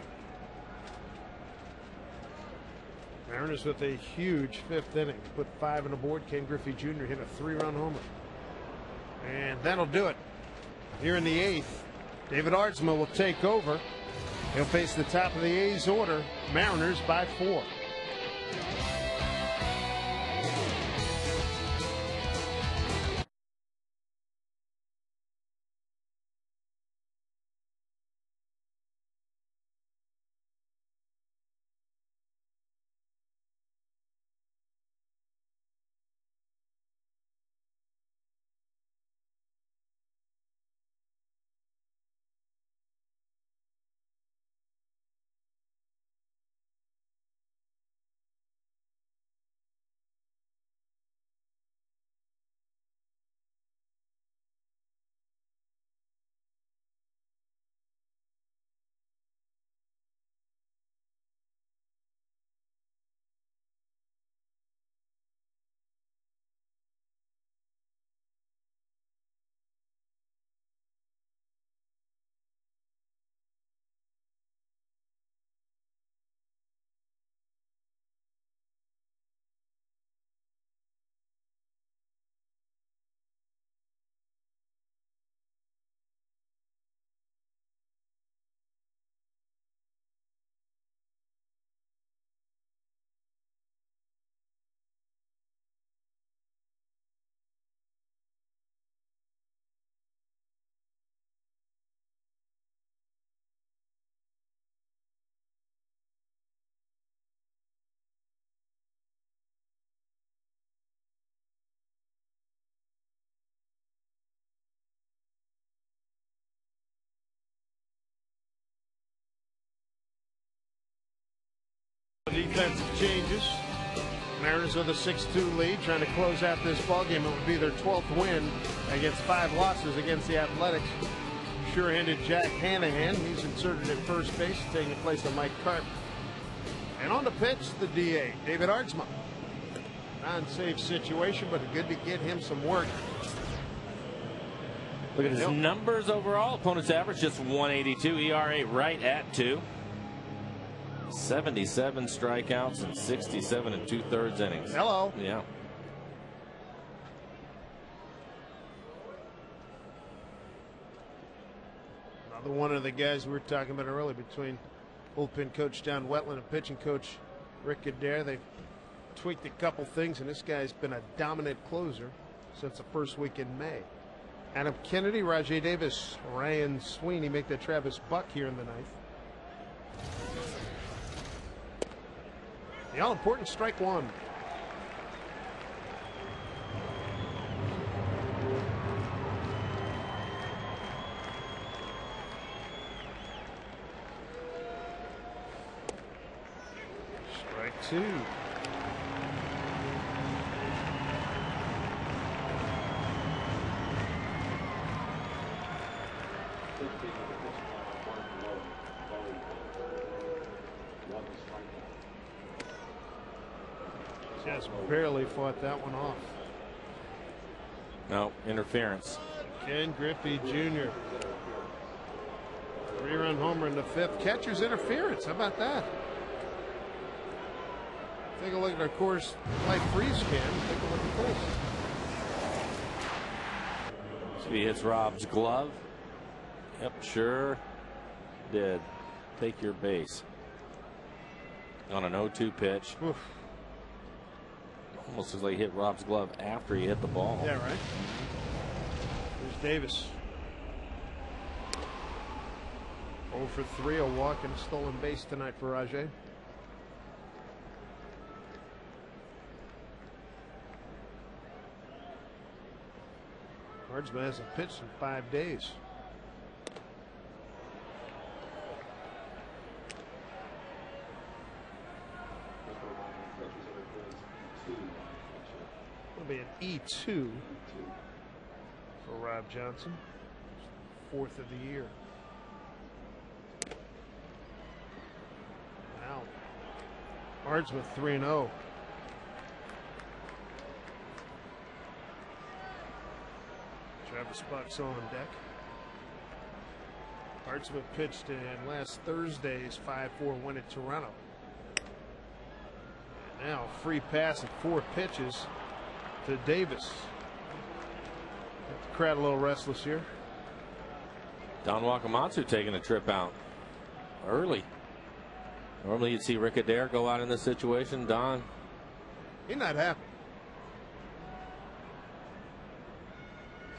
Mariners with a huge 5th inning. Put 5 on the board. Ken Griffey Jr. hit a 3-run homer. And that'll do it. Here in the 8th, David Arzma will take over. He'll face the top of the A's order. Mariners by 4. offensive changes. Mariners with a 6-2 lead, trying to close out this ballgame. It would be their 12th win against 5 losses against the Athletics. Sure-handed Jack Hanahan. He's inserted at first base, taking the place of Mike Carp. And on the pitch, the DA, David Aardsma. Non-safe situation, but good to get him some work. Look at his numbers overall. Opponent's average just 182. ERA right at 2. 77 strikeouts and 67 2/3 innings. Hello. Yeah. Another one of the guys we were talking about earlier, between bullpen coach Don Wetland and pitching coach Rick Adair. They've tweaked a couple things, and this guy's been a dominant closer since the first week in May. Adam Kennedy, Rajai Davis, Ryan Sweeney make the Travis Buck here in the ninth. The all-important strike one. Strike 2. Just barely fought that one off. No, interference. Ken Griffey Jr. 3-run homer in the 5th. Catcher's interference. How about that? Take a look at our Coors Light freeze cam. Take a look at this. So he hits Rob's glove. Yep, sure did. Take your base. On an 0-2 pitch. Oof. Almost as like he hit Rob's glove after he hit the ball. Yeah, right. There's Davis. 0 for 3, a walk and a stolen base tonight for Rajai. Aardsma hasn't pitched in 5 days. It'll be an E2 for Rob Johnson. 4th of the year. Wow. Aardsma 3-0. Travis Buck's on deck. Aardsma pitched in last Thursday's 5-4 win at Toronto. And now free pass at 4 pitches to Davis. Got the crowd a little restless here. Don Wakamatsu taking a trip out early. Normally you'd see Rick Adair go out in this situation. Don, he's not happy.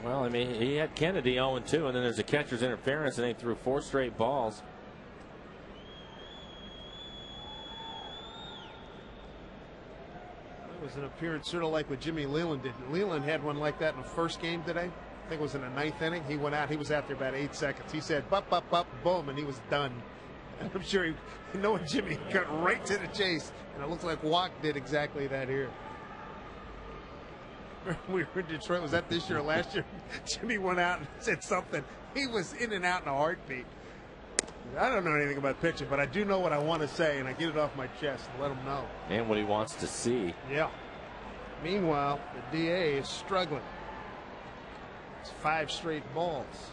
Well, I mean, he had Kennedy 0-2, and then there's a catcher's interference, and he threw 4 straight balls. It was an appearance sort of like what Jimmy Leland did. Leland had one like that in the first game today. I think it was in the 9th inning. He went out. He was out there about 8 seconds. He said, "Bup, bup, bup, boom," and he was done. And I'm sure knowing Jimmy got right to the chase, and it looks like Wack did exactly that here. We were in Detroit. Was that this year or last year? Jimmy went out and said something. He was in and out in a heartbeat. I don't know anything about pitching, but I do know what I want to say, and I get it off my chest and let him know. And what he wants to see. Yeah. Meanwhile, the DA is struggling. It's 5 straight balls.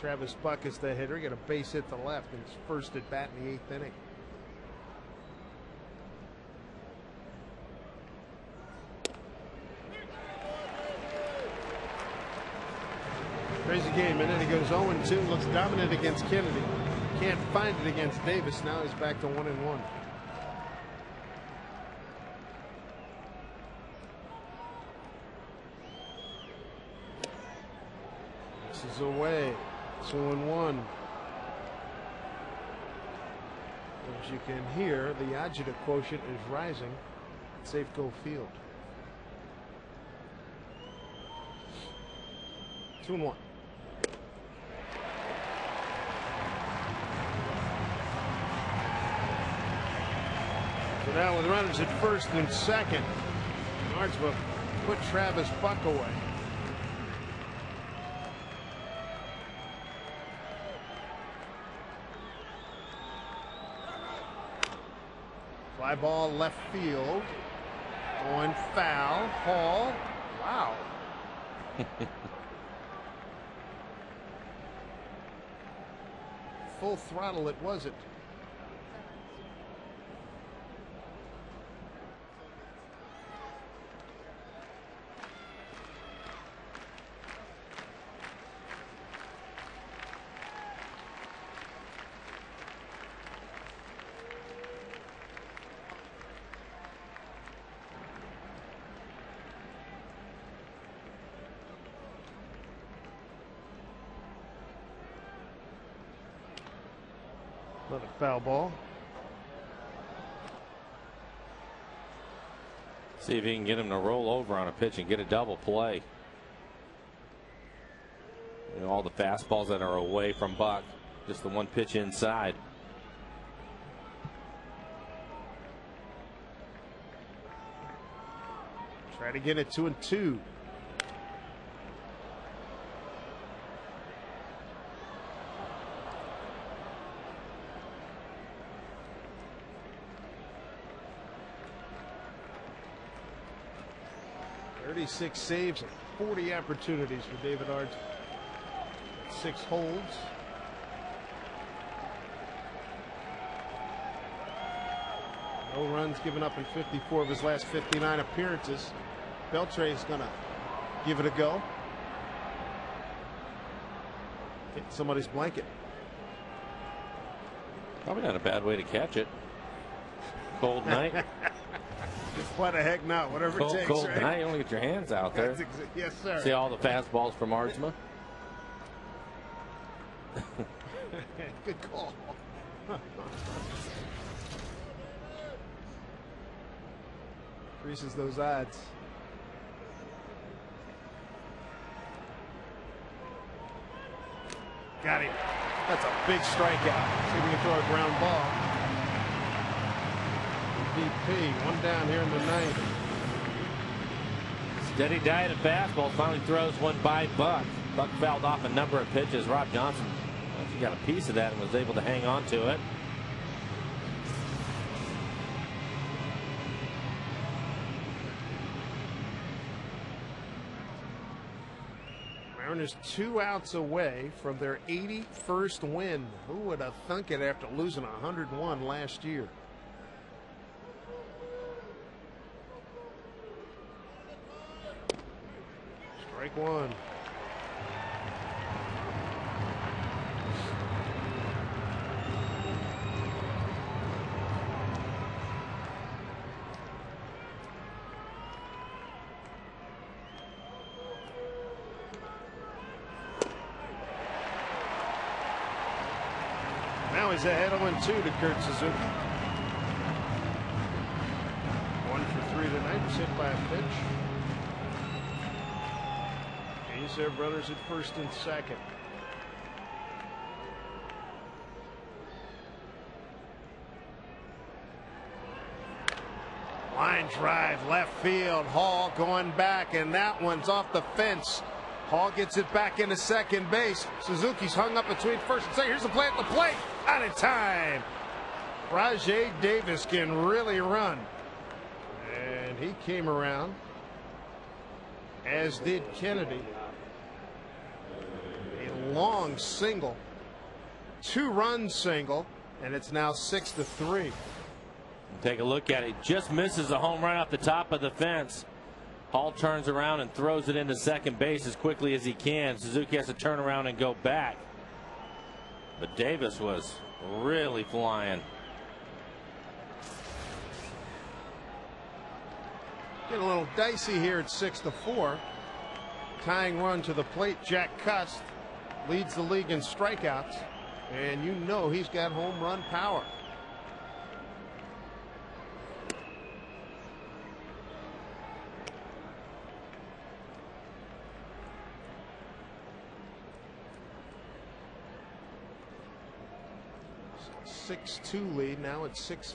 Travis Buck is the hitter. He got a base hit to left, and his first at bat in the 8th inning. Crazy game, and then he goes 0-2, looks dominant against Kennedy. Can't find it against Davis. Now he's back to 1-1. This is away. 2-1. As you can hear, the agita quotient is rising at Safeco Field. 2-1. So now with runners at first and second, Ards will put Travis Buck away. Fly ball left field. Going foul. Hall. Wow. Full throttle it wasn't. Another foul ball. See if he can get him to roll over on a pitch and get a double play. You know, all the fastballs that are away from Buck, just the one pitch inside. Try to get it 2-2. Six saves and 40 opportunities for David Ards. 6 holds. No runs given up in 54 of his last 59 appearances. Beltre is going to give it a go. Hit somebody's blanket. Probably not a bad way to catch it. Cold night. Why the heck not? Whatever it takes. Cold right? night. You only get your hands out there. Yes, sir. See all the fastballs from Ardsma. Good call. Increases those odds. Got him. That's a big strikeout. See if we can throw a ground ball. VP, one down here in the ninth. Steady diet of fastballs. Finally throws one by Buck. Buck fouled off a number of pitches. Rob Johnson actually got a piece of that and was able to hang on to it. Mariners 2 outs away from their 81st win. Who would have thunk it after losing 101 last year? Strike one. Now he's ahead 0-2 to Kurt Suzuki. 1 for 3 tonight. Was hit by a pitch. He's their brothers at first and second. Line drive left field. Hall going back, and that one's off the fence. Hall gets it back into second base. Suzuki's hung up between first and second. Here's the play at the plate. Out of time. Rajai Davis can really run. And he came around, as did Kennedy. A long single. 2-run single, and it's now 6-3. Take a look at it. Just misses a home run off the top of the fence. Hall turns around and throws it into second base as quickly as he can. Suzuki has to turn around and go back. But Davis was really flying. Getting a little dicey here at 6-4. Tying run to the plate. Jack Cust leads the league in strikeouts, and you know he's got home run power. So 6-2 lead, now it's 6-4.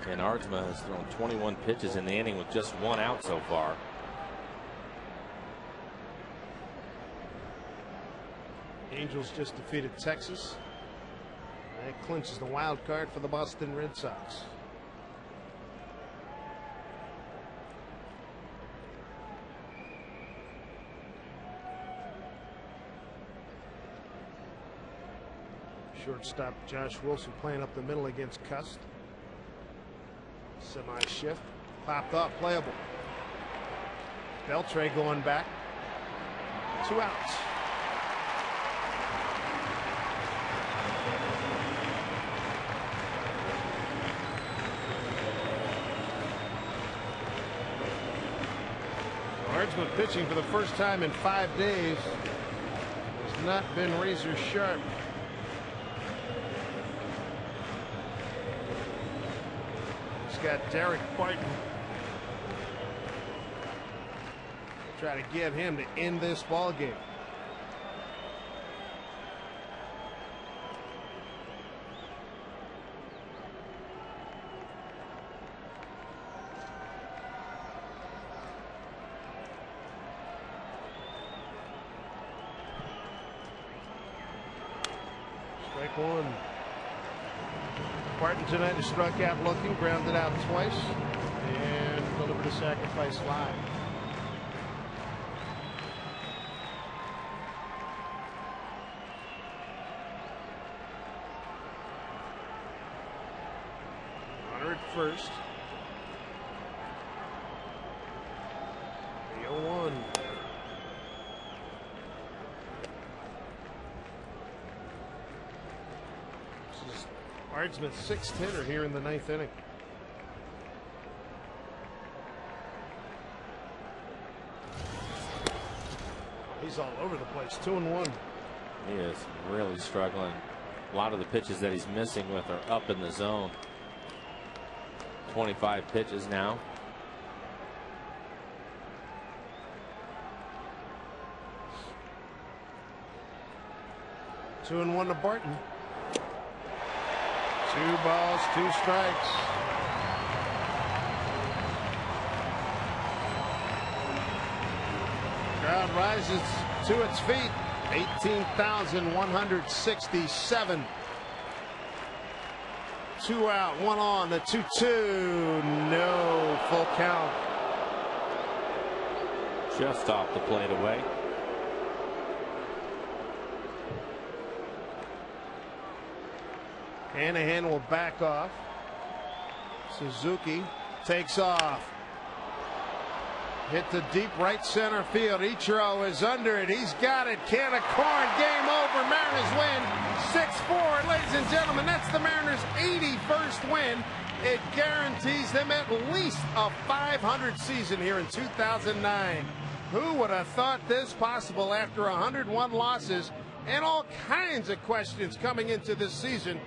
And Aardsma has thrown 21 pitches in the inning with just 1 out so far. Angels just defeated Texas. That clinches the wild card for the Boston Red Sox. Shortstop Josh Wilson playing up the middle against Cust. Semi shift. Popped up, playable. Beltre going back. 2 outs. Aardsma pitching for the first time in 5 days. Has not been razor sharp. He's got Derek Barton. Try to get him to end this ball game. Strike one. Barton tonight has struck out looking, grounded out twice, and delivered a sacrifice fly. Runner at first. The 0-1. Aardsman's 6th hitter here in the 9th inning. He's all over the place. 2-1. He is really struggling. A lot of the pitches that he's missing with are up in the zone. 25 pitches now. Two and 1 to Barton. 2 balls, 2 strikes. Crowd rises to its feet. 18,167. 2 out, 1 on, the 2-2. No full count. Just off the plate away. Hanahan will back off. Suzuki takes off. Hit to deep right center field. Ichiro is under it. He's got it. Can of corn. Game over. Mariners win 6-4. Ladies and gentlemen, that's the Mariners' 81st win. It guarantees them at least a .500 season here in 2009. Who would have thought this possible after 101 losses and all kinds of questions coming into this season?